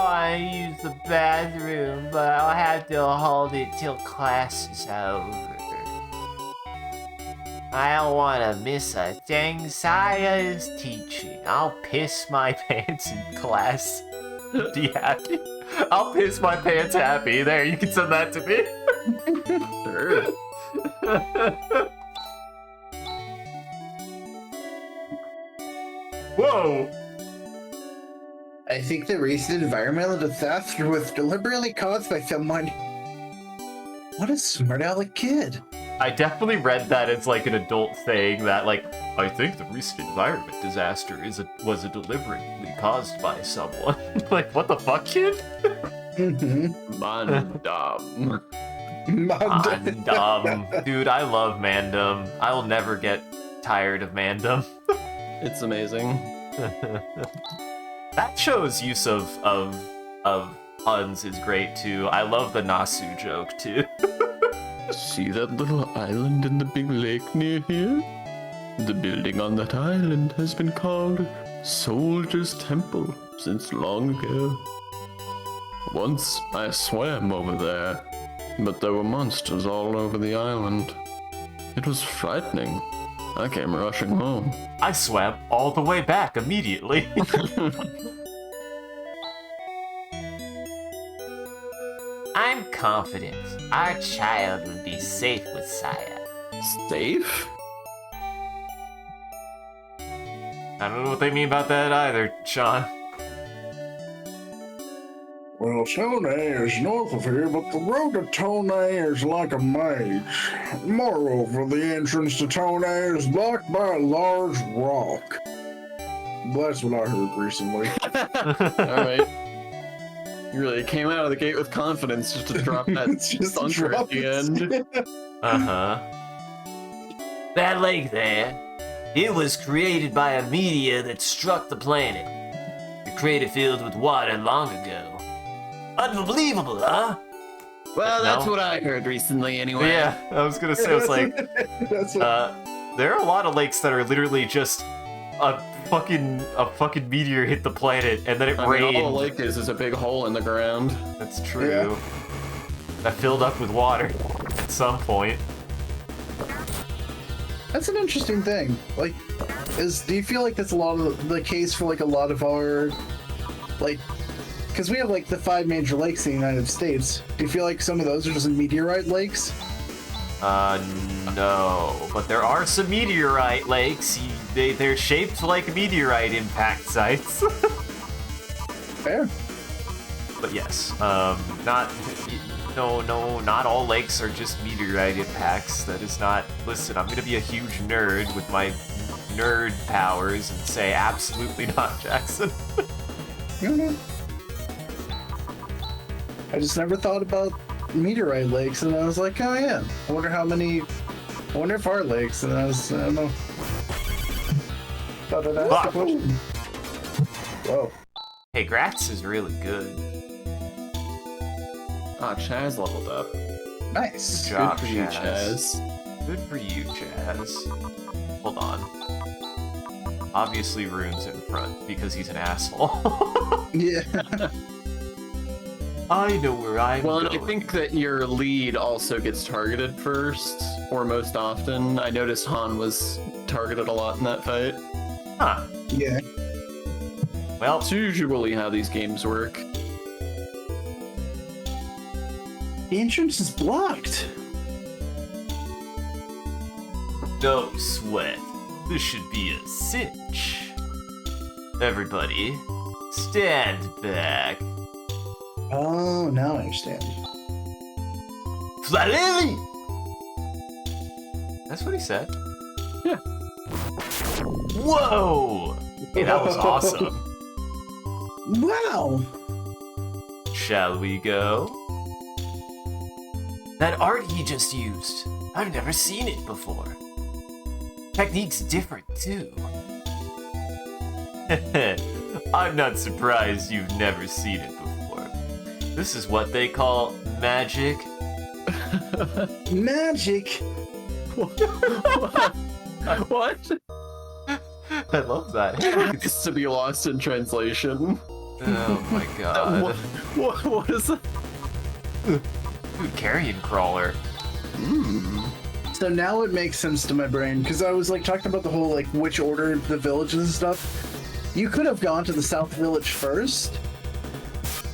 want to use the bathroom, but I'll have to hold it till class is over. I don't want to miss a thing Saya is teaching. I'll piss my pants in class. Be happy. I'll piss my pants happy. There, you can send that to me. Sure. Whoa! I think the recent environmental theft was deliberately caused by someone. What a smart aleck kid. I definitely read that as like an adult thing that like, I think the recent environment disaster was deliberately caused by someone. Like, what the fuck, kid? Mm-hmm. Mandam. Mandum. Dude, I love Mandum. I will never get tired of Mandum. It's amazing. That show's use of puns is great too. I love the Nasu joke too. See that little island in the big lake near here? The building on that island has been called Soldier's Temple since long ago. Once I swam over there, but there were monsters all over the island. It was frightening. I came rushing home. I swam all the way back immediately. I'm confident our child will be safe with Saya. Safe? I don't know what they mean about that either, Sean. Well, Tonay is north of here, but the road to Tonay is like a maze. Moreover, the entrance to Tonay is blocked by a large rock. That's what I heard recently. Alright. You really came out of the gate with confidence just to drop that Just bunker at drop the it. end. Uh-huh. That lake there, it was created by a meteor that struck the planet. The crater filled with water long ago. Unbelievable, huh? Well, that's No. what I heard recently anyway. Yeah, I was gonna say, it's like, That's what, there are a lot of lakes that are literally just a fucking meteor hit the planet and then it I mean, rained. all the lake is a big hole in the ground. That's true. Yeah. That filled up with water at some point. that's an interesting thing. Like, do you feel like that's a lot of the case for like a lot of our, like, because we have like the 5 major lakes in the United States. Do you feel like some of those are just meteorite lakes? No, but there are some meteorite lakes. They're shaped like meteorite impact sites. Fair. But yes, not all lakes are just meteorite impacts. That is not. Listen, I'm gonna be a huge nerd with my nerd powers and say absolutely not, Jackson. I don't know. I just never thought about meteorite lakes, and I was like, oh yeah. I wonder if our lakes, and I don't know. Thought I'd ask the question. Whoa. Hey, Gratz is really good. Ah, Chaz leveled up. Nice. Good job, Good for you, Chaz. Chaz. Good for you, Chaz. Hold on. Obviously, Rune's in front because he's an asshole. Yeah. I know where I'm Well, and going. I think that your lead also gets targeted first, or most often. I noticed Han was targeted a lot in that fight. Huh. Yeah. Well, It's usually how these games work. The entrance is blocked. no sweat. This should be a cinch. Everybody, stand back. Oh, now I understand. Flalili! That's what he said. Yeah. Whoa! Hey, that was awesome. Wow. Shall we go? That art he just used, I've never seen it before. Technique's different too. I'm not surprised you've never seen it before. This is what they call magic. Magic. What? I love that. It's to be lost in translation. Oh my god. What is that? Dude, carrion crawler. So now it makes sense to my brain because I was like talking about the whole like which order the villages and stuff. You could have gone to the South Village first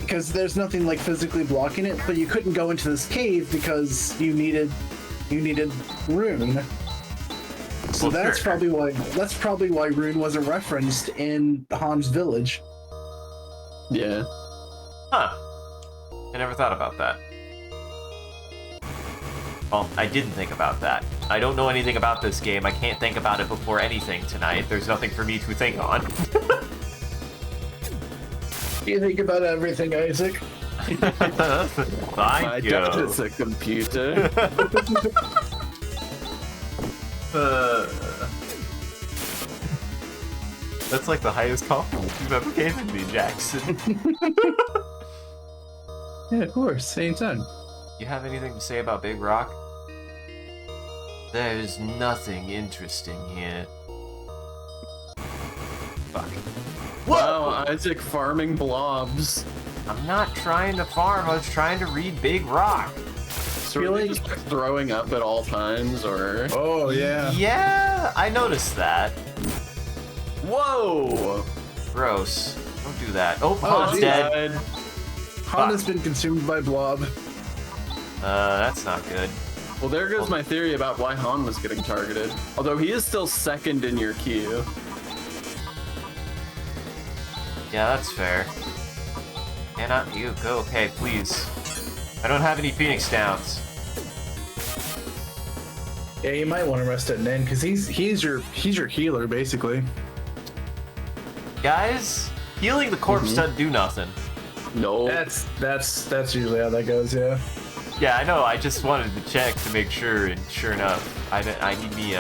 because there's nothing like physically blocking it, but you couldn't go into this cave because you needed Rune. So Well, that's sure. probably why Rune wasn't referenced in Han's village. Yeah. Huh. I never thought about that. Well, I didn't think about that. I don't know anything about this game. I can't think about it before anything tonight. There's nothing for me to think on. You think about everything, Isaac. My Thank dad you. is a computer. That's like the highest compliment you've ever given me, Jackson. Yeah, of course. Anytime. You have anything to say about Big Rock? There's nothing interesting here. Fuck. Wow, Isaac farming blobs. I'm not trying to farm, I was trying to read Big Rock. So are they just throwing up at all times, or? Oh yeah. Yeah, I noticed that. Whoa! Gross. Don't do that. Oh, Oh, Han's geez. dead. Han has been consumed by Blob. That's not good. Well, there goes my theory about why Han was getting targeted. Although he is still second in your queue. Yeah, that's fair. Cannot you go? Okay, please. I don't have any Phoenix Downs. Yeah, you might want to rest at Nin because he's your healer basically. Guys, healing the corpse doesn't do nothing. No. That's usually how that goes. Yeah. Yeah, I know. I just wanted to check to make sure, and sure enough, I need me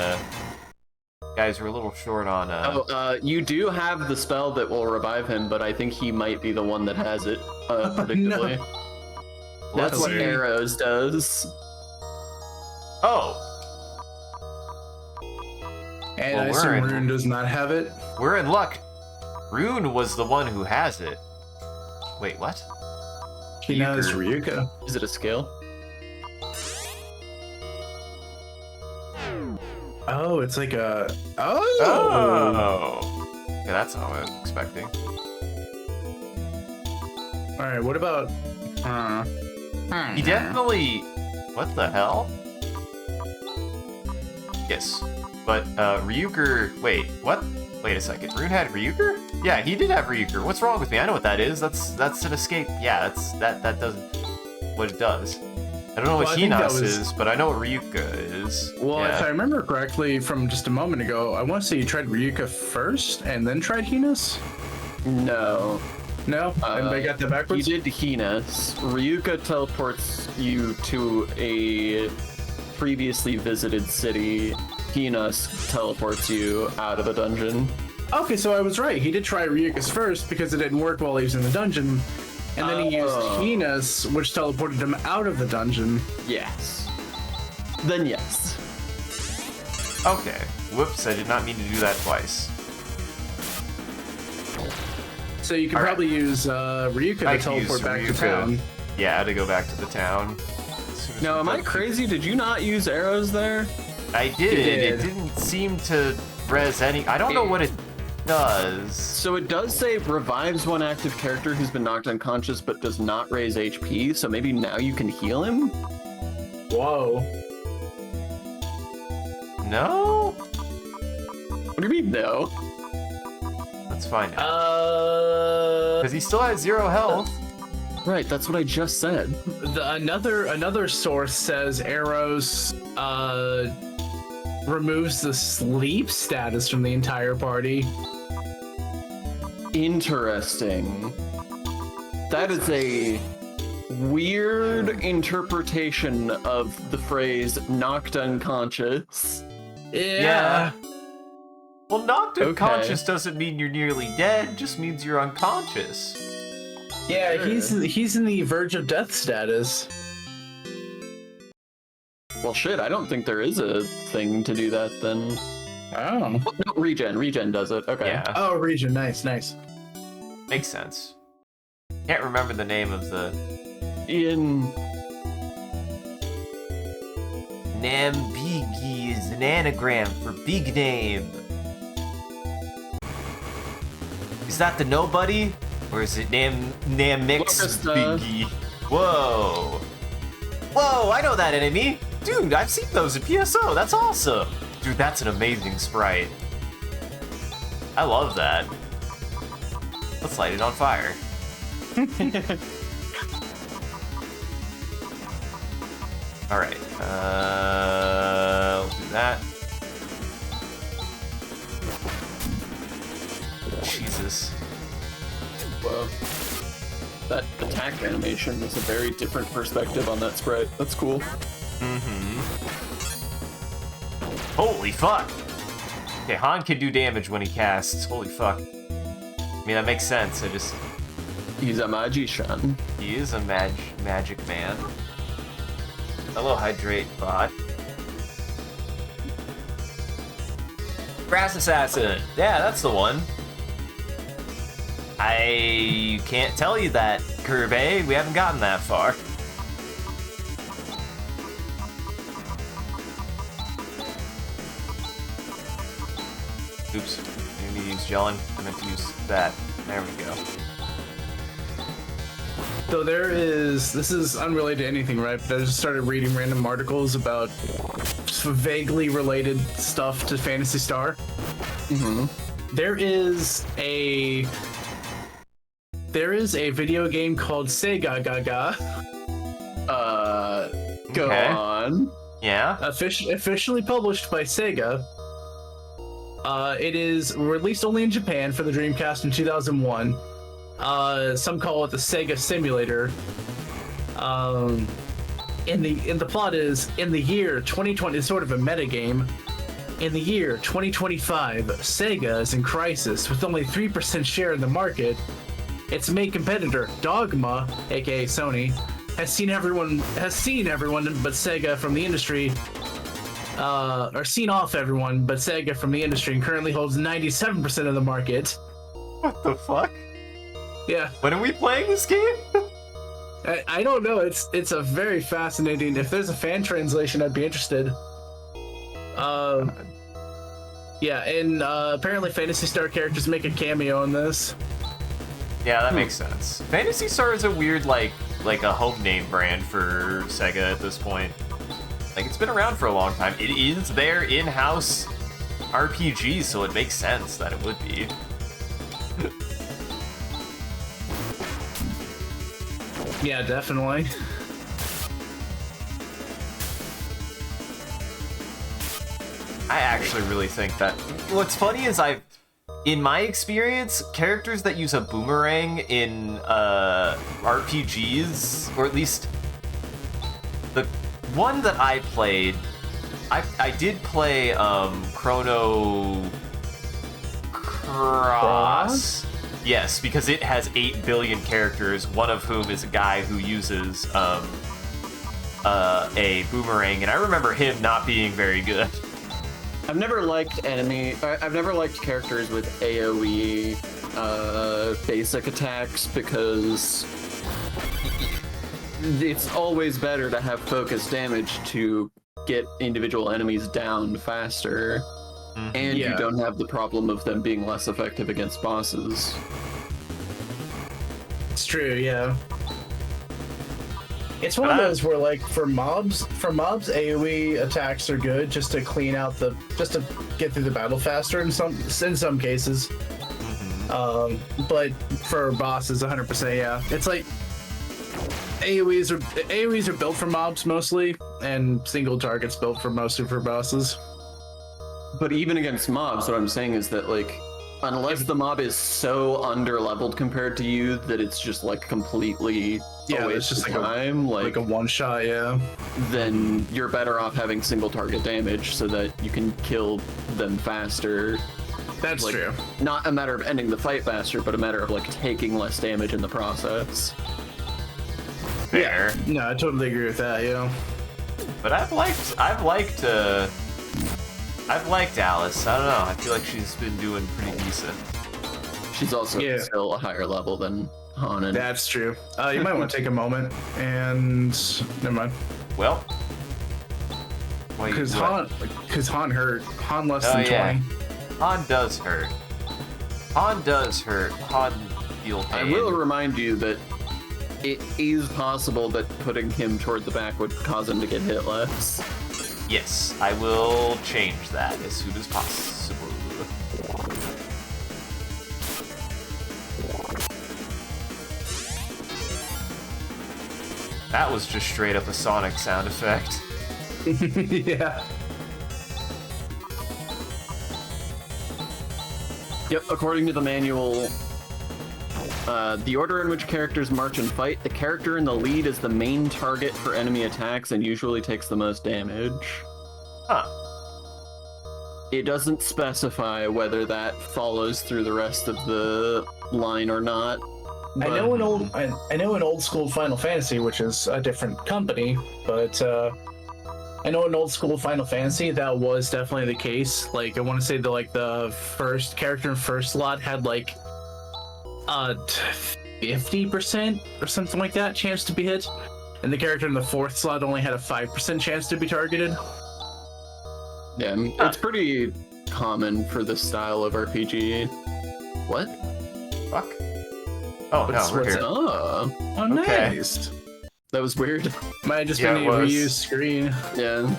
guys, we're a little short on You do have the spell that will revive him, but I think he might be the one that has it, predictably. That's Let's what see. Arrows does. Oh, And Well, I we're assume in- Rune does not have it. we're in luck. Rune was the one who has it. Wait, what? He knows Ryuka. Is it a skill? Oh, it's like a. Oh. Oh. Yeah, that's not what I was expecting. All right. What about? He definitely. What the hell? Yes, but Ryuker. Wait, what? Wait a second. Rune had Ryuker? Yeah, he did have Ryuker. What's wrong with me? I know what that is. That's an escape. Yeah, that doesn't what it does. I don't know what Well, I think that Hinas was- is, but I know what Ryuka is. Well, yeah. if I remember correctly from just a moment ago, I want to say you tried Ryuka first and then tried Hinas. No. No, I got that You backwards. did Hinas. Ryuka teleports you to a previously visited city. Hinas teleports you out of a dungeon. Okay, so I was right. He did try Ryuka's first because it didn't work while he was in the dungeon, and then he used Oh. Hinas, which teleported him out of the dungeon. Yes. Then yes. Okay. Whoops, I did not mean to do that twice. So you can All right. probably use Ryuka I to can use teleport back to Ryuka. town. Yeah, to go back to the town. As soon as Now, we am I get- crazy? Did you not use arrows there? I did. You did. It didn't seem to res any. I don't know what it does. So it does say revives one active character who's been knocked unconscious but does not raise HP, so maybe now you can heal him? Whoa. No? What do you mean, no? Let's find out. Because he still has 0 health. Right, that's what I just said. Another source says arrows removes the sleep status from the entire party. Interesting. That is a weird interpretation of the phrase knocked unconscious. Yeah. Well, knocked Okay. unconscious doesn't mean you're nearly dead. It just means you're unconscious. Yeah, Sure. he's in the verge of death status. Well, shit, I don't think there is a thing to do that then. Oh. No, regen does it. Okay. Yeah, Oh, region. Nice. makes sense. Can't remember the name of the Ian. Nambigi is an anagram for big name. Is that the nobody? Or is it Namix Locust, Biggie? Whoa. Whoa, I know that enemy. Dude, I've seen those in PSO. That's awesome. Dude, that's an amazing sprite. I love that. Let's light it on fire. Alright, we'll do that. Jesus. Whoa. That attack animation is a very different perspective on that sprite. That's cool. Mm-hmm. Holy fuck! Okay, Han can do damage when he casts. Holy fuck. I mean, that makes sense. He's a magician. He is a magic man. Hello, Hydrate Bot. Grass Assassin! Yeah, that's the one. I can't tell you that, Kirby. We haven't gotten that far. Oops. I need to use gelin. I meant to use that. There we go. So this is unrelated to anything, right? But I just started reading random articles about vaguely related stuff to Phantasy Star. Mm-hmm. There is a video game called Sega Gaga, Go Okay. on. Yeah? officially published by Sega. It is released only in Japan for the Dreamcast in 2001. Some call it the Sega Simulator. And the plot is, in the year 2020, it's sort of a meta game. In the year 2025, Sega is in crisis with only 3% share in the market. Its main competitor, Dogma, aka Sony, has seen everyone but Sega from the industry, or seen off everyone but Sega from the industry, and currently holds 97% of the market. What the fuck? Yeah. When are we playing this game? I don't know. It's a very fascinating. If there's a fan translation, I'd be interested. Yeah, and apparently Phantasy Star characters make a cameo in this. Yeah, that makes sense. Phantasy Star is a weird, like a home name brand for Sega at this point. Like, it's been around for a long time. It is their in-house RPG, so it makes sense that it would be. Yeah, definitely. I actually really think that... What's funny is in my experience, characters that use a boomerang in RPGs, or at least the one that I played, I did play Chrono Cross. Yes, because it has 8 billion characters, one of whom is a guy who uses a boomerang, and I remember him not being very good. I've never liked characters with AoE basic attacks because it's always better to have focused damage to get individual enemies down faster. And Yeah. you don't have the problem of them being less effective against bosses. It's true, yeah. It's one of those where, like, for mobs, AoE attacks are good just to clean out just to get through the battle faster in some cases. But for bosses, 100%, yeah. It's like AoEs are built for mobs mostly, and single targets built for mostly for bosses. But even against mobs, what I'm saying is that, like, unless the mob is so under-leveled compared to you that it's just, like, completely Yeah, a it's waste just of like time, like a one shot, yeah. then you're better off having single target damage so that you can kill them faster That's like, true. not a matter of ending the fight faster, but a matter of like taking less damage in the process. Fair. No, I totally agree with that. Yeah. But I've liked Alice. I don't know. I feel like she's been doing pretty decent. She's also still a higher level than Han. And... That's true. You might want to take a moment and never mind. Well, Because Han hurt. Han less than 20. Han does hurt. Han feels I pain. will remind you that it is possible that putting him toward the back would cause him to get hit less. Yes, I will change that as soon as possible. That was just straight up a Sonic sound effect. Yeah. Yep, according to the manual, the order in which characters march and fight, the character in the lead is the main target for enemy attacks and usually takes the most damage. Huh. It doesn't specify whether that follows through the rest of the line or not. I know in old school Final Fantasy, which is a different company, but I know in old school Final Fantasy that was definitely the case. Like I want to say that the first character in first slot had 50% or something like that chance to be hit, and the character in the fourth slot only had a 5% chance to be targeted. Yeah, it's pretty common for this style of RPG. What? Fuck. Oh no, we're here. Oh, Okay. Nice. that was weird. Might have just Yeah, been it a was. reused screen. Yeah.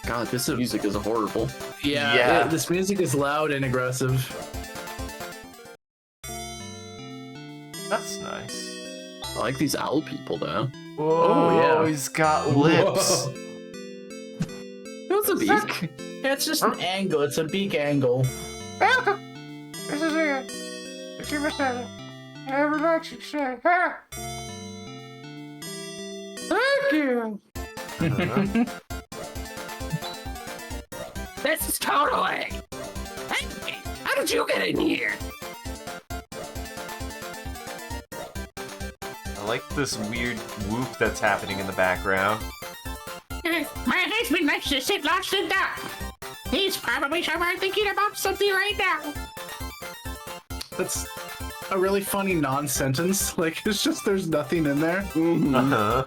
God, this music is horrible. Yeah. This music is loud and aggressive. That's nice. I like these owl people though. Whoa, yeah. he's got lips. That's a beak. Yeah, it's just an angle. It's a beak angle. Welcome. This is it. It's your mistake. I would like to say, Thank you. This is totally. Hey, how did you get in here? I like this weird whoop that's happening in the background. My husband likes to sit lost and dark. He's probably somewhere thinking about something right now. That's a really funny non-sentence. It's just there's nothing in there. Uh-huh.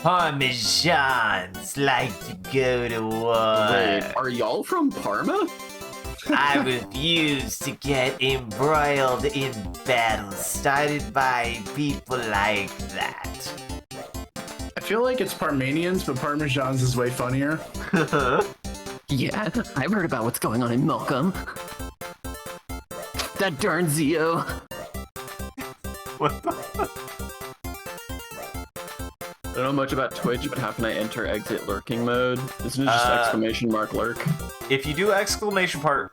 Parmesans like to go to war. Wait, are y'all from Parma? I refuse to get embroiled in battles started by people like that. I feel like it's Parmanians, but Parmesans is way funnier. Yeah, I've heard about what's going on in Malcolm. That darn Zio. What the? I don't know much about Twitch, but how can I enter exit lurking mode? Isn't it just exclamation mark lurk? If you do exclamation mark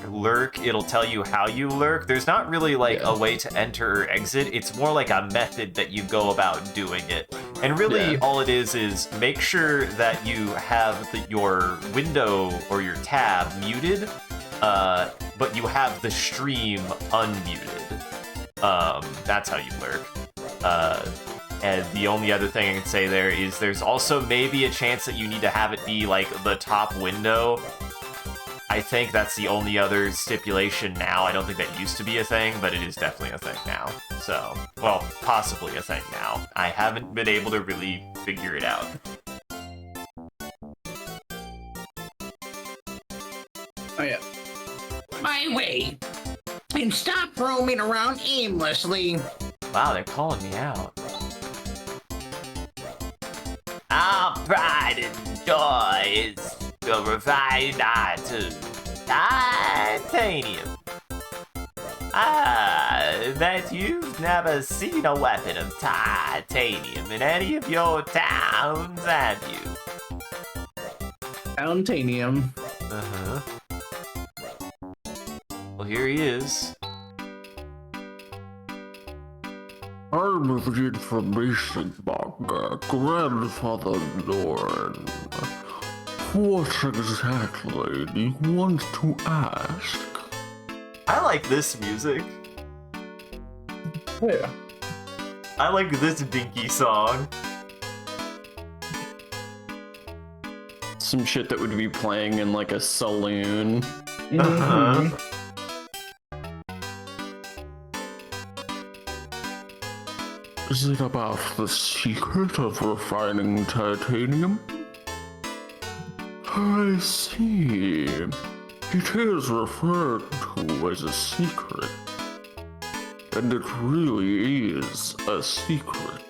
lurk, it'll tell you how you lurk. There's not really a way to enter or exit. It's more like a method that you go about doing it. And really all it is make sure that you have your window or your tab muted, but you have the stream unmuted. That's how you lurk. And the only other thing I can say there is there's also maybe a chance that you need to have it be the top window. I think that's the only other stipulation now. I don't think that used to be a thing, but it is definitely a thing now. So, well, possibly a thing now. I haven't been able to really figure it out. Oh yeah. My way. And stop roaming around aimlessly. Wow, they're calling me out. Our pride and joy is the refined to titanium. Bet you've never seen a weapon of titanium in any of your towns, have you? Titanium. Uh-huh. Well, here he is. I'm of the information, my grandfather Lord. What exactly do you want to ask? I like this music. Yeah. I like this dinky song. Some shit that would be playing in like a saloon. Uh-huh. Is it about the secret of refining titanium? I see. It is referred to as a secret. And it really is a secret.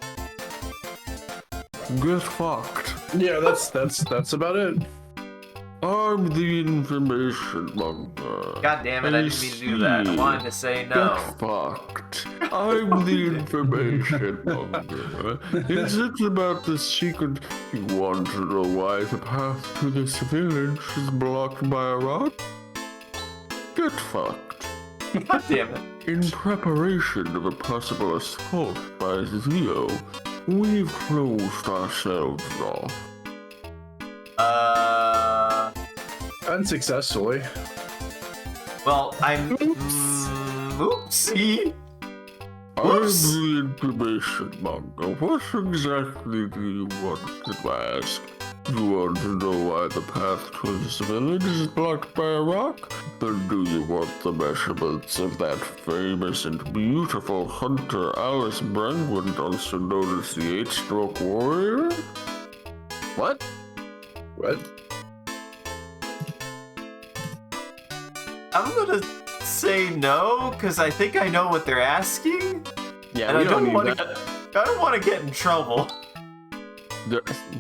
Get fucked. Yeah, that's about it. I'm the information monger. God damn it, I didn't mean to do that. I wanted to say no. Get fucked. I'm the information monger. Is it about the secret? You want to know why the path to this village is blocked by a rock? Get fucked. God damn it. In preparation of a possible assault by Zio, we've closed ourselves off. Unsuccessfully. Well, I'm... Oops. Oopsie. I'm Oops. the information monger. What exactly do you want to ask? You want to know why the path to this village is blocked by a rock? Then do you want the measurements of that famous and beautiful hunter Alice Brangwyn, also known as the Eight-Stroke Warrior? What? What? I'm gonna say no, because I think I know what they're asking. Yeah, And we I don't don't need want that. to. I don't want to get in trouble.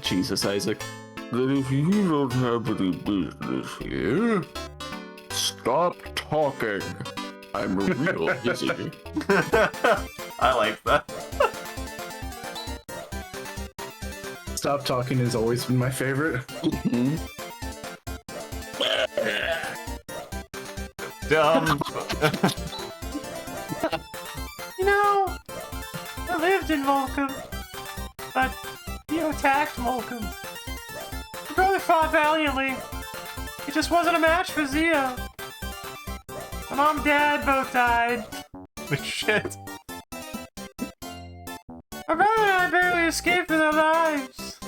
Jesus, Isaac. Then if you don't have any business here, stop talking. I'm real busy. I like that. Stop talking has always been my favorite. Dumb. You know, I lived in Volcom, but you attacked Volcom. My brother fought valiantly. It just wasn't a match for Zio. My mom and dad both died. But shit. My brother and I barely escaped with our lives.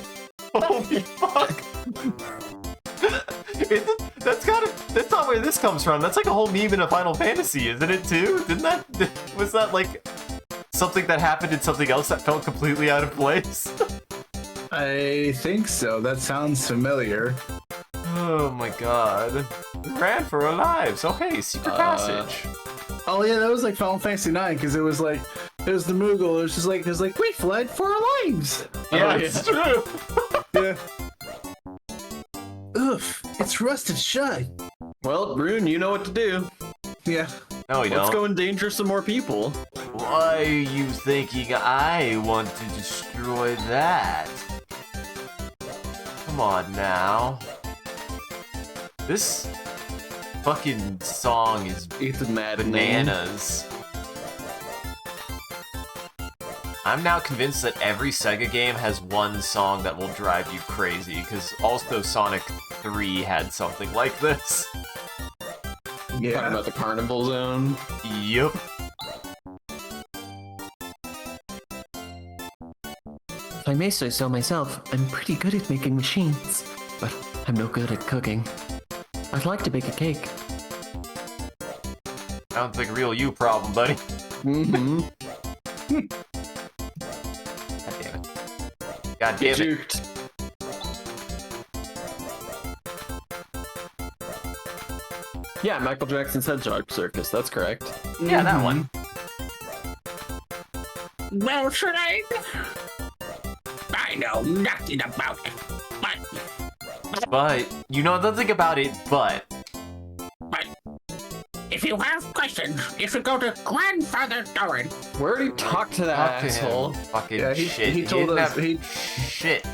Holy fuck. That's not where this comes from. That's like a whole meme in a Final Fantasy, isn't it too? Was that like something that happened in something else that felt completely out of place? I think so. That sounds familiar. Oh my god. We ran for our lives. Okay, secret passage. Oh yeah, that was like Final Fantasy 9 because it was the Moogle. It was like we fled for our lives. Yeah, it's true. Yeah. Oof, it's rusted shut. Well, Rune, you know what to do. Yeah. No, we Let's don't. go endanger some more people. Why are you thinking I want to destroy that? Come on now. This fucking song is It's maddening. bananas. I'm now convinced that every Sega game has one song that will drive you crazy, because also Sonic 3 had something like this. Talking about the Carnival Zone. Yup. If I may say so myself, I'm pretty good at making machines, but I'm no good at cooking. I'd like to bake a cake. Sounds like a real you problem, buddy. Mm-hmm. God damn it. Juked. Yeah, Michael Jackson's Hedgehog Circus, that's correct. Yeah, that one. Well, should I know nothing about it, But, you know nothing about it, but... but if you have questions, you should go to Grandfather Doran. We already talked to that Talk to asshole. him. Fucking Yeah, shit. he told didn't us have shit.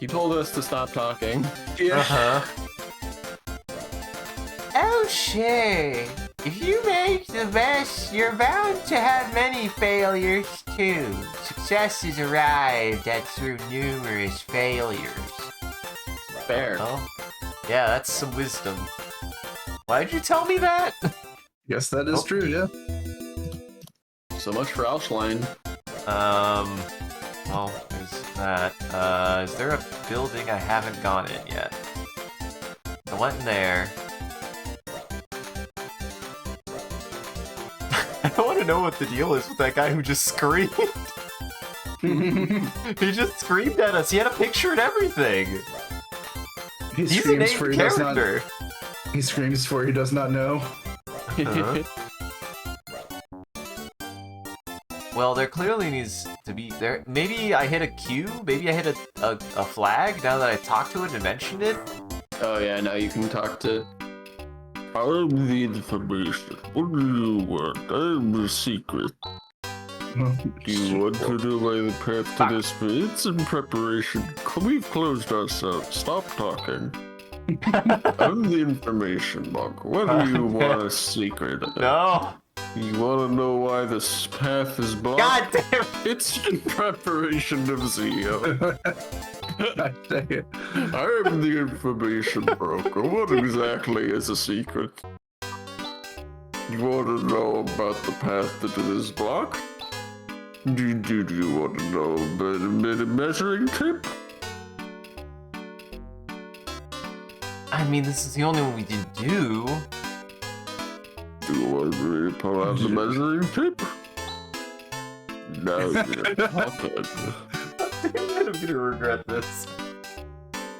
He told us to stop talking. Yeah. Uh-huh. Oh, sure. If you make the best, you're bound to have many failures, too. Success is arrived at through numerous failures. Fair. Oh, yeah, that's some wisdom. Why'd you tell me that? Yes, that is Oh. true. Yeah. So much for Alschline. Well, there's that. Is there a building I haven't gone in yet? I went in there. I don't want to know what the deal is with that guy who just screamed. He just screamed at us. He had a picture and everything. He He's a screams named for he does not. character. He screams for he does not know. Uh-huh. Well, there clearly needs to be there. Maybe I hit a cue. Maybe I hit a flag. Now that I talked to it and mentioned it. Oh yeah, now you can talk to. I'm the information. What do you want? I'm the secret. Do you want to know why the path to this way? It's in preparation. We've closed ourselves. Stop talking. I'm the information monk. What do you want a secret of? No. You want to know why this path is blocked? God damn it. It's in preparation of Zio. Dang it. I'm the information broker. What exactly is a secret? You want to know about the path to this block? Do you want to know about a measuring tip? I mean, this is the only one we did do. Do you want me to pull out the measuring tip? Now you're talking. I'm gonna regret this.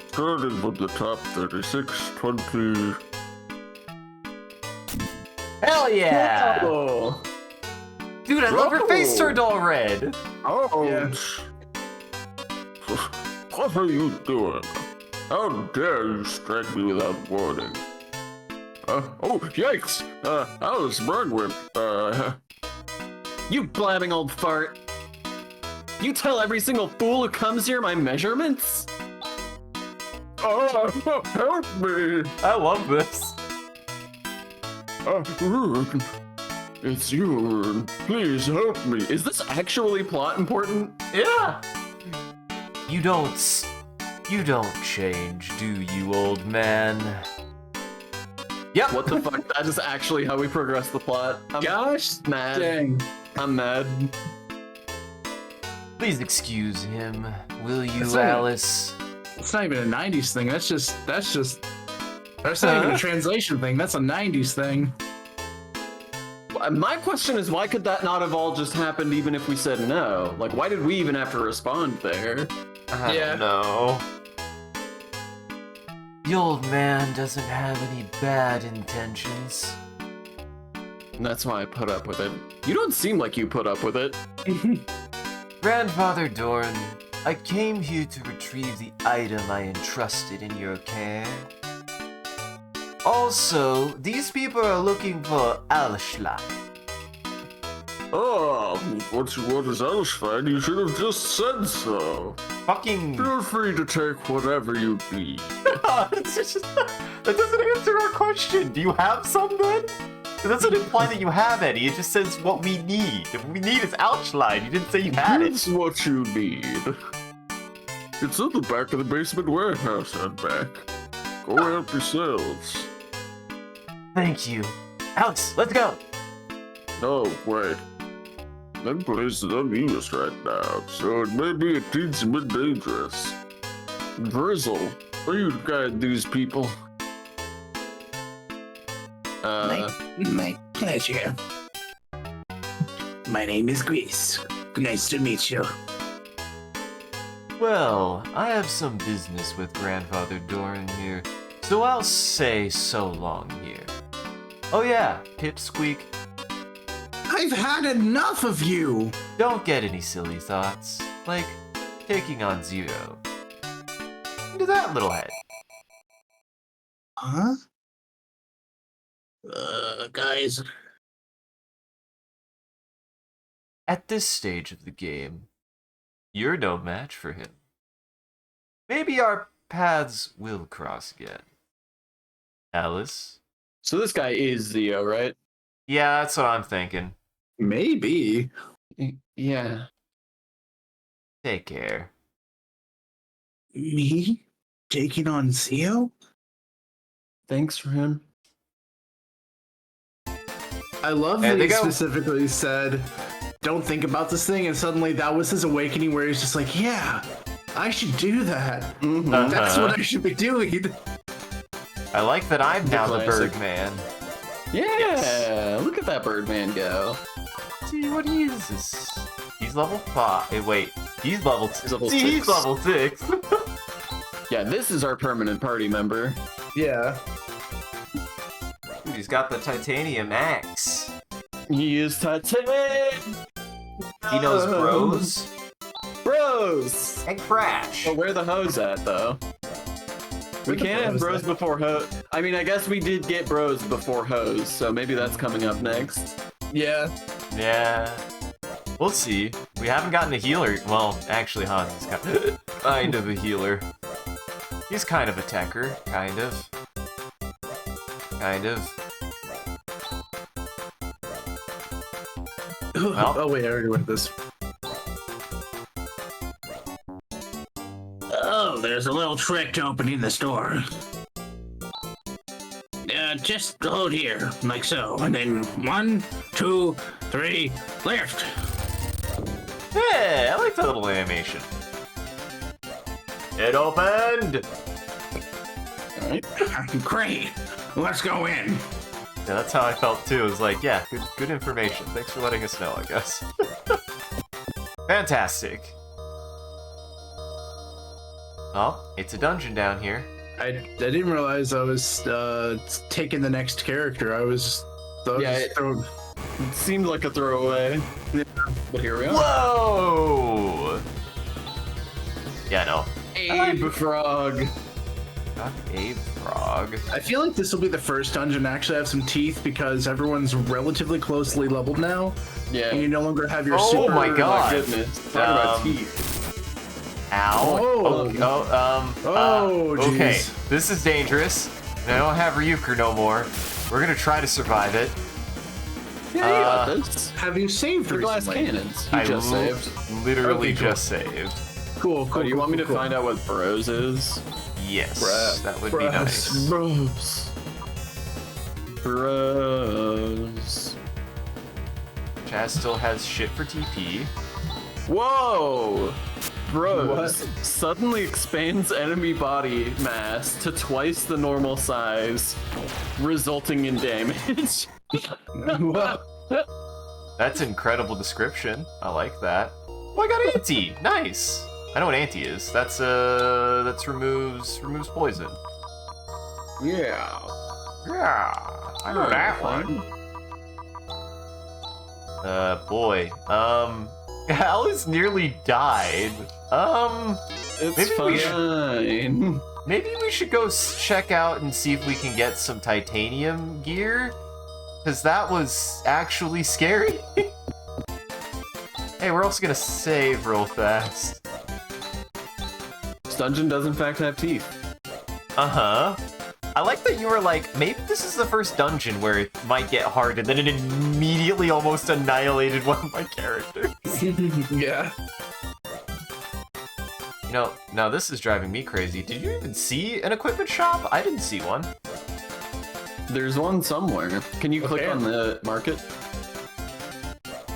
Starting from the top 36, 20... Hell yeah! Oh. Dude, I love her face turned all red. Ouch! What are you doing? How dare you strike me without warning? Oh, yikes! Alice Brugwin, You blabbing old fart. You tell every single fool who comes here my measurements? help me! I love this. Rune, it's you, Rune. Please help me. Is this actually plot important? Yeah. You don't change, do you, old man? Yep. What the fuck? That is actually how we progress the plot. I'm Gosh, mad. dang. I'm mad. Please excuse him, will you, It's not- Alice? It's not even a '90s thing. That's not even a translation thing. That's a '90s thing. My question is, why could that not have all just happened even if we said no? Like, why did we even have to respond there? I Yeah. don't know. The old man doesn't have any bad intentions. And that's why I put up with it. You don't seem like you put up with it. Grandfather Dorn, I came here to retrieve the item I entrusted in your care. Also, these people are looking for Alschlein. What you want is Elshfine. You should have just said so. Fucking... Feel free to take whatever you need. It's just, that doesn't answer our question. Do you have some then? It doesn't imply that you have any. It just says what we need. What we need is Alschlein. You didn't say you had it. Here's what you need. It's in the back of the basement warehouse and back. Go help yourselves. Thank you. Alex, let's go. Oh, wait. That place is unused right now, so it may be a teensy bit dangerous. Drizzle, will you guide these people? My pleasure. My name is Grease. Nice to meet you. Well, I have some business with Grandfather Doran here, so I'll say so long here. Oh yeah, Pipsqueak, I've had enough of you. don't get any silly thoughts, like taking on Zero. Into that little head. Huh? Guys. At this stage of the game, you're no match for him. Maybe our paths will cross again. Alice? So this guy is Zio, right? Yeah, that's what I'm thinking. Maybe. Yeah. Take care. Me? taking on Zio? Thanks for him. I love There that they he go. specifically said, don't think about this thing, and suddenly that was his awakening where he's just like, yeah, I should do that. That's what I should be doing. I like that I'm now the classic. Birdman. Yeah, look at that Birdman go. See what he is. He's level 5. Wait, he's level 2. He's level See, he's 6. level 6. Yeah, this is our permanent party member. Yeah. Dude, he's got the titanium axe. He is Titanic. He knows bros Bros. and Crash. But where the hoes at though? We Where the can't have bros bros at? before hoes. I mean, I guess we did get bros before hoes, so maybe that's coming up next. Yeah. Yeah. We'll see. We haven't gotten a healer. Well, actually, Hans is kind of a healer. He's kind of a techer. Kind of. Kind of. Well. Oh, wait, I already went this. Oh, there's a little trick to opening this door. Just hold here, like so, and then 1, 2, 3, lift. Hey, I like that little animation. It opened! Alright. Great. Let's go in. Yeah, that's how I felt too. It was like, yeah, good information. Thanks for letting us know, I guess. Fantastic. Oh, it's a dungeon down here. I didn't realize I was taking the next character. I was Yeah, throwing... It seemed like a throwaway. But here we are. Whoa! Yeah, no. Abe Frog. Not a frog. I feel like this will be the first dungeon to actually have some teeth because everyone's relatively closely leveled now, Yeah. and you no longer have your Oh super... my Oh God. my goodness. Talk about Um, teeth. Ow. Oh. Okay, Jeez. this is dangerous. And I don't have Ryuker no more. We're gonna try to survive it. Yeah, you got this. Have you saved For glass recently? cannons. He I just saved. literally Okay, cool. just saved. Cool, cool. Oh, do you want me to cool. find out what bros is? Yes, Bruh. that would be Bruh. nice. Bros. Bros. Chaz still has shit for TP. Whoa! Bros What? suddenly expands enemy body mass to twice the normal size, resulting in damage. Wow. That's incredible description. I like that. Oh, I got anti. Nice. I know what anti is. That's removes poison. Yeah. Yeah, I know that one. Boy. Alice nearly died. It's Maybe we fine. Maybe we should go check out and see if we can get some titanium gear. Because that was actually scary. Hey, we're also gonna save real fast. This dungeon does in fact have teeth. Uh-huh. I like that you were like, maybe this is the first dungeon where it might get hard, and then it immediately almost annihilated one of my characters. Yeah. You know, now this is driving me crazy. Did you even see an equipment shop? I didn't see one. There's one somewhere. Can you click Okay. on the market?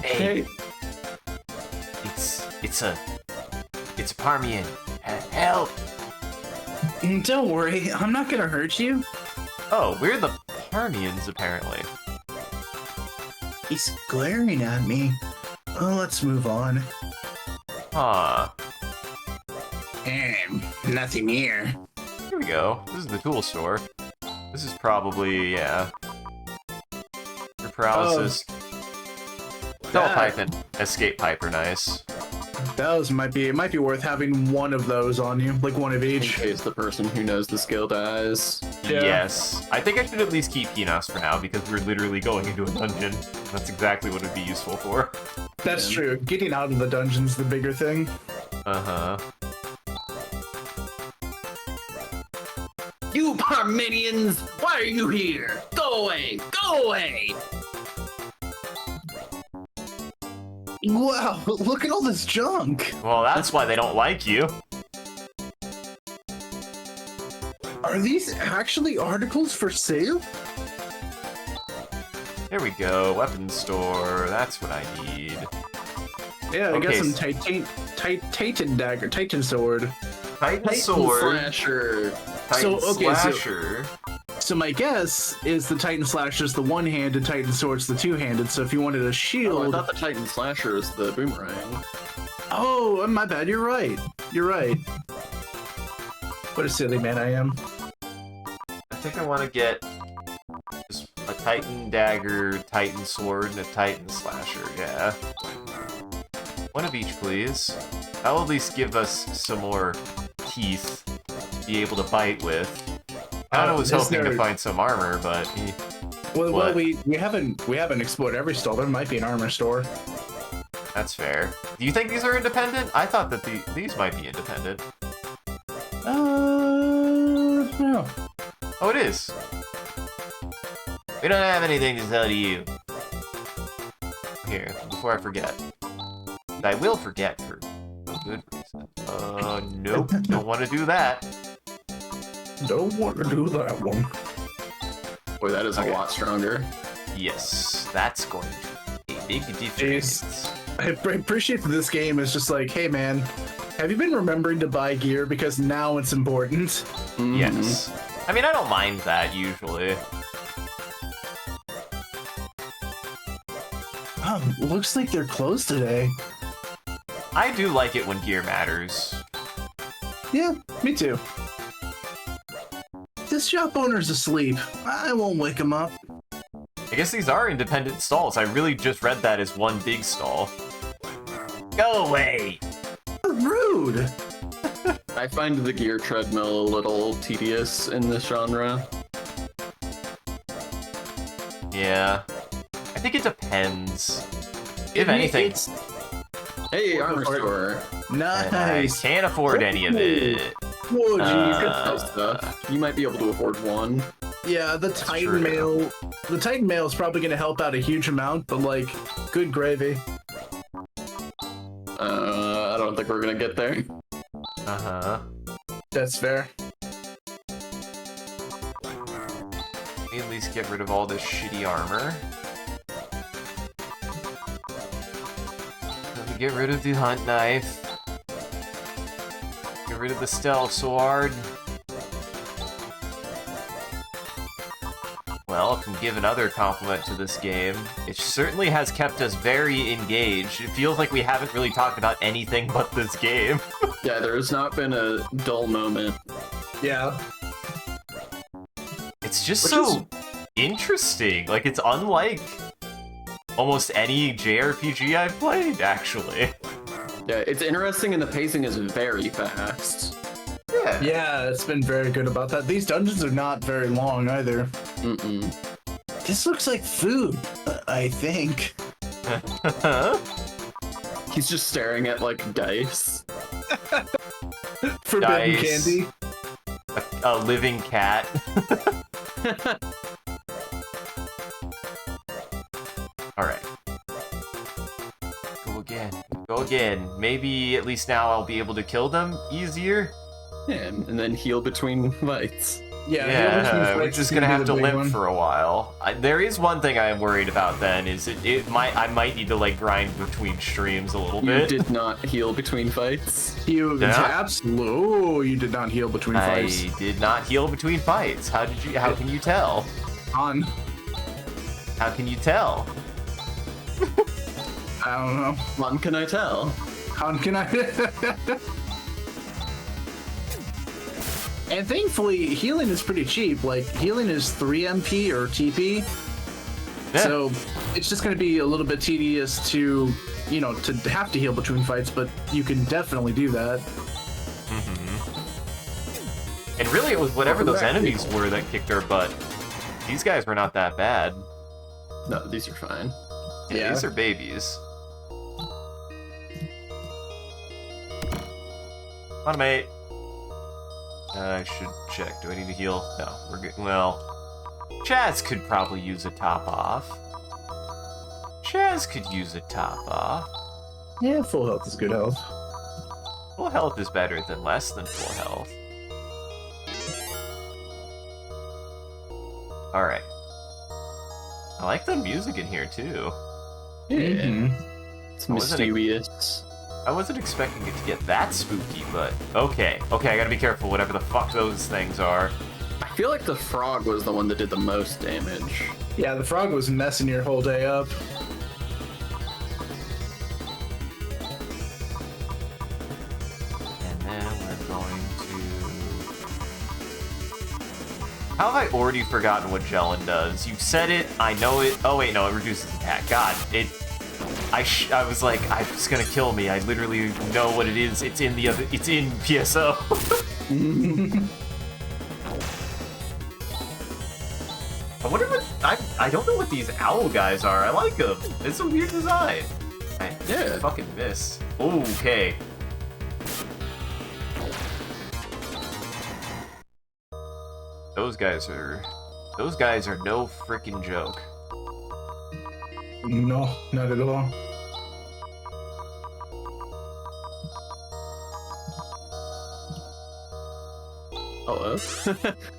Hey, it's a Parmian. Help! Don't worry, I'm not gonna hurt you. Oh, we're the Parmians, apparently. He's glaring at me. Oh, let's move on. Huh. Nothing here. Here we go. This is the tool store. This is probably, yeah. Your paralysis. Telepipe and escape pipe are nice. Those might be. It might be worth having one of those on you, like one of In each. case the person who knows the skill dies. Yeah. Yes. I think I should at least keep Pinos for now because we're literally going into a dungeon. That's exactly what it'd be useful for. That's true. Getting out of the dungeon's the bigger thing. Uh-huh. You Parmenians! Why are you here? Go away! Go away! Wow, look at all this junk. Well, that's why they don't like you. Are these actually articles for sale? There we go. Weapons store. That's what I need. Yeah, I Okay, got some so- Titan dagger, Titan sword. Titan sword. Slasher. Titan So, okay, so- slasher. So my guess is the Titan Slasher's the one-handed, Titan Sword's the two-handed. So if you wanted a Oh, I shield, thought the Titan Slasher is the boomerang. oh, my bad. You're right. You're right. What a silly man I am. I think I want to get just a Titan dagger, Titan sword, and a Titan slasher. Yeah. One of each, please. That'll at least give us some more teeth to be able to bite with. I was is hoping to there- find some armor, but Well, What? we haven't explored every stall. There might be an armor store. that's fair. Do you think these are independent? I thought that these might be independent. No. Oh, it is. We don't have anything to sell to you. Here, before I forget. I will forget for a good reason. Nope. Don't want to do that. Don't want to do that one. Boy, that is a lot stronger. Yes, that's going to be a big difference. I appreciate that this game is just like, hey man, have you been remembering to buy gear because now it's important? Yes. I mean, I don't mind that usually. Looks like they're closed today. I do like it when gear matters. Yeah, me too. This shop owner's asleep. I won't wake him up. I guess these are independent stalls. I really just read that as one big stall. Go away! Rude. I find the gear treadmill a little tedious in this genre. Yeah. I think it depends. If anything, Hey, armor store. and I Nice. can't afford any of it. Whoa, You geez. could sell stuff. You might be able to afford one. Yeah, the Titan true. mail. The Titan mail is probably going to help out a huge amount, but like, good gravy. I don't think we're gonna get there. Uh-huh. That's fair. Let me at least get rid of all this shitty armor. Let me get rid of the hunt knife. Get rid of the stealth sword. Well, I can give another compliment to this game. It certainly has kept us very engaged. It feels like we haven't really talked about anything but this game. Yeah, there has not been a dull moment. Yeah. It's just Which so interesting. Like, it's unlike almost any JRPG I've played, actually. Yeah, it's interesting and the pacing is very fast. Yeah. Yeah, it's been very good about that. These dungeons are not very long either. Mm-mm. This looks like food, I think. He's just staring at, like, dice. Forbidden Dice. candy. A living cat. Alright. Go again. Go again. Maybe at least now I'll be able to kill them easier? Yeah, and then heal between fights. Yeah, we're just gonna have to limp for a while. There is one thing I am worried about then, is I might need to like grind between streams a little You bit. did not heal between fights. You Yeah. absolutely. Oh, you did not heal between fights. I did not heal between fights. How can you tell? On. How can you tell? I don't know. One can I tell? How can I? And thankfully, healing is pretty cheap. Like, healing is 3 MP or TP. Yeah. So it's just going to be a little bit tedious to, to have to heal between fights, but you can definitely do that. And really, it was whatever those Correct. enemies were that kicked our butt. These guys were not that bad. No, these are fine. Yeah, these are babies. Come on, mate. I should check. Do I need to heal? No, we're good. Well, Chaz could probably use a top off. Chaz could use a top off. Yeah, full health is good health. Full health is better than less than full health. All right. I like the music in here too. Yeah. It's I wasn't ex- mysterious. I wasn't expecting it to get that spooky, but okay. Okay, I gotta be careful. Whatever the fuck those things are. I feel like the frog was the one that did the most damage. Yeah, the frog was messing your whole day up. And then we're going to. How have I already forgotten what Jellin does? You said it. I know it. Oh wait, no, it reduces attack. God, it. I was like, it's gonna kill me. I literally know what it is. It's in the other. It's in PSO. I wonder what. I don't know what these owl guys are. I like them. It's a weird design. Yeah. Fucking missed. Okay. Those guys are no freaking joke. No, not at all. Hello.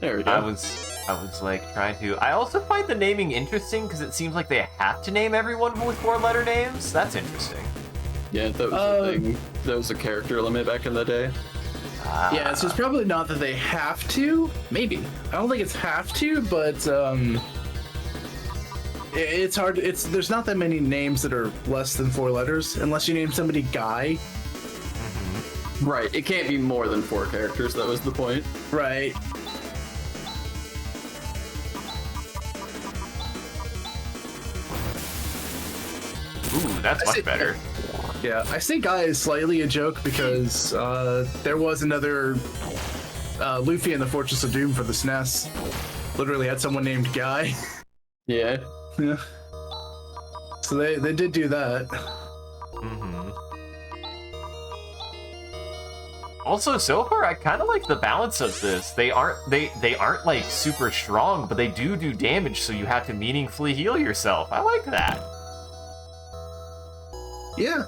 There we go. I was like trying to. I also find the naming interesting because it seems like they have to name everyone with 4-letter names. That's interesting. Yeah, that was a thing. That was a character limit back in the day. Yeah, so it's probably not that they have to. Maybe. I don't think it's have to, but it's hard. There's not that many names that are less than 4 letters, unless you name somebody Guy. Right, it can't be more than 4 characters, that was the point. Right. Ooh, that's much better. Yeah, I say Guy is slightly a joke because there was another Luffy in the Fortress of Doom for the SNES. Literally had someone named Guy. Yeah. Yeah. So they did do that. Also, so far, I kind of like the balance of this. They aren't like super strong, but they do damage, so you have to meaningfully heal yourself. I like that. Yeah,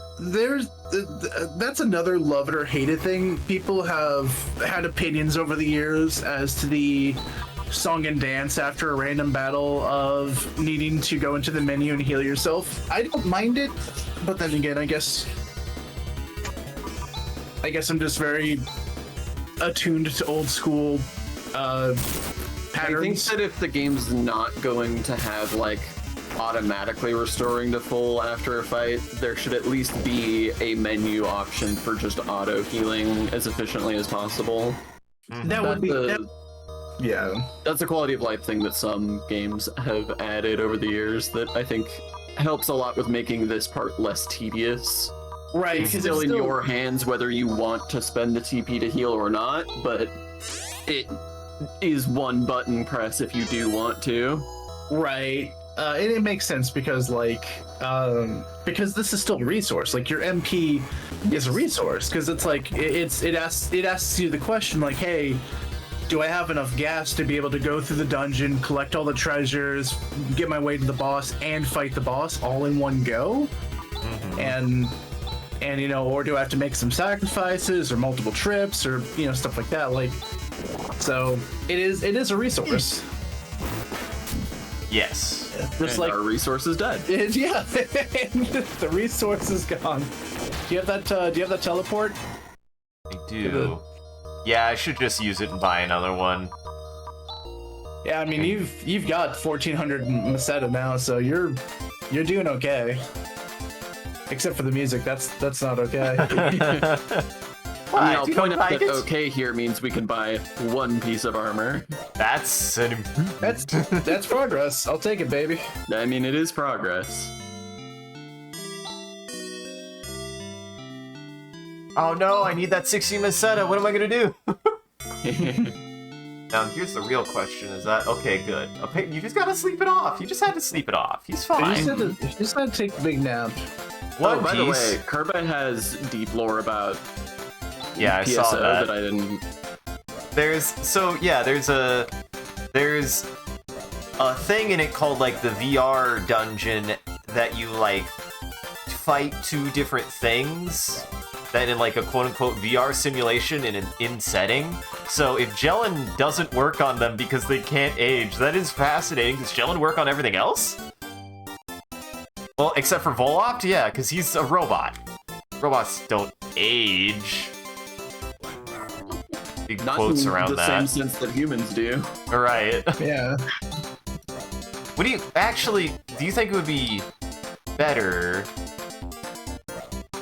that's another love it or hate it thing. People have had opinions over the years as to the song and dance after a random battle of needing to go into the menu and heal yourself. I don't mind it, but then again, I guess I'm just very attuned to old school patterns. I think that if the game's not going to have like automatically restoring to full after a fight, there should at least be a menu option for just auto healing as efficiently as possible. That would be yeah. That's a quality of life thing that some games have added over the years that I think helps a lot with making this part less tedious. Right, It's still in your hands whether you want to spend the TP to heal or not, but it is one button press if you do want to. Right. It makes sense because because this is still a resource. Like your MP is a resource because it's like it asks you the question like, hey, do I have enough gas to be able to go through the dungeon, collect all the treasures, get my way to the boss, and fight the boss all in one go? And you know, or do I have to make some sacrifices or multiple trips or stuff like that? Like, so it is a resource. Yes. Just And like our resource is dead. yeah, the resource is gone. Do you have that? Do you have that teleport? I do. Yeah, I should just use it and buy another one. Yeah, I mean you've got 1400 Meseta now, so you're doing okay. Except for the music, that's not okay. I mean, I'll point out that okay here means we can buy 1 piece of armor. That's an improvement. That's progress. I'll take it, baby. I mean, it is progress. Oh no, I need that 60 Meseta. What am I gonna do? Now, here's the real question: is that okay? Good. Okay, you just gotta sleep it off. You just had to sleep it off. He's fine. You just had to take a big nap. One by the piece. way, Kirby has deep lore about Yeah, I PSO saw that. I didn't. There's a thing in it called like the VR dungeon that you like fight 2 different things. than in like a quote-unquote VR simulation in an in-setting. So if Gelin doesn't work on them because they can't age, that is fascinating. Does Gelin work on everything else? Well, except for Volopt, yeah, because he's a robot. Robots don't age. Big Not quotes in around the that. same sense that humans do. Right. Yeah. What do you actually? Do you think it would be better?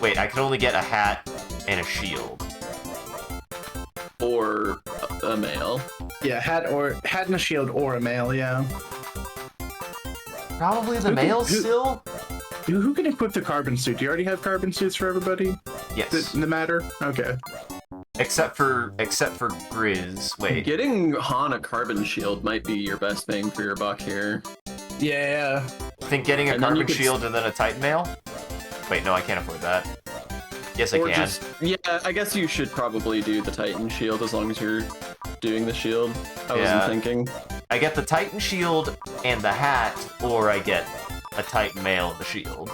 Wait, I can only get a hat and a shield. Or a male. Yeah, hat and a shield or a male, yeah. Probably the Who can- male who- still. Who can equip the carbon suit? Do you already have carbon suits for everybody? Yes. In the matter? Okay. Except for Grizz. Wait. Getting Han a carbon shield might be your best bang for your buck here. Yeah. I think getting a And then you carbon could shield and then a Titan mail. Wait, no, I can't afford that. Yes, I Or can. just, yeah, I guess you should probably do the Titan shield as long as you're doing the shield. I Yeah. wasn't thinking. I get the Titan shield and the hat, or I get a Titan mail and the shield.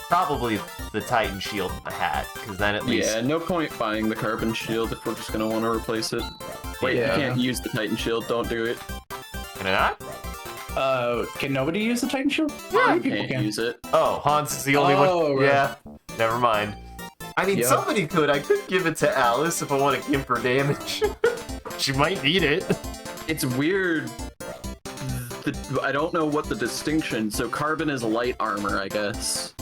Probably the Titan shield and the hat, because then at least... Yeah, no point buying the carbon shield if we're just gonna want to replace it. Wait, Yeah. you can't use the Titan shield, don't do it. Can I not? Can nobody use the Titan shield? Han people can't can. use it. Oh, Hans is the only Oh, one. right. Yeah, never mind. I mean, Yep. somebody could. I could give it to Alice if I want to give her damage. She might need it. It's weird. I don't know what the distinction. So carbon is light armor, I guess.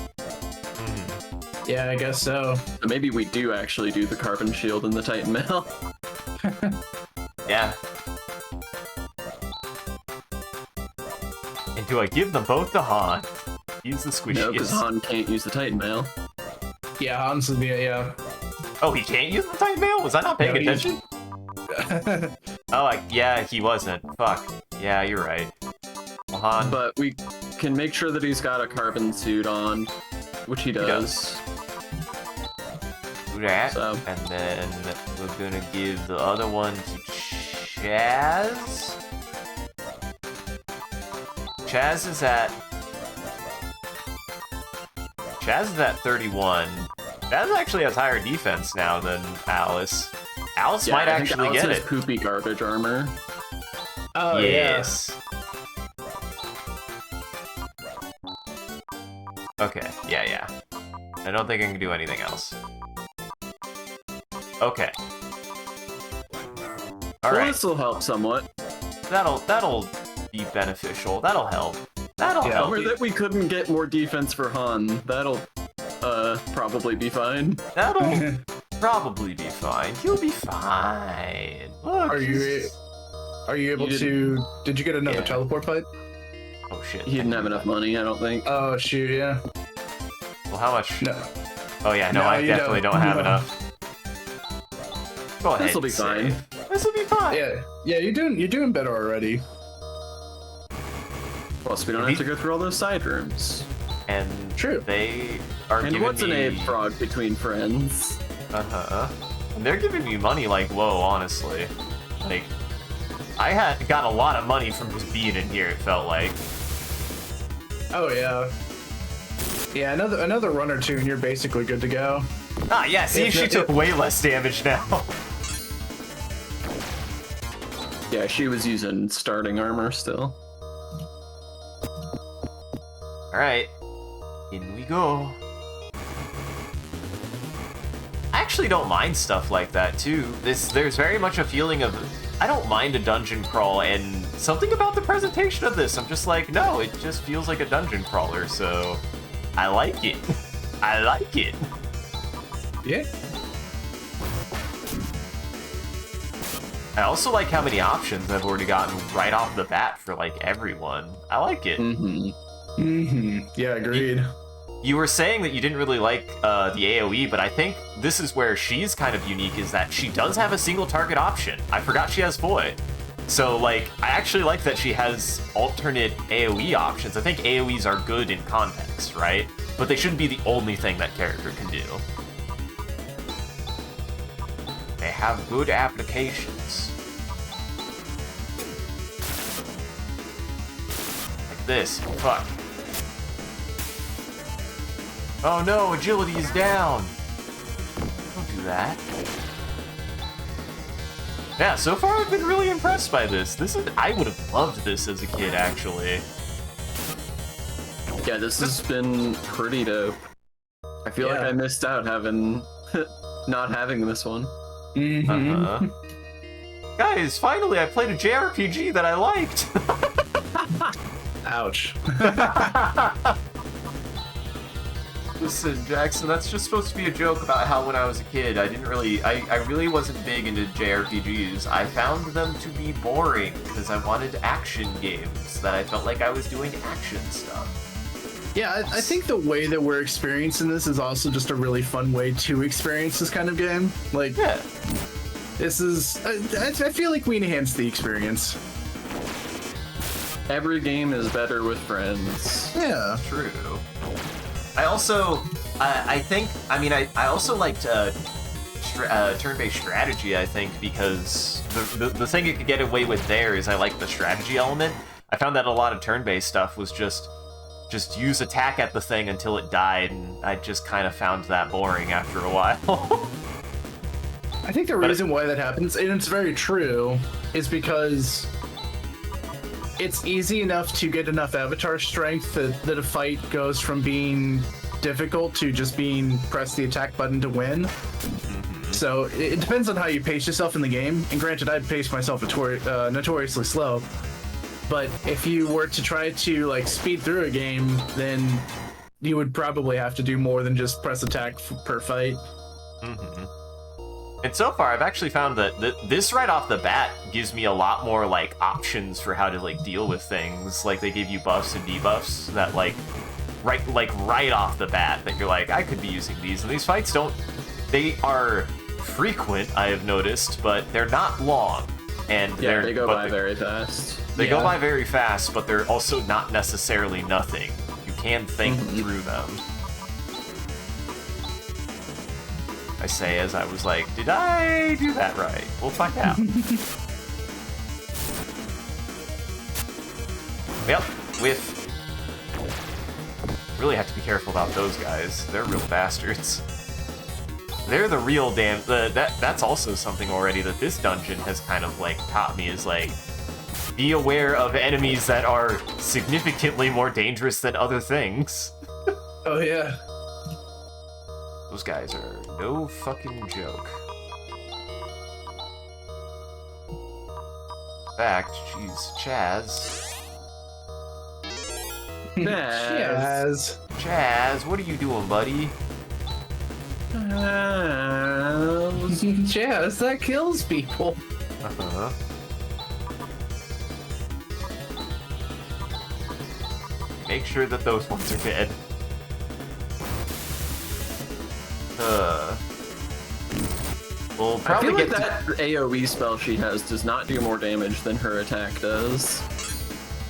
Yeah, I guess so. So maybe we do actually do the carbon shield and the Titan mail. Yeah. And do I give them both to Han? He's the squishiest. No, because Han can't use the Titan mail. Yeah, Hans is yeah. Oh, he can't use the Titan mail? Was I not paying No, he's- attention? Oh, yeah, he wasn't. Fuck. Yeah, you're right. Well, Han. But we can make sure that he's got a carbon suit on, which he does. Do that. So- And then we're gonna give the other one to Chaz. Chaz is at 31. Chaz actually has higher defense now than Alice. Alice Yeah, might I think actually Alice get has it. poopy garbage armor. Oh, Yes. Okay, yeah. I don't think I can do anything else. Okay. Well, Alright, this will help somewhat. that'll be beneficial. That'll help. That'll Yeah. help. Or that we couldn't get more defense for Han. That'll probably be fine. That'll probably be fine. He'll be fine. Look, Are you able You to... Did you get another Yeah. teleport pipe? Oh shit. He didn't have enough money, I don't think. Oh, shoot, yeah. Well, how much? No. Oh yeah, no, No, I you definitely don't have No. enough. Go ahead. This'll be and fine. save. This'll be fine. Yeah, you're doing better already. Plus, we don't have to go through all those side rooms. And True. they are And giving what's me... an egg frog between friends? Uh-huh. And they're giving me money like whoa, honestly. Like, I had got a lot of money from just being in here, it felt like. Oh, yeah. Yeah, another run or two and you're basically good to go. Ah, yeah, see, If she no- took way less damage now. Yeah, she was using starting armor still. Alright. In we go. I actually don't mind stuff like that, too. There's very much a feeling of... I don't mind a dungeon crawl, and something about the presentation of this, I'm just like, no, it just feels like a dungeon crawler, so... I like it. I like it. Yeah. I also like how many options I've already gotten right off the bat for, like, everyone. I like it. Yeah, agreed. You were saying that you didn't really like the AoE, but I think this is where she's kind of unique, is that she does have a single target option. I forgot she has Foy. So, like, I actually like that she has alternate AoE options. I think AoEs are good in context, right? But they shouldn't be the only thing that character can do. They have good applications. Like this. Fuck. Oh no, agility is down. Don't do that. Yeah, so far I've been really impressed by this. I would have loved this as a kid, actually. Yeah, this has been pretty dope. I feel like I missed out having not having this one. Uh-huh. Guys, finally I played a JRPG that I liked. Ouch. Listen, Jackson, that's just supposed to be a joke about how when I was a kid, I really wasn't big into JRPGs. I found them to be boring because I wanted action games that I felt like I was doing action stuff. Yeah, I think the way that we're experiencing this is also just a really fun way to experience this kind of game. Like, Yeah. this is, I feel like we enhance the experience. Every game is better with friends. Yeah. True. I also, I also liked turn-based strategy, I think, because the thing you could get away with there is I like the strategy element. I found that a lot of turn-based stuff was just use attack at the thing until it died, and I just kind of found that boring after a while. I think the reason why that happens, and it's very true, is because it's easy enough to get enough avatar strength that a fight goes from being difficult to just being press the attack button to win. So it depends on how you pace yourself in the game. And granted, I pace myself notoriously slow. But if you were to try to like speed through a game, then you would probably have to do more than just press attack per fight. And so far, I've actually found that this right off the bat gives me a lot more like options for how to like deal with things. Like they give you buffs and debuffs that right off the bat that you're like, I could be using these. And these fights they are frequent, I have noticed, but they're not long. And they go by very fast. They go by very fast, but they're also not necessarily nothing. You can think through them. I say as I was like, did I do that right? We'll find out. Yep, really have to be careful about those guys. They're real bastards. They're the real that's also something already that this dungeon has kind of like taught me is like, be aware of enemies that are significantly more dangerous than other things. Oh yeah. Those guys are no fucking joke. In fact, jeez, Chaz, what are you doing, buddy? Jazz, that kills people. Uh-huh. Make sure that those ones are dead. We'll probably I feel like get that AoE spell she has does not do more damage than her attack does.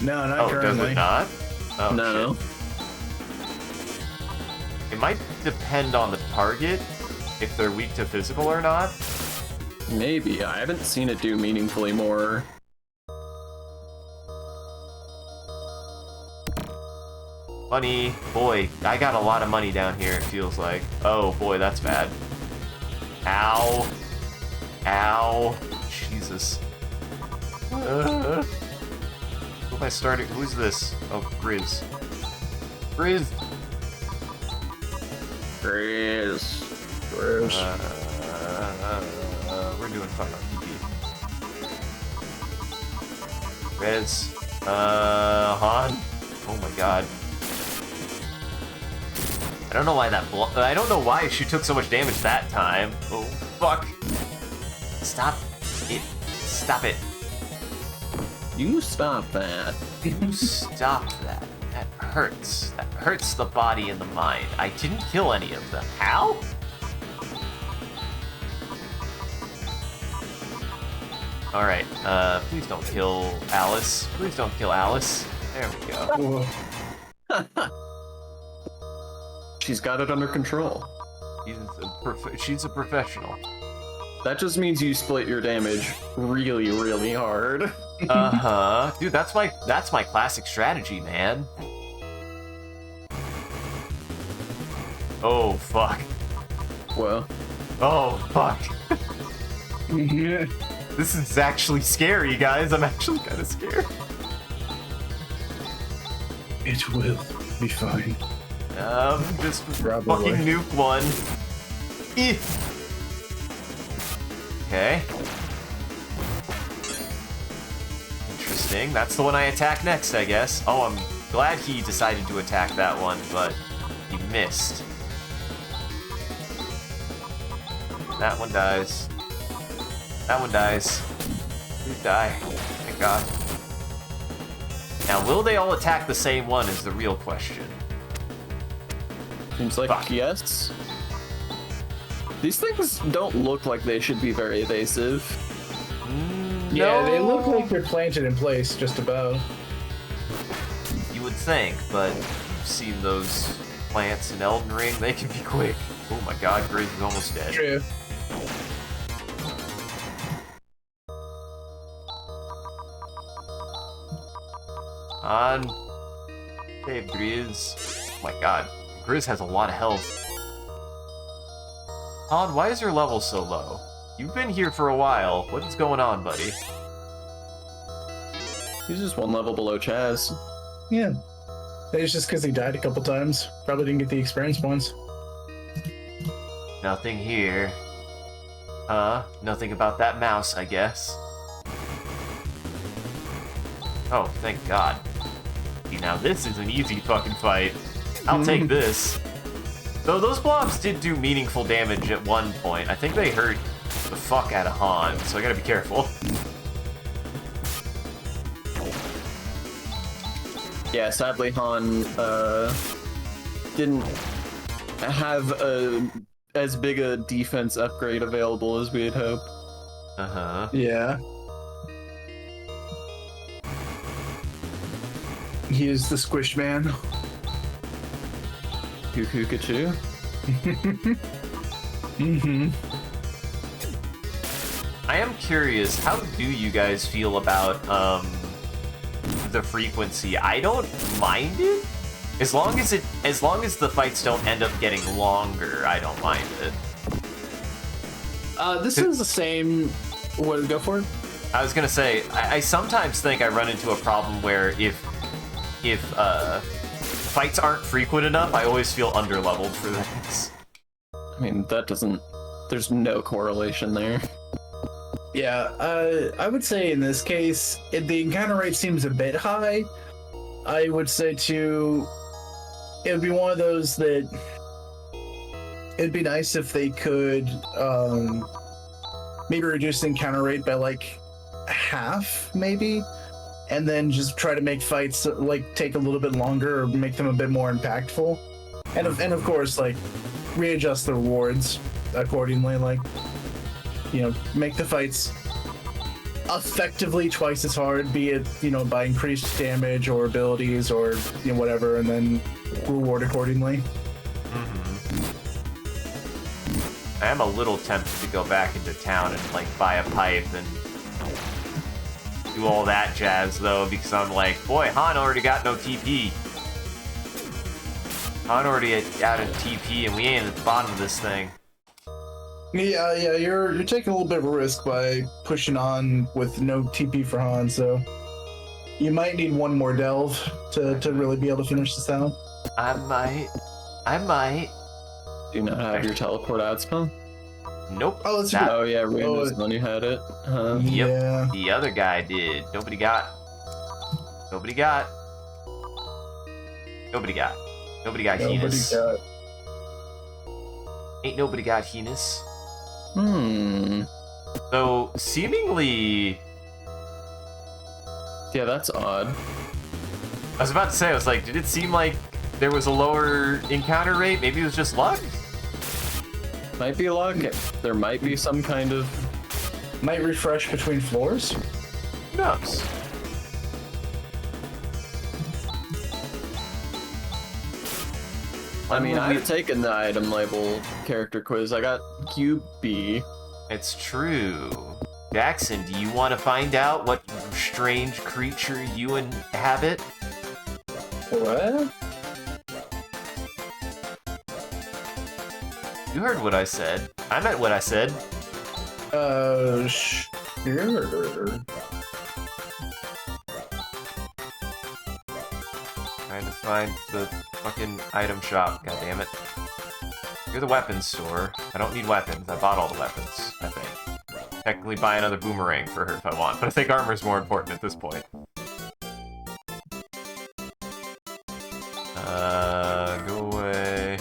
No, not Oh, currently. does it not? Oh, No. shit. It might depend on the target, if they're weak to physical or not. Maybe. I haven't seen it do meaningfully more. Money. Boy, I got a lot of money down here, it feels like. Oh, boy, that's bad. Ow. Ow. Jesus. Who am I starting? Who's this? Oh, Grizz. Grizz. We're doing fine on PP. Grizz. Han? Oh my god. I don't know why I don't know why she took so much damage that time. Oh, fuck. Stop it. Stop it. You stop that. You stop that. That hurts. That hurts the body and the mind. I didn't kill any of them. How? Alright, please don't kill Alice. Please don't kill Alice. There we go. She's got it under control. She's a professional. That just means you split your damage really, really hard. Uh-huh. Dude, that's my classic strategy, man. Oh, fuck. Well, Oh, fuck. This is actually scary, guys. I'm actually kind of scared. It will be fine. Just Probably. fucking nuke one. Eh. Okay. Interesting. That's the one I attack next, I guess. Oh, I'm glad he decided to attack that one, but he missed. That one dies. That one dies. You die. Thank God. Now, will they all attack the same one is the real question. Seems like Fuck. yes. These things don't look like they should be very evasive. Yeah, they look No. like they're planted in place, just about. You would think, but you've seen those plants in Elden Ring, they can be quick. Oh my God, Grizz is almost dead. True. On. Hey, Grizz. Oh my God, Grizz has a lot of health. Han, why is your level so low? You've been here for a while. What is going on, buddy? He's just one level below Chaz. Yeah. It's just because he died a couple times. Probably didn't get the experience points. Nothing here. Nothing about that mouse, I guess. Oh, thank God. See, now this is an easy fucking fight. I'll take this. Though those blobs did do meaningful damage at one point. I think they hurt the fuck out of Han, so I gotta be careful. Yeah, sadly Han didn't have as big a defense upgrade available as we had hoped. Uh-huh. Yeah. He is the squish man. Pikachu. Mm-hmm. I am curious, how do you guys feel about, the frequency? I don't mind it. As long as the fights don't end up getting longer, I don't mind it. This is the same. What? Go for it. I was gonna say, I sometimes think I run into a problem where if fights aren't frequent enough, I always feel underleveled for things. I mean, that doesn't... There's no correlation there. Yeah, I would say in this case, the encounter rate seems a bit high. I would say too, it would be one of those that it'd be nice if they could maybe reduce the encounter rate by like half, maybe, and then just try to make fights like take a little bit longer or make them a bit more impactful, and of course like readjust the rewards accordingly, like, you know, make the fights effectively twice as hard, be it, you know, by increased damage or abilities or, you know, whatever, and then reward accordingly. I am a little tempted to go back into town and like buy a pipe and do all that jazz though, because I'm like, boy, Han already got no TP. Han already out of TP and we ain't at the bottom of this thing. Yeah, you're taking a little bit of a risk by pushing on with no TP for Han, so you might need one more delve to really be able to finish this out. I might. Do you not have your teleport out spell? Nope. Oh, that's That- Oh yeah, Randall's the one who had it. Yep. Yeah. The other guy did. Nobody got. Nobody got Nobody Heenus. got. Ain't nobody got Heenus. So, seemingly... Yeah, that's odd. I was about to say, I was like, did it seem like there was a lower encounter rate? Maybe it was just luck? Might be luck. There might be some kind of... Might refresh between floors. Who knows? I mean, When we- I've taken the item label character quiz. I got QB. It's true. Jackson, do you want to find out what strange creature you inhabit? What? You heard what I said. I meant what I said. Sure. Trying to find the fucking item shop. God damn it. You're the weapons store. I don't need weapons. I bought all the weapons, I think. Technically buy another boomerang for her if I want, but I think armor's more important at this point. Go away.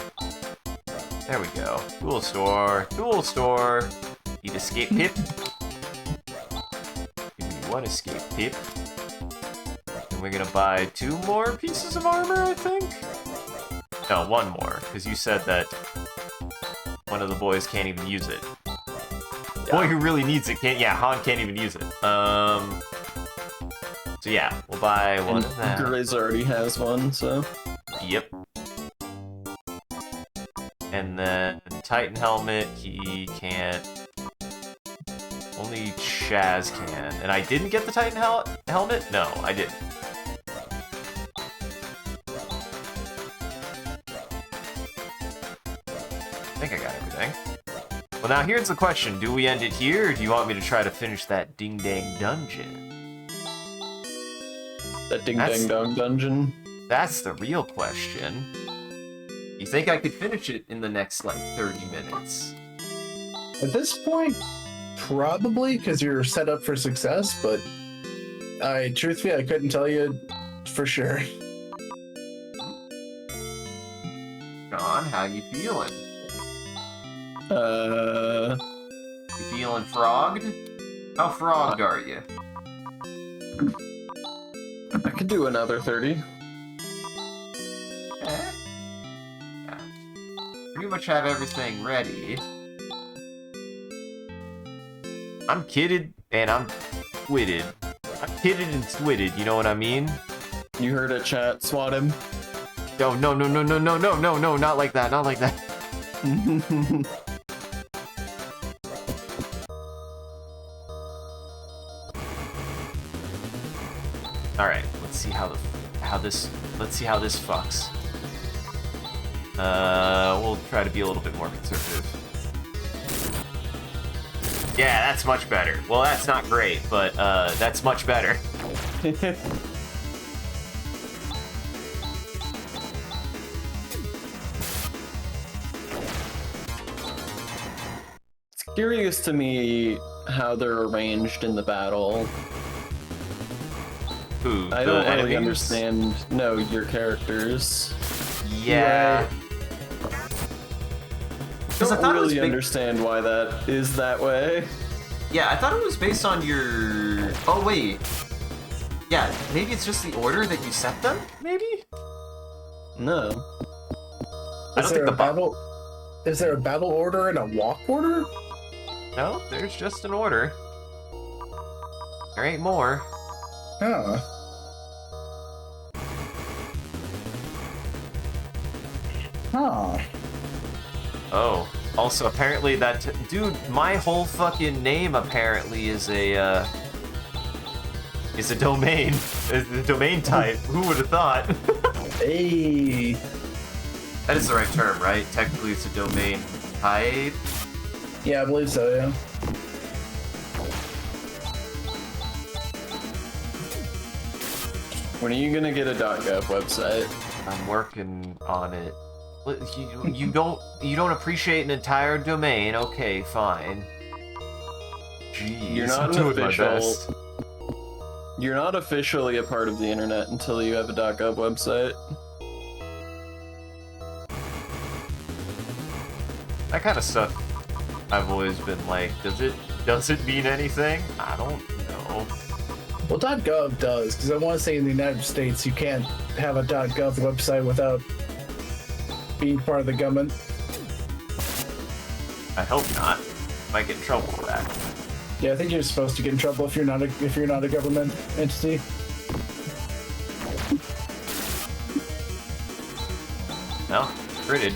There we go. Tool store. Tool store. Need escape pip. Give me one escape pip. And we're gonna buy 2 more pieces of armor, I think? No, 1 more, because you said that one of the boys can't even use it. Yeah. Boy who really needs it can't. Yeah, Han can't even use it. So yeah, we'll buy one of that. Grizz already has one, so. Yep. And then Titan helmet, he can't. Only Chaz can. And I didn't get the Titan helmet? No, I didn't. I think I got everything. Well, now here's the question. Do we end it here, or do you want me to try to finish that ding-dang dungeon? That ding-dang-dong dungeon? That's the real question. You think I could finish it in the next, like, 30 minutes? At this point, probably, because you're set up for success, but truthfully, I couldn't tell you for sure. John, how you feeling? Uh... You feeling frogged? How frogged are you? I could do another 30. Yeah. Pretty much have everything ready. I'm kidded and I'm twitted. I'm kidded and twitted, you know what I mean? You heard it, chat. Swat him. No, no, no, no, no, no, no, no, no, not like that, not like that. Alright, let's see how this fucks. We'll try to be a little bit more conservative. Yeah, that's much better. Well, that's not great, but that's much better. It's curious to me how they're arranged in the battle. Who? I the don't really enemies? understand. No, your characters. Yeah. I I thought don't it was really understand why that is that way. Yeah, I thought it was based on your... Oh, wait. Yeah, maybe it's just the order that you set them? Maybe? No. I don't think the battle? Is there a battle order and a walk order? No, there's just an order. There ain't more. Huh. Huh. Oh. Also, apparently that... Dude, my whole fucking name apparently is a domain. Is the domain type. Who would have thought? Hey. That is the right term, right? Technically, it's a domain type. Yeah, I believe so, yeah. When are you gonna get a .gov website? I'm working on it. You don't appreciate an entire domain? Okay, fine. Jeez, You're not I'm doing my best. You're not officially a part of the internet until you have a .gov website. That kind of stuff, I've always been like, does it mean anything? I don't know. Well, .gov does, because I want to say in the United States you can't have a .gov website without being part of the government. I hope not. Might get in trouble for that. Yeah, I think you're supposed to get in trouble if you're not a government entity. No, critted.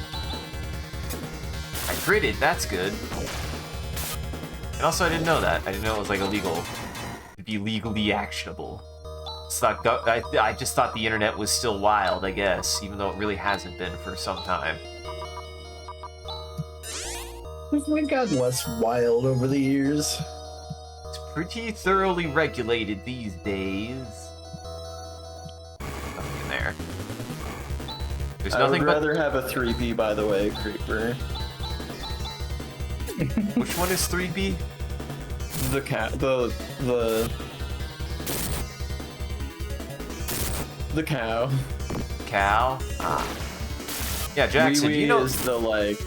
I critted. That's good. And also, I didn't know that. I didn't know it was like illegal. It'd be legally actionable. It's not I just thought the internet was still wild, I guess, even though it really hasn't been for some time. We've gotten less wild over the years. It's pretty thoroughly regulated these days. Nothing in there. There's I nothing would but... rather have a 3B, by the way, Creeper. Which one is 3B? The cat, the cow. Cow? Ah. Yeah, Jackson, Wee-wee you know... is the, like,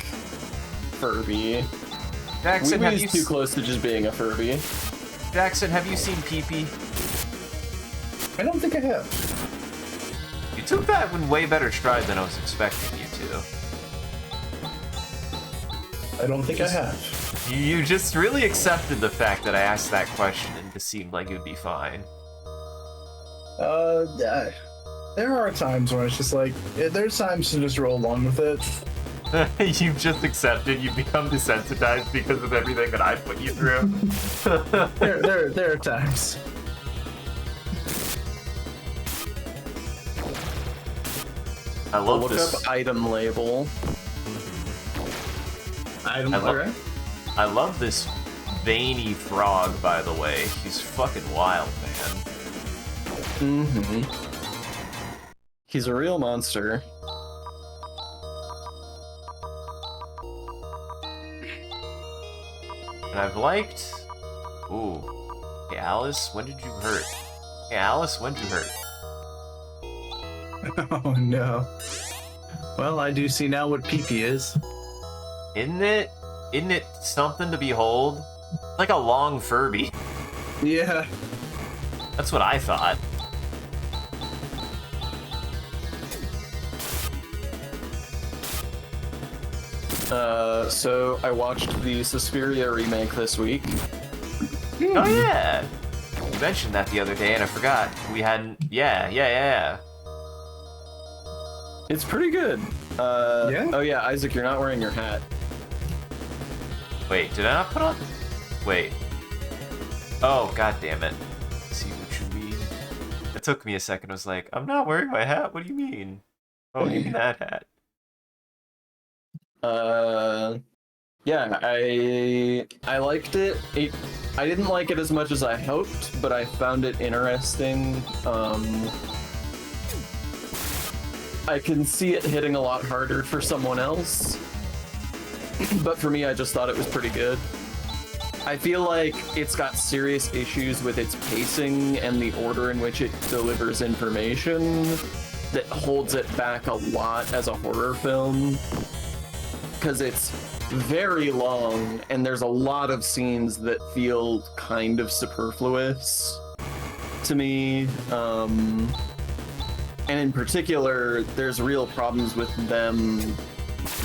Furby. Jackson, have Wee-wee you... is too close to just being a Furby. Jackson, have you seen Pee-Pee? I don't think I have. You took that in way better stride than I was expecting you to. I don't think I have. You just really accepted the fact that I asked that question and just seemed like it would be fine. There are times when it's just like, there's times to just roll along with it. You've just accepted, you've become desensitized because of everything that I put you through. There are times. I love Look this. up item label. I love this veiny frog, by the way. He's fucking wild, man. Mm-hmm. He's a real monster. And I've liked... Ooh. Hey, Alice, when did you hurt? Hey, Alice, when did you hurt? Oh no. Well, I do see now what pee-pee is. Isn't it something to behold? Like a long Furby. Yeah. That's what I thought. So I watched the Suspiria remake this week. Oh yeah! You mentioned that the other day and I forgot. We hadn't... Yeah. It's pretty good. Yeah? Oh yeah, Isaac, you're not wearing your hat. Wait, did I not put on... Wait. Oh, god damn it. I see what you mean. It took me a second. I was like, I'm not wearing my hat? What do you mean? Oh, you mean that hat. Yeah, I liked it. I didn't like it as much as I hoped, but I found it interesting. I can see it hitting a lot harder for someone else, but for me, I just thought it was pretty good. I feel like it's got serious issues with its pacing and the order in which it delivers information that holds it back a lot as a horror film, because it's very long and there's a lot of scenes that feel kind of superfluous to me. And in particular, there's real problems with them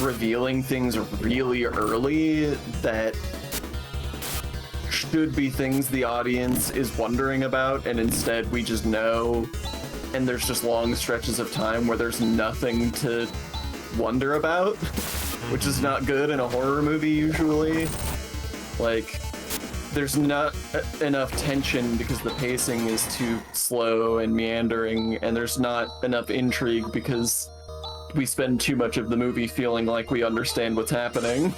revealing things really early that should be things the audience is wondering about, and instead we just know, and there's just long stretches of time where there's nothing to wonder about, which is not good in a horror movie usually. Like, there's not enough tension because the pacing is too slow and meandering, and there's not enough intrigue because we spend too much of the movie feeling like we understand what's happening.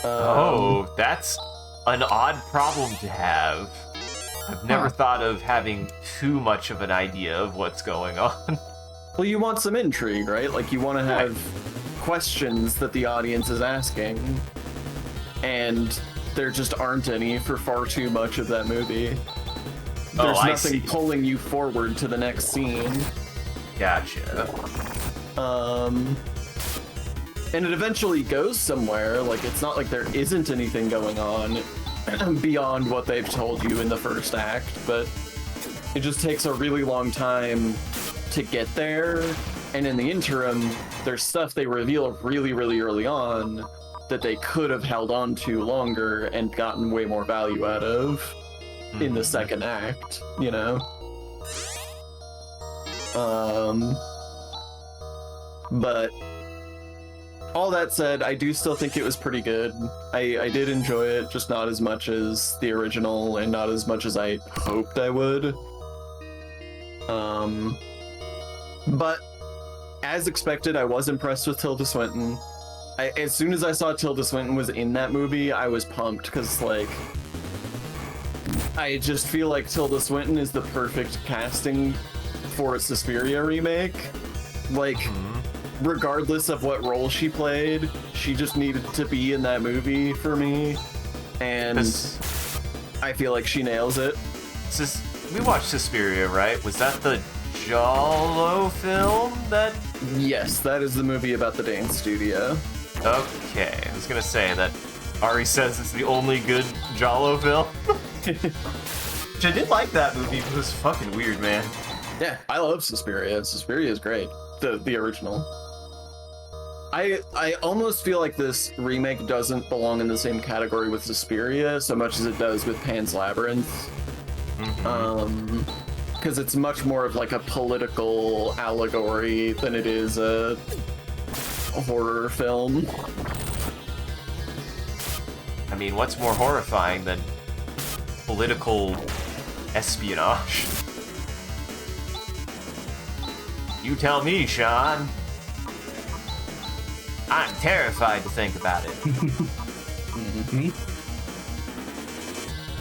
Oh, that's an odd problem to have. I've never thought of having too much of an idea of what's going on. Well, you want some intrigue, right? Like, you want to have questions that the audience is asking, and there just aren't any for far too much of that movie. There's I nothing see. pulling you forward to the next scene. Gotcha. And it eventually goes somewhere. Like, it's not like there isn't anything going on beyond what they've told you in the first act, but it just takes a really long time to get there. And in the interim, there's stuff they reveal really, really early on that they could have held on to longer and gotten way more value out of in the second act, you know? But all that said, I do still think it was pretty good. I did enjoy it, just not as much as the original and not as much as I hoped I would. But as expected, I was impressed with Tilda Swinton. As soon as I saw Tilda Swinton was in that movie, I was pumped because, like, I just feel like Tilda Swinton is the perfect casting for a Suspiria remake. Like, regardless of what role she played, she just needed to be in that movie for me, and I feel like she nails it. We watched Suspiria, right? Was that the Giallo film that? Yes, that is the movie about the dance studio. Okay, I was gonna say that Ari says it's the only good Giallo film. Which I did like that movie, but it was fucking weird, man. Yeah, I love Suspiria. Suspiria is great. The original. I almost feel like this remake doesn't belong in the same category with Suspiria so much as it does with Pan's Labyrinth. Because it's much more of like a political allegory than it is a horror film. I mean, what's more horrifying than political espionage? You tell me, Sean. I'm terrified to think about it.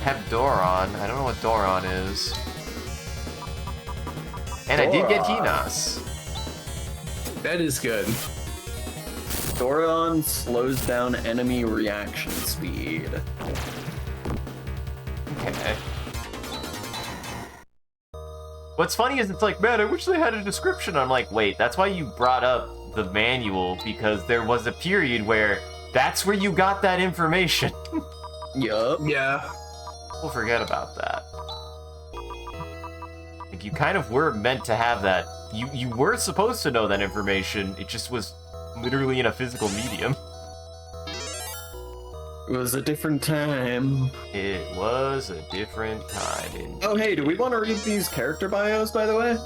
Have Doron. I don't know what Doron is. And I did get Hinas. That is good. Doron slows down enemy reaction speed. Okay. What's funny is it's like, man, I wish they had a description. I'm like, wait, that's why you brought up the manual, because there was a period where that's where you got that information. Yup. Yeah. We'll forget about that. Like, you kind of were meant to have that. You were supposed to know that information. It just was literally in a physical medium. It was a different time. It was a different time. Indeed. Oh, hey, do we want to read these character bios, by the way?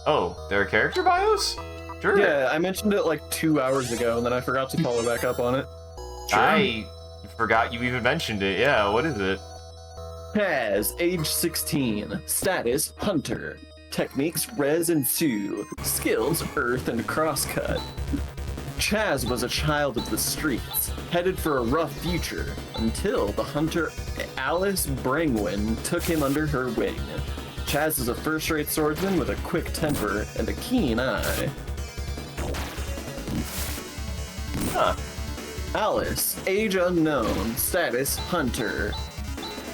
Oh, there are character bios? Sure. Yeah, I mentioned it like 2 hours ago, and then I forgot to follow back up on it. I forgot you even mentioned it. Yeah, what is it? Chaz, age 16. Status, hunter. Techniques, res and sue. Skills, earth and crosscut. Chaz was a child of the streets, headed for a rough future, until the hunter Alice Brangwyn took him under her wing. Chaz is a first-rate swordsman with a quick temper and a keen eye. Huh. Alice, age unknown, status hunter.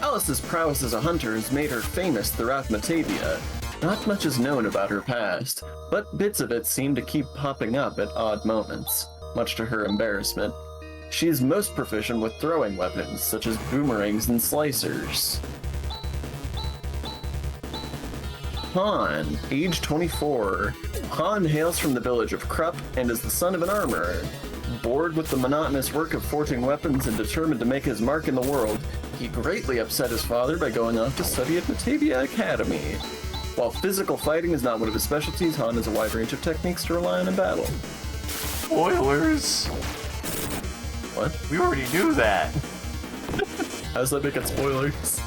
Alice's prowess as a hunter has made her famous throughout Matavia. Not much is known about her past, but bits of it seem to keep popping up at odd moments, much to her embarrassment. She is most proficient with throwing weapons, such as boomerangs and slicers. Han, age 24. Han hails from the village of Krupp and is the son of an armorer. Bored with the monotonous work of forging weapons and determined to make his mark in the world, he greatly upset his father by going off to study at Matavia Academy. While physical fighting is not one of his specialties, Han has a wide range of techniques to rely on in battle. Spoilers. What? We already knew that. How does that make it spoilers?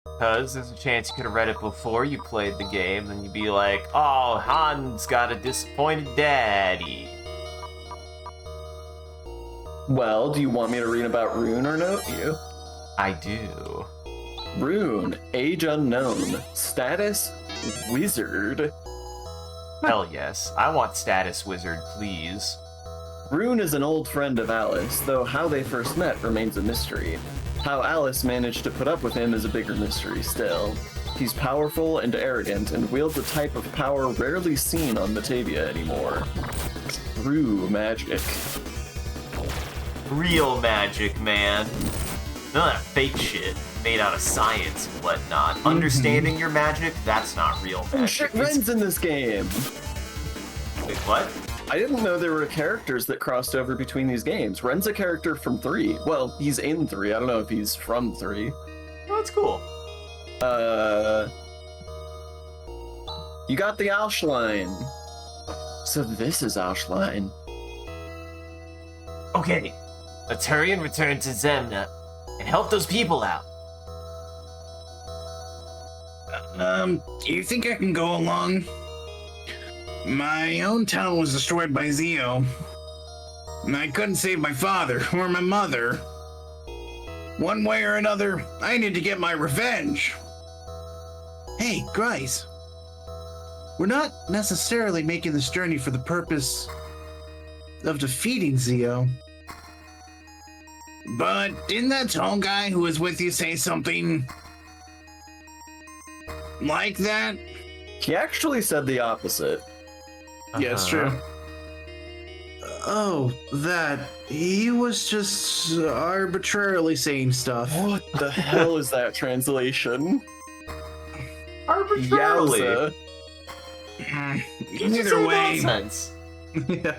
Because there's a chance you could have read it before you played the game, and you'd be like, oh, Han's got a disappointed daddy. Well, do you want me to read about Rune or no? You? I do. Rune, age unknown, status wizard. Hell yes. I want status wizard, please. Rune is an old friend of Alice, though how they first met remains a mystery. How Alice managed to put up with him is a bigger mystery still. He's powerful and arrogant and wields a type of power rarely seen on Matavia anymore. True magic. Real magic, man. None of that fake shit made out of science and whatnot. Understanding your magic, that's not real Oh magic. shit, Ren's in this game! Wait, what? I didn't know there were characters that crossed over between these games. Ren's a character from 3. Well, he's in 3. I don't know if he's from 3. Oh, that's cool. You got the Auschlein. So this is Auschlein. Okay, let's hurry and return to Zemna and help those people out. Do you think I can go along? My own town was destroyed by Zeo. I couldn't save my father or my mother. One way or another, I need to get my revenge. Hey, guys. We're not necessarily making this journey for the purpose of defeating Zio. But didn't that tall guy who was with you say something like that? He actually said the opposite. Yeah, it's true. Oh, that. He was just arbitrarily saying stuff. What the hell is that translation? Arbitrarily. Yowza. Either way. Nonsense. Yeah.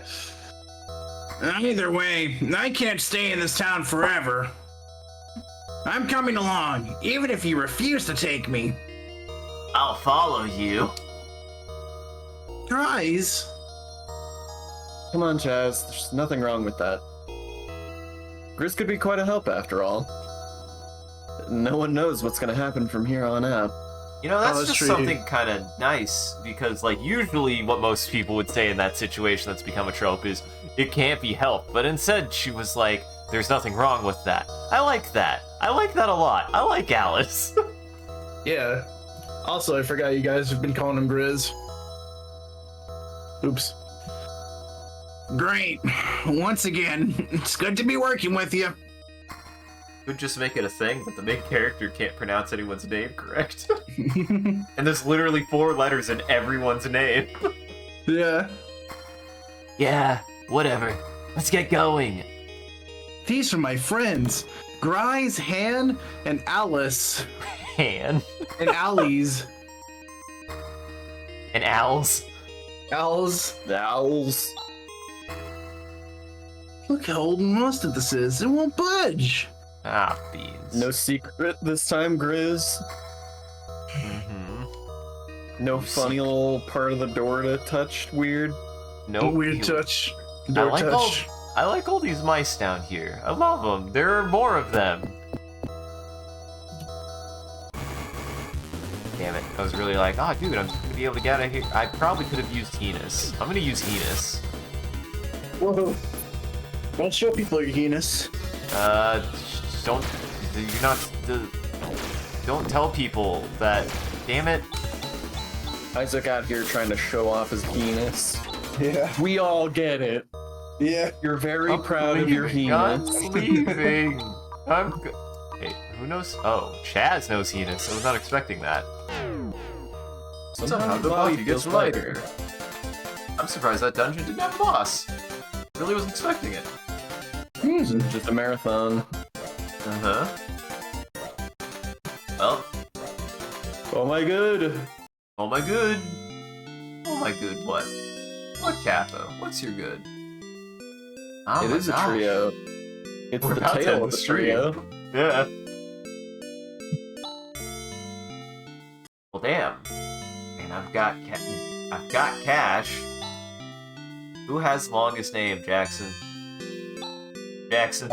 Either way, I can't stay in this town forever. I'm coming along, even if you refuse to take me. I'll follow you. Guys. Come on, Chaz. There's nothing wrong with that. Grizz could be quite a help after all. No one knows what's gonna happen from here on out. You know, that's that's just true. something kind of nice, because, like, usually what most people would say in that situation that's become a trope is, it can't be helped. But instead, she was like, there's nothing wrong with that. I like that. I like that a lot. I like Alice. Yeah. Also, I forgot you guys have been calling him Grizz. Oops. Great. Once again, it's good to be working with you. Could just make it a thing, but the main character can't pronounce anyone's name correct. And there's literally 4 letters in everyone's name. Yeah. Yeah, whatever. Let's get going. These are my friends, Grise, Han, and Alice. Han. And Alice. And Owls. Owls. The owls. Look how old and rusted this is. It won't budge. Ah, beans. No secret this time, Grizz. Mm-hmm. No funny little part of the door to touch. Weird. Nope. Weird touch. I Door like touch. all these mice down here. I love them. There are more of them. Damn it. I was really like, oh, dude, I'm just gonna be able to get out of here. I probably could have used Enos. I'm gonna use Enos. Whoa. Don't show people your penis. Don't. You're not. Don't tell people that. Damn it. Isaac out here trying to show off his penis. Yeah. We all get it. Yeah. You're very I'm proud of your leaving. I'm penis. leaving. Hey, who knows? Oh, Chaz knows Enos. I was not expecting that. Somehow the body gets lighter. I'm surprised that dungeon didn't have a boss. Really wasn't expecting it. Just a marathon. Uh-huh. Well, Oh my good. oh my good. Oh my good, what? What, Kappa? What's your good? Oh It my is a gosh. trio. It's We're the about to tail end of the the stream. trio. Yeah. Well, damn. And I've got Cash. Who has longest name, Jackson? Jackson.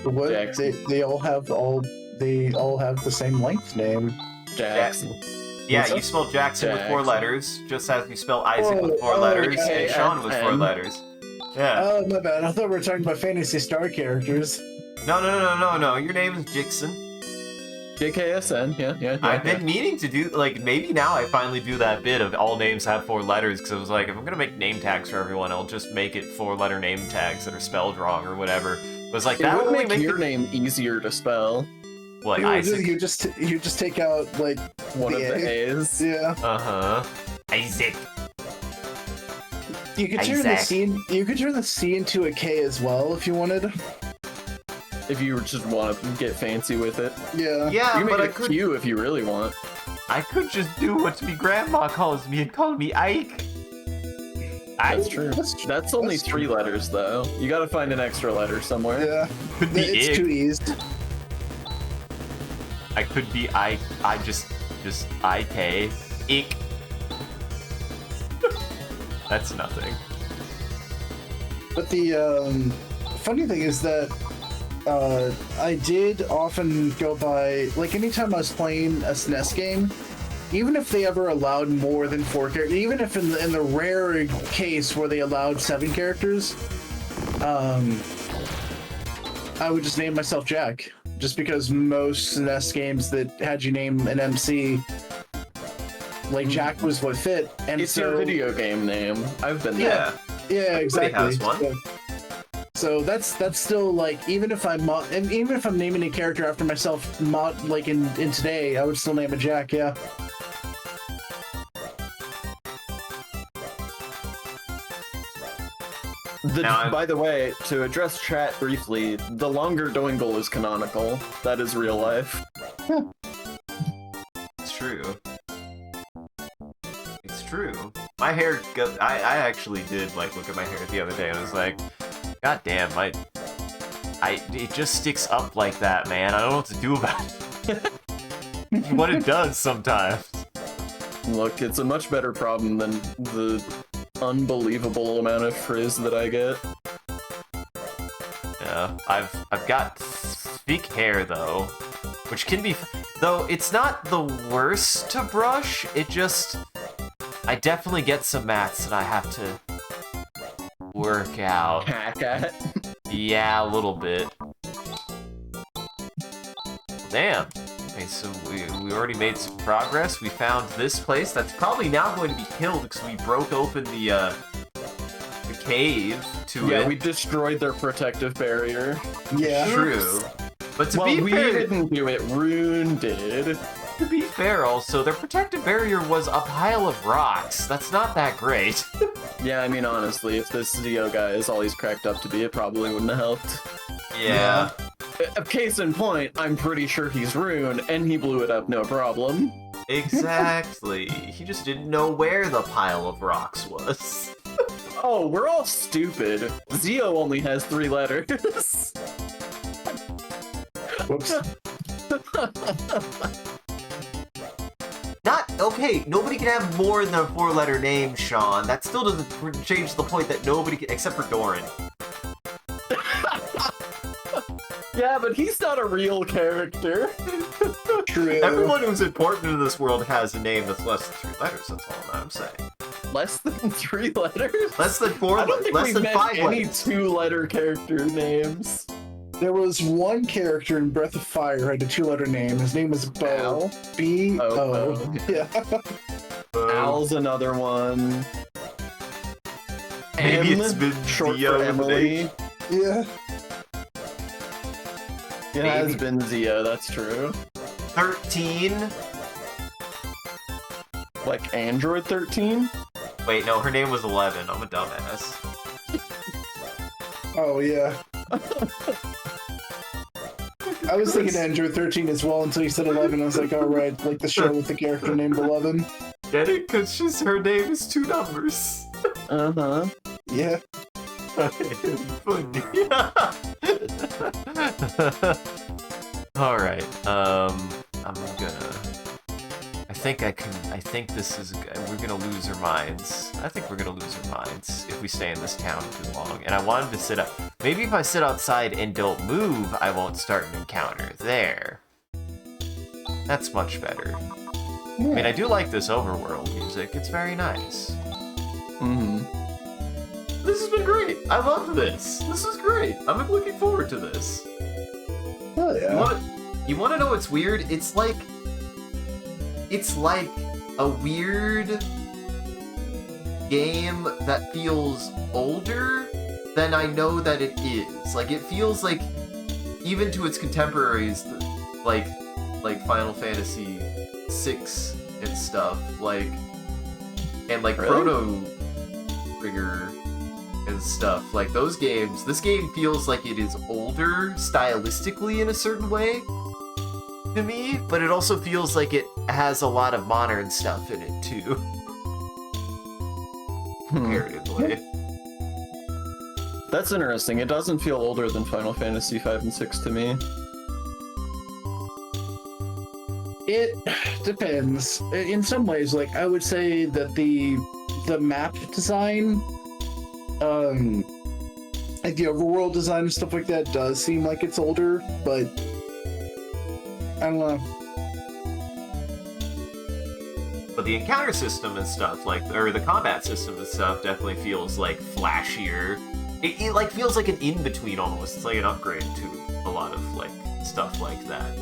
What? Jackson. They all have the same length name. Jackson. Yeah, What's you up? spelled Jackson with 4 Jackson. letters, just as you spell Isaac with 4 Oh, letters, okay, and Sean with 4 FM. letters. Yeah. Oh, my bad. I thought we were talking about Phantasy Star characters. No. Your name is Jixon. JKSN, yeah. I've been meaning to do, like, maybe now I finally do that bit of all names have 4 letters, because I was like, if I'm gonna make name tags for everyone, I'll just make it 4-letter name tags that are spelled wrong or whatever. It was like, It that would would make your name easier to spell. What, You Isaac? just take out like One of the the A. A's. Yeah. Uh-huh. Isaac. You could turn the Isaac. C. You could turn the C into a K as well if you wanted. If you just want to get fancy with it. Yeah. Yeah, You can but make I it could Q if you really want. I could just do what me grandma calls me and call me Ike. That's true. That's That's only That's 3 true. letters, though. You gotta find an extra letter somewhere. Yeah. Could be It's Ig. too easy. I could be I just IK. Ike. That's nothing. But the funny thing is that I did often go by, like, anytime I was playing a SNES game, even if they ever allowed more than 4 characters, even if in the rare case where they allowed 7 characters, I would just name myself Jack. Just because most NES games that had you name an MC, like Jack was what fit. And It's so, your video game name. I've been there. Yeah, exactly. has one. So that's still like even if I'm naming a character after myself, like in today, I would still name it Jack. Yeah. By the way, to address chat briefly, the longer Doingle is canonical. That is real life. It's true. It's true. My hair goes. I actually did like look at my hair the other day and I was like, God damn, it just sticks up like that, man. I don't know what to do about it. What it does sometimes. Look, it's a much better problem than the unbelievable amount of frizz that I get. Yeah, I've got thick hair though, which can be, though it's not the worst to brush. It just, I definitely get some mats that I have to work out. Hack at. Yeah, a little bit. Damn. Okay, so we already made some progress. We found this place that's probably now going to be killed because we broke open the cave to it. Yeah, we destroyed their protective barrier. Yeah. True. But to Well, be we fair, didn't do it. Rune did. to be fair, also their protective barrier was a pile of rocks. That's not that great. Yeah, I mean, honestly, if this Zio guy is all he's cracked up to be, it probably wouldn't have helped. Yeah. A case in point, I'm pretty sure he's Rune, and he blew it up no problem. Exactly. He just didn't know where the pile of rocks was. Oh, we're all stupid. Zio only has 3 letters. Whoops. Not okay. Nobody can have more than a 4-letter name, Sean. That still doesn't change the point that nobody can, except for Doran. Yeah, but he's not a real character. True. Everyone who's important in this world has a name that's less than 3 letters. That's all I'm saying. Less than 3 letters? Less than 4. I don't think less we've than met 5 any letters. 2-letter character names. There was one character in Breath of Fire who had a 2-letter name. His name was Bo. Al? B-O. Oh, Yeah. Al's another one. Maybe M, it's been short Zio for in the Emily. Yeah. It has been Zio, that's true. 13. Like Android 13? Wait, no, her name was 11. I'm a dumbass. Oh, yeah. I was thinking Android 13 as well until you said 11. I was like, all right, like the show with the character named 11. Get it? Because her name is 2 numbers. Uh-huh. Yeah. Funny. Alright, I'm gonna... I think this is... We're gonna lose our minds. I think we're gonna lose our minds if we stay in this town too long. And I wanted to sit up... Maybe if I sit outside and don't move, I won't start an encounter there. That's much better. I mean, I do like this overworld music. It's very nice. Mm-hmm. This has been great. I love this. This is great. I'm looking forward to this. Oh, yeah. You want to know what's weird? It's like a weird game that feels older than I know that it is. Like, it feels like, even to its contemporaries, like Final Fantasy VI and stuff, and Really? Chrono Trigger and stuff. Like, those games, this game feels like it is older stylistically in a certain way to me, but it also feels like it has a lot of modern stuff in it too. Comparatively. That's interesting. It doesn't feel older than Final Fantasy 5 and 6 to me. It depends. In some ways, like, I would say that the map design, like the overworld design and stuff like that does seem like it's older, but I don't know. But the encounter system and stuff, or the combat system and stuff, definitely feels like flashier It like feels like an in-between almost. It's like an upgrade to a lot of like stuff like that.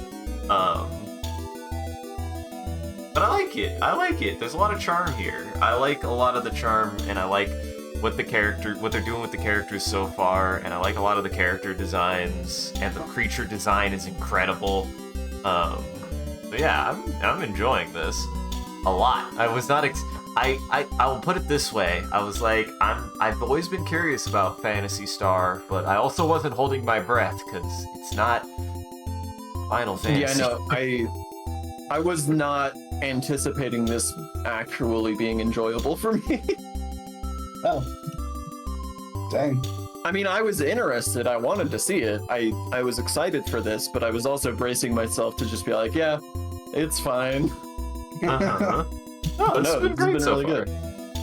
But I like it. I like it. There's a lot of charm here. I like a lot of the charm, and I like what they're doing with the characters so far, and I like a lot of the character designs, and the creature design is incredible. So yeah, I'm enjoying this a lot. I was not. I will put it this way. I was like, I've always been curious about Phantasy Star, but I also wasn't holding my breath because it's not Final Fantasy. Yeah, no, I was not anticipating this actually being enjoyable for me. Oh. Dang. I mean, I was interested. I wanted to see it. I was excited for this, but I was also bracing myself to just be like, yeah, it's fine. Uh-huh. Oh, this has been great so really far. good.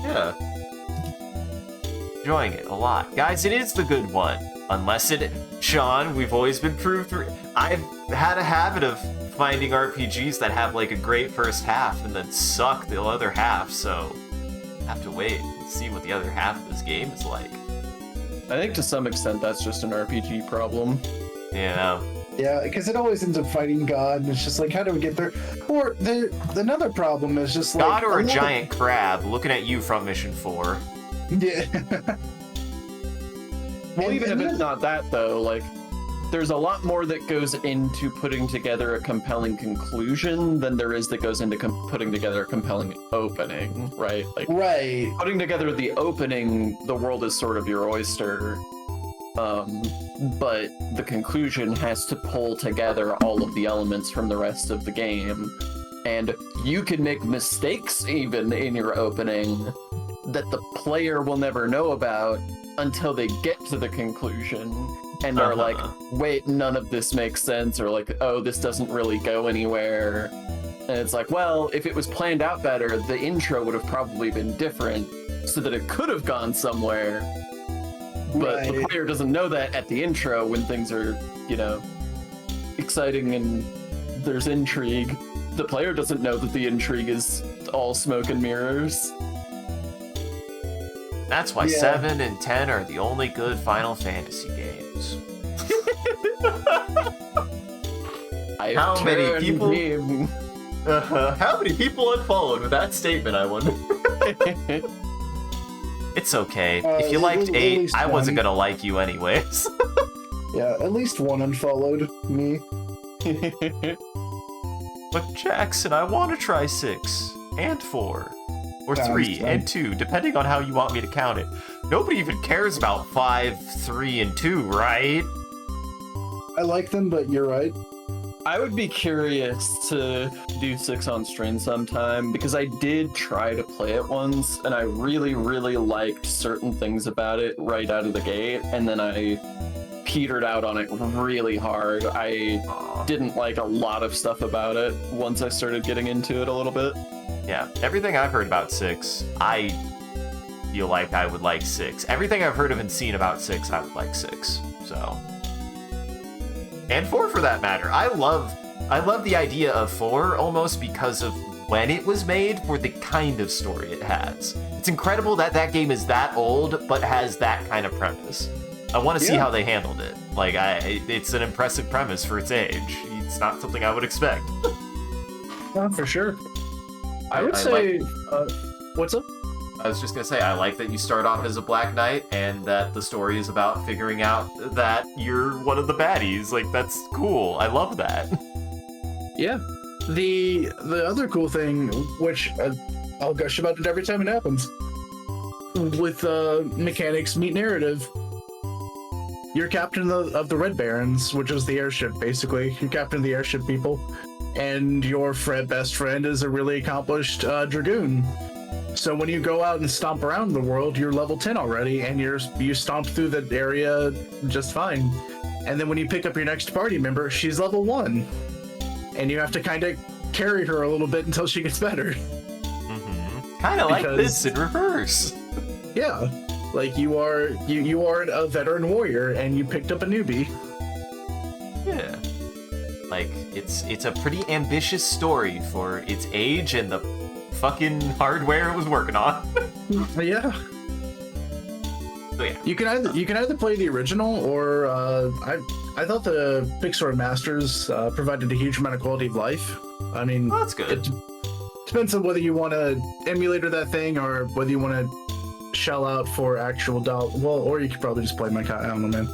Yeah. Enjoying it a lot. Guys, it is the good one. Unless Sean, we've always been proved through. I've had a habit of finding RPGs that have like a great first half and then suck the other half, so I have to wait and see what the other half of this game is like. I think to some extent that's just an RPG problem. Yeah. Yeah, because it always ends up fighting God, and it's just like, how do we get there? Or another problem is just like... God or a giant crab looking at you from Mission 4. Yeah. Well, even if it's not that, though, like, there's a lot more that goes into putting together a compelling conclusion than there is that goes into putting together a compelling opening, right? Like, Right. putting together the opening, the world is sort of your oyster, but the conclusion has to pull together all of the elements from the rest of the game. And you can make mistakes even in your opening that the player will never know about until they get to the conclusion and are like, wait, none of this makes sense, or like, oh, this doesn't really go anywhere. And it's like, well, if it was planned out better, the intro would have probably been different so that it could have gone somewhere. But the player doesn't know that at the intro when things are, you know, exciting and there's intrigue. The player doesn't know that the intrigue is all smoke and mirrors. That's why 7 and 10 are the only good Final Fantasy games. How many people? How many people unfollowed with that statement? I wonder. It's okay. If you liked 8, I wasn't gonna like you anyways. Yeah, at least one unfollowed me. But Jackson, I want to try 6 and 4. Or Yeah, 3 and 2, depending on how you want me to count it. Nobody even cares about 5, 3, and 2, right? I like them, but you're right. I would be curious to do 6 on stream sometime, because I did try to play it once, and I really, really liked certain things about it right out of the gate, and then I petered out on it really hard. I didn't like a lot of stuff about it once I started getting into it a little bit. Yeah, everything I've heard about 6, I feel like I would like 6. Everything I've heard of and seen about 6, I would like 6. So, and 4 for that matter. I love the idea of 4 almost because of when it was made for the kind of story it has. It's incredible that that game is that old but has that kind of premise. I want to see how they handled it. Like, it's an impressive premise for its age. It's not something I would expect. Oh, for sure. I would say, what's up? I was just gonna say, I like that you start off as a Black Knight, and that the story is about figuring out that you're one of the baddies. Like, that's cool. I love that. Yeah. The other cool thing, which I'll gush about it every time it happens, with mechanics meet narrative. You're captain of the Red Barons, which is the airship, basically. You're captain of the airship people. And your best friend is a really accomplished dragoon. So when you go out and stomp around the world, you're level 10 already, and you stomp through the area just fine. And then when you pick up your next party member, she's level 1. And you have to kind of carry her a little bit until she gets better. Mm-hmm. Kind of like this in reverse. Yeah. Like, you are a veteran warrior, and you picked up a newbie. Yeah. Like, it's a pretty ambitious story for its age and the fucking hardware it was working on. Yeah. So But yeah. You can either play the original or I thought the Pixar Masters provided a huge amount of quality of life. I mean, Well, that's good. It depends on whether you want to emulator that thing or whether you want to shell out for actual doll. Well, or you could probably just play my I don't know, man.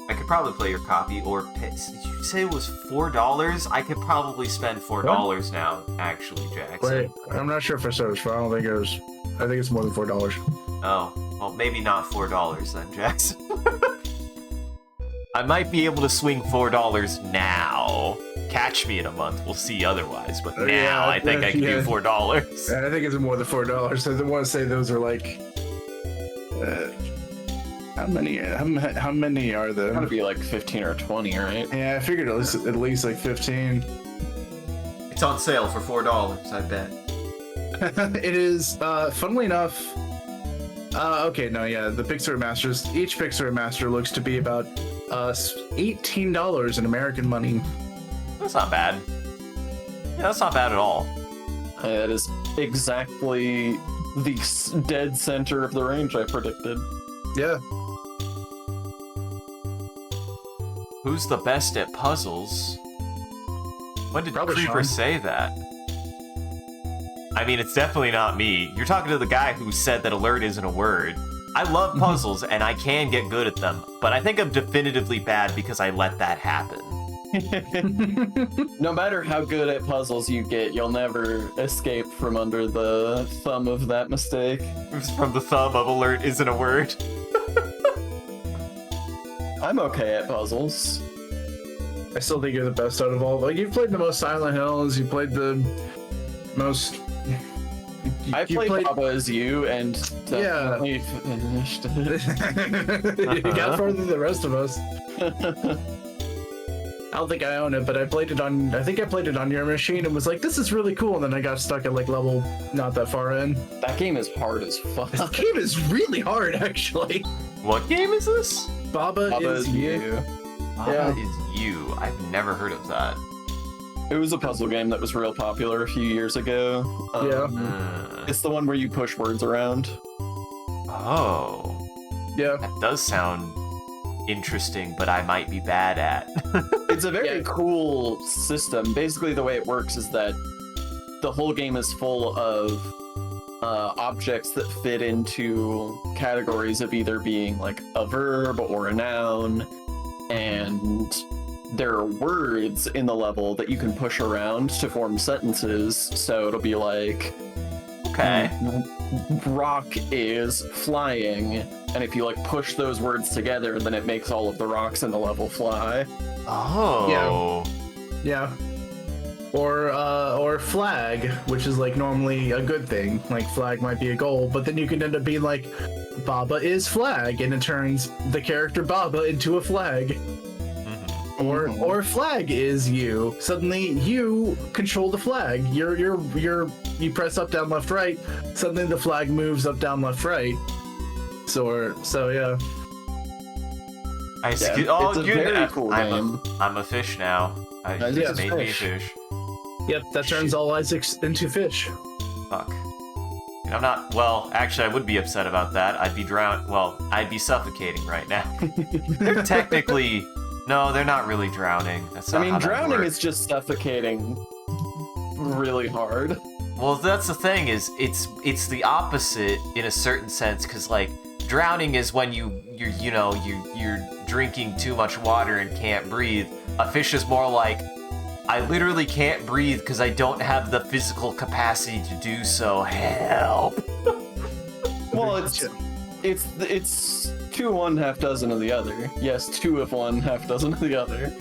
I could probably play your copy, or did you say it was $4? I could probably spend $4 now, actually, Jackson. Wait, I'm not sure if I said it was $4. I don't think it was. I think it's more than $4. Oh, well, maybe not $4 then, Jackson. I might be able to swing $4 now. Catch me in a month, we'll see otherwise. But now Yeah, I think I can do $4. I think it's more than $4. I want to say those are like. How many are there? Gotta be like 15 or 20, right? Yeah, I figured at least like 15. It's on sale for $4, I bet. It is, funnily enough. Okay, no, yeah, the Pixar Masters. Each Pixar Master looks to be about $18 in American money. That's not bad. Yeah, that's not bad at all. That is exactly the dead center of the range I predicted. Yeah. Who's the best at puzzles? When did Probably Creeper Sean. say that? I mean, it's definitely not me. You're talking to the guy who said that alert isn't a word. I love puzzles, and I can get good at them, but I think I'm definitively bad because I let that happen. No matter how good at puzzles you get, you'll never escape from under the thumb of that mistake. It's from the thumb of alert isn't a word. I'm okay at puzzles. I still think you're the best out of all. Like, you've played the most Silent Hills, you played the most. I you played Baba as you and definitely finished it. You got further than the rest of us. I don't think I own it, but I played it on. I think I played it on your machine and was like, "This is really cool." And then I got stuck at like level not that far in. That game is hard as fuck. This game is really hard, actually. What game is this? Baba is you. Baba is you. I've never heard of that. It was a puzzle game that was real popular a few years ago. It's the one where you push words around. Oh. Yeah. That does sound interesting, but I might be bad at. It's a very cool system. Basically, the way it works is that the whole game is full of objects that fit into categories of either being like a verb or a noun, and there are words in the level that you can push around to form sentences. So it'll be like, Okay. rock is flying, and if you like push those words together, then it makes all of the rocks in the level fly. Oh. Yeah. Or flag, which is like normally a good thing. Like flag might be a goal, but then you can end up being like, Baba is flag, and it turns the character Baba into a flag. Or flag is you. Suddenly you control the flag. You press up, down, left, right. Suddenly the flag moves up, down, left, right. So yeah. I see. Yeah, Oh, it's a you're very cool game. I'm a fish now. You Yeah, just made me a fish. fish. Yep, that turns all Isaacs into fish. Fuck. And I'm not. Well, actually, I would be upset about that. I'd be drowned. Well, I'd be suffocating right now. They're technically. No, they're not really drowning. That's not I mean, how that drowning works. is just suffocating really hard. Well, that's the thing. Is it's the opposite in a certain sense, because like drowning is when you're drinking too much water and can't breathe. A fish is more like, I literally can't breathe because I don't have the physical capacity to do so. Help. Well, it's 2 of one, half dozen of the other. Yes, 2 of one, half dozen of the other.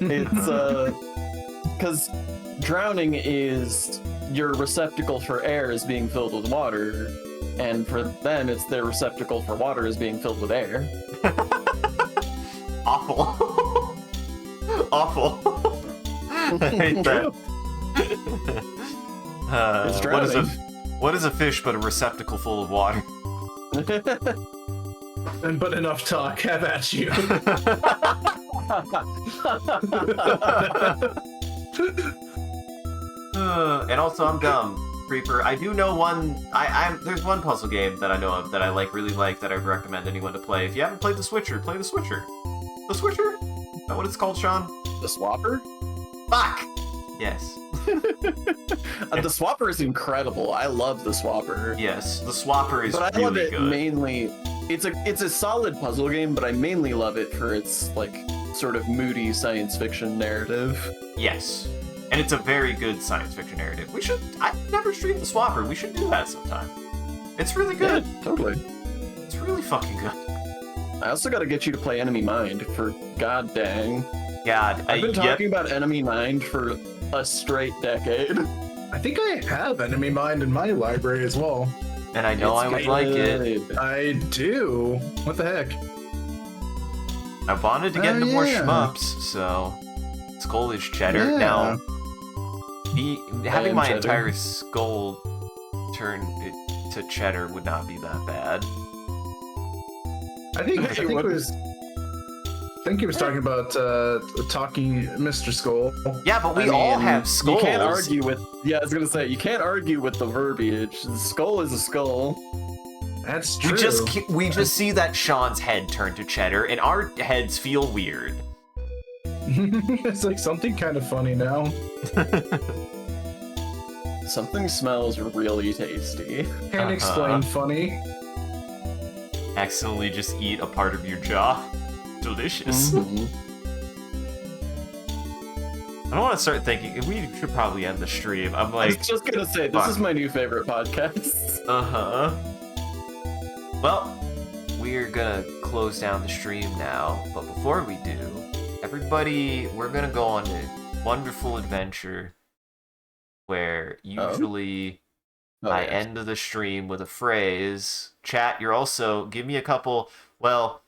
It's because drowning is your receptacle for air is being filled with water, and for them, it's their receptacle for water is being filled with air. Awful. Awful. I hate that. It's drowning. What is a fish but a receptacle full of water? But enough talk. Have at you. And also, I'm dumb. Creeper. I do know one. There's one puzzle game that I know of that I really like that I recommend anyone to play. If you haven't played The Switcher, play The Switcher. The Switcher? Is that what it's called, Sean? The Swapper? Fuck! Yes. The Swapper is incredible. I love the Swapper. Yes, the Swapper is But I really love it good. mainly. It's a solid puzzle game, but I mainly love it for its like sort of moody science fiction narrative. Yes. And it's a very good science fiction narrative. I've never streamed the Swapper. We should do that sometime. It's really good. Yeah, totally. It's really fucking good. I also got to get you to play Enemy Mind for god dang. God, I've been yep. talking about Enemy Mind for a straight decade. I think I have Enemy Mind in my library as well. And I know It's I would like it. good. I do. What the heck? I wanted to get Oh, into more yeah. shmups, so Skull is cheddar. Yeah. Now, having am my cheddar. entire skull turn it to cheddar would not be that bad. I think Hey, it what- was. I think he was talking about talking Mr. Skull. Yeah, but we I mean, all have skulls. You can't argue with. Yeah, I was gonna say you can't argue with the verbiage. The skull is a skull. That's true. We just see that Sean's head turn to cheddar, and our heads feel weird. It's like something kind of funny now. Something smells really tasty. Can't explain funny. Accidentally just eat a part of your jaw. Delicious. Mhm. I don't want to start thinking. We should probably end the stream. I'm I was like, just gonna say this fuck. is my new favorite podcast. uh-huh. Well, we're gonna close down the stream now, but before we do, everybody, we're gonna go on a wonderful adventure where usually I yes. end the stream with a phrase. Chat, you're also, give me a couple, well,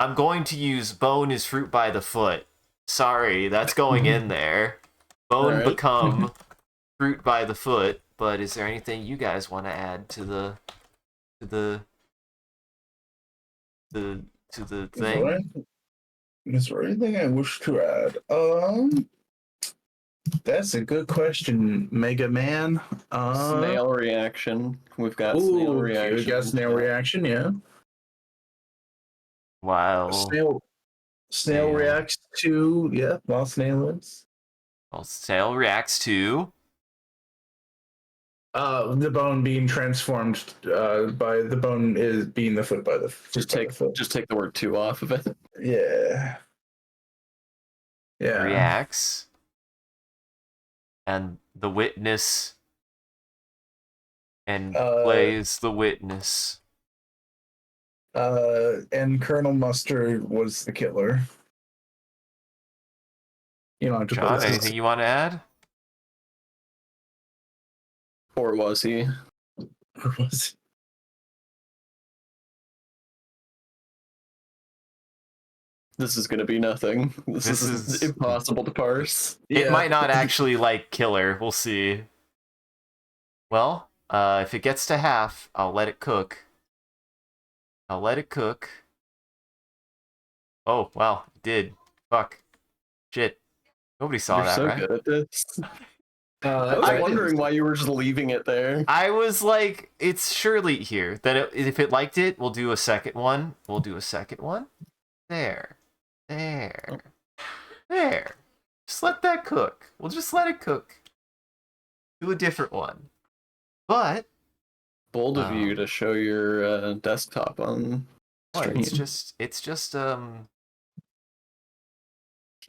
I'm going to use bone is fruit by the foot. Sorry, that's going in there. Bone Alright. become fruit by the foot, but is there anything you guys want to add to the thing? Is there anything I wish to add? That's a good question, Mega Man. Snail reaction. We've got snail Ooh, reaction. we got snail reaction, yeah. Wow. Snail Yeah. reacts to, yeah, while snail is. Well, Snail reacts to. The bone being transformed by the bone is being the foot by the Just by the take foot. the word two off of it. Yeah. Yeah. Reacts. And the witness. And plays the witness. And Colonel Mustard was the killer. You don't have to John, put anything you want to add? Or was he? was. This is gonna be nothing. This This is is- impossible to parse. It might not actually like killer. We'll see. Well, if it gets to half, I'll let it cook. I'll let it cook. Oh, wow. It did. Fuck. Shit. Nobody saw You're that, so right? good at this. I was I wondering why you were just leaving it there. I was like, it's surely here. Then if it liked it, we'll do a second one. We'll do a second one. There. There. There. Just let that cook. We'll just let it cook. Do a different one. But Bold of you Um, to show your desktop on what, stream. it's just He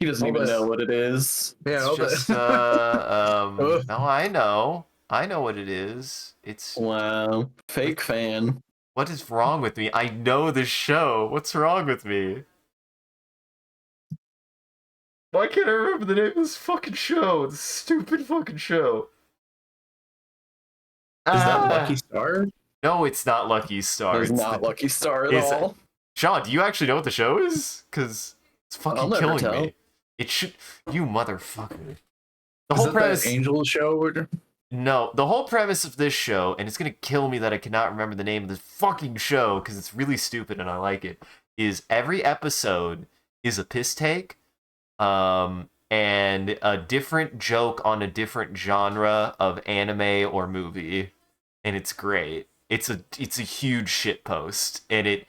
doesn't all even this- know what it is. Yeah, it's all just the- no, I know what it is. It's Wow. Fake fan. what is wrong with me? I know this show. What's wrong with me? Why can't I remember the name of this fucking show? This stupid fucking show. Is that Ah. Lucky Star? No, it's not Lucky Star. It's not the- Lucky Star at Is it? all. Sean, do you actually know what the show is? Because it's fucking I'll never killing tell. me. It should. You motherfucker. The Is whole that premise. that Angel show? No, the whole premise of this show, and it's gonna kill me that I cannot remember the name of this fucking show because it's really stupid and I like it, is every episode is a piss take, and and a different joke on a different genre of anime or movie, and it's great. It's a huge shit post, and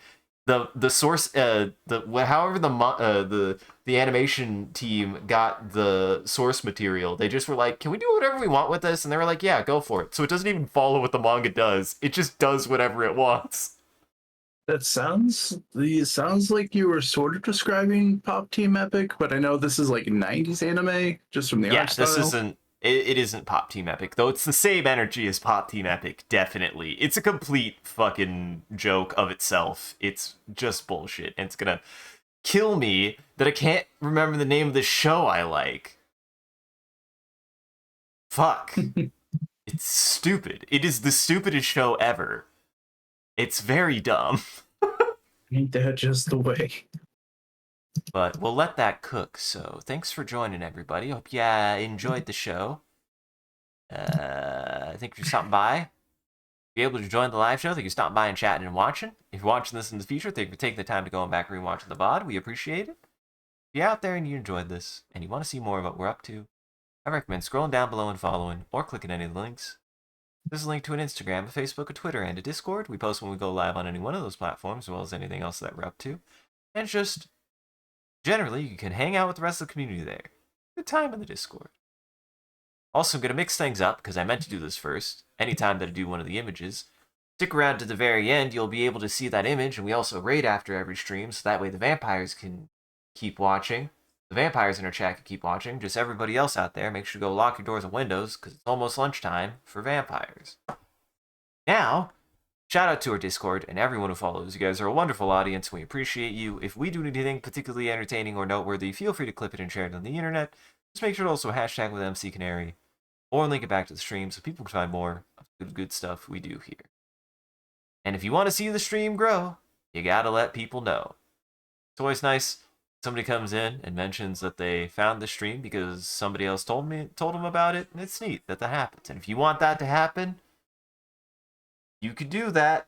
the source however the animation team got the source material, they just were like, can we do whatever we want with this? And they were like, yeah, go for it. So it doesn't even follow what the manga does. It just does whatever it wants. That it sounds like you were sort of describing Pop Team Epic, but I know this is like 90s anime, just from the Yeah, art style. this isn't. It isn't Pop Team Epic, though. It's the same energy as Pop Team Epic. Definitely, it's a complete fucking joke of itself. It's just bullshit, and it's gonna kill me that I can't remember the name of the show I like. Fuck. It's stupid. It is the stupidest show ever. It's very dumb. Ain't that just the way? But we'll let that cook. So thanks for joining, everybody. Hope you enjoyed the show. Thank you for stopping by. Be able to join the live show. Thank you for stopping by and chatting and watching. If you're watching this in the future, thank you for taking the time to go on back and rewatching the VOD. We appreciate it. If you're out there and you enjoyed this and you want to see more of what we're up to, I recommend scrolling down below and following, or clicking any of the links. There's a link to an Instagram, a Facebook, a Twitter, and a Discord. We post when we go live on any one of those platforms, as well as anything else that we're up to. And just, generally, you can hang out with the rest of the community there. Good time in the Discord. Also, I'm going to mix things up, because I meant to do this first. Anytime that I do one of the images, stick around to the very end, you'll be able to see that image, and we also raid after every stream, so that way the vampires can keep watching. The vampires in our chat can keep watching. Just everybody else out there, make sure to go lock your doors and windows, because it's almost lunchtime for vampires. Now, shout out to our Discord and everyone who follows. You guys are a wonderful audience. We appreciate you. If we do anything particularly entertaining or noteworthy, feel free to clip it and share it on the internet. Just make sure to also hashtag with MCCanary, or link it back to the stream so people can find more of the good stuff we do here. And if you want to see the stream grow, you gotta let people know. It's always nice. Somebody comes in and mentions that they found the stream because somebody else told them about it, and it's neat that that happens. And if you want that to happen, you could do that.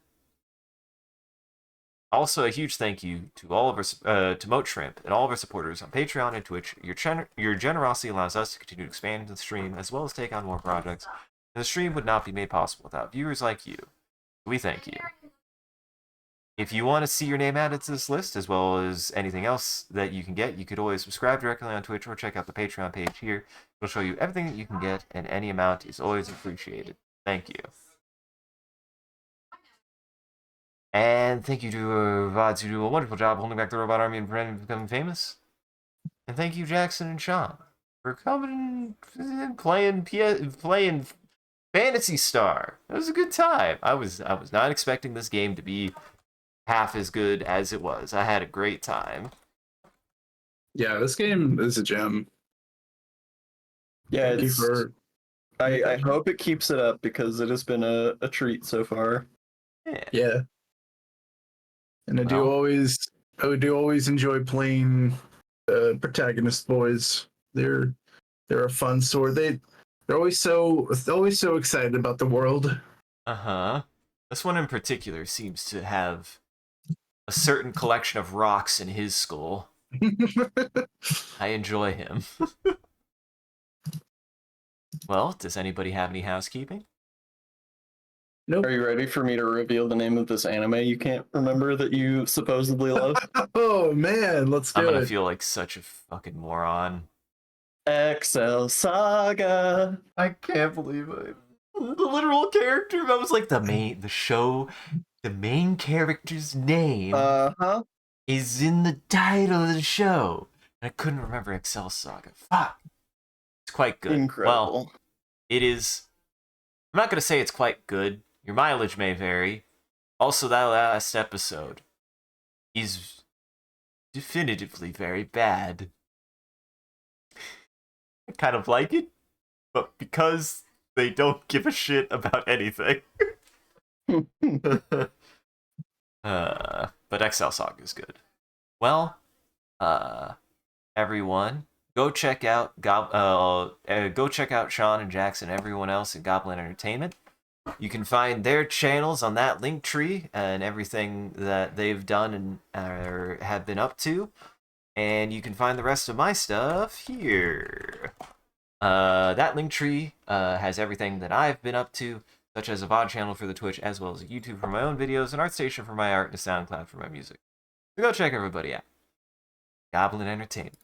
Also, a huge thank you to all of our to Moat Shrimp and all of our supporters on Patreon and Twitch. Your generosity allows us to continue to expand the stream as well as take on more projects. And the stream would not be made possible without viewers like you. We thank you. If you want to see your name added to this list, as well as anything else that you can get, you could always subscribe directly on Twitch or check out the Patreon page here. It'll show you everything that you can get, and any amount is always appreciated. Thank you. And thank you to VODs who do a wonderful job holding back the robot army and preventing becoming famous. And thank you, Jackson and Sean, for coming and playing Phantasy Star. It was a good time. I was not expecting this game to be half as good as it was. I had a great time. Yeah, this game is a gem. Yeah, Thank you for... I hope it keeps it up because it has been a treat so far. Yeah. And I do always enjoy playing protagonist boys. They're a fun sort. They're always so excited about the world. Uh-huh. This one in particular seems to have a certain collection of rocks in his skull. I enjoy him. Well, does anybody have any housekeeping? Nope. Are you ready for me to reveal the name of this anime you can't remember that you supposedly love? Oh man, let's do I'm gonna it. feel like such a fucking moron. Excel Saga. I can't believe it. The literal character. That was like the main character's name is in the title of the show. And I couldn't remember Excel Saga. Fuck. It's quite good. Incredible. Well, it is. I'm not gonna say it's quite good. Your mileage may vary. Also, that last episode is definitively very bad. I kind of like it, but because they don't give a shit about anything. But XL Saga is good. Well, everyone, go check out Sean and Jackson and everyone else at Goblin Entertainment. You can find their channels on that link tree and everything that they've done and have been up to. And you can find the rest of my stuff here. That link tree has everything that I've been up to, such as a VOD channel for the Twitch, as well as a YouTube for my own videos, an ArtStation for my art, and a SoundCloud for my music. So go check everybody out. Goblin Entertainment.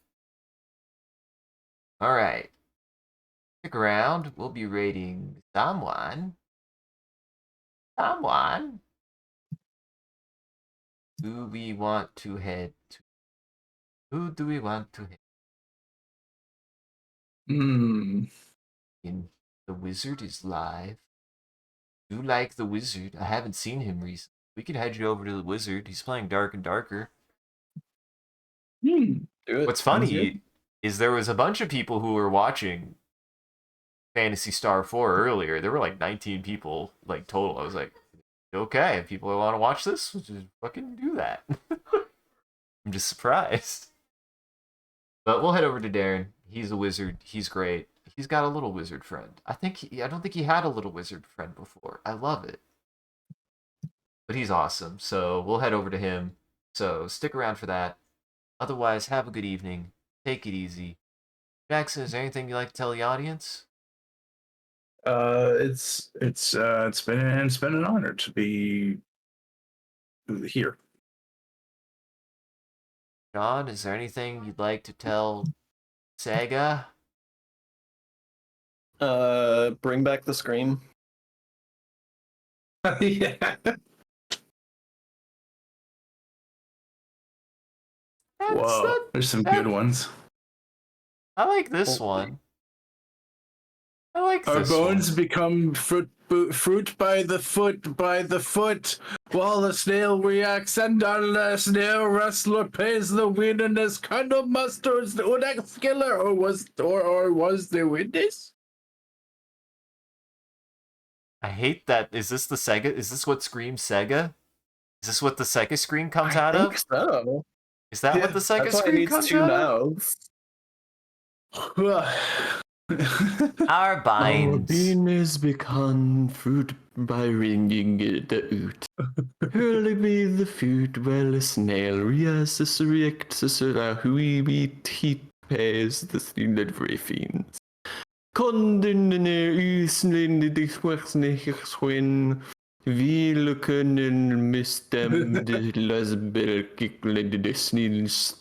Alright. Stick around. We'll be rating someone. Someone. Who we want to head to? Who do we want to head? Hmm. In The Wizard is live. Do like The Wizard. I haven't seen him recently. We could head you over to The Wizard. He's playing Dark and Darker. Hmm. Do it. What's Sounds funny good. is there was a bunch of people who were watching Phantasy Star 4 earlier. There were like 19 people like total. I was like, okay, if people want to watch this, we'll just fucking do that. I'm just surprised. But we'll head over to Darren. He's a wizard. He's great. He's got a little wizard friend. I don't think he had a little wizard friend before. I love it. But he's awesome. So we'll head over to him. So stick around for that. Otherwise, have a good evening. Take it easy. Jackson, is there anything you'd like to tell the audience? It's been an honor to be here. John, is there anything you'd like to tell Sega? Bring back the scream. Yeah. Whoa, there's some good ones. I like this one. I like Our this bones one. become fruit by the foot, while the snail reacts, and on the snail wrestler pays the winners kind of musters the next killer, or was the witness? I hate that. Is this the Sega? Is this what screams Sega? Is this what the Sega screen comes out I think of? so. Is that what the Sega That's why it screen needs comes two out of? mouths. Our Our binds. bean is become fruit by ringing the oot. Hurley be the food while the snail reacts hui beat heat pays the stiled fiends. Kondene uslinde diswachsnechwin. Wie kunnen mistem de lasbel kiklede de snils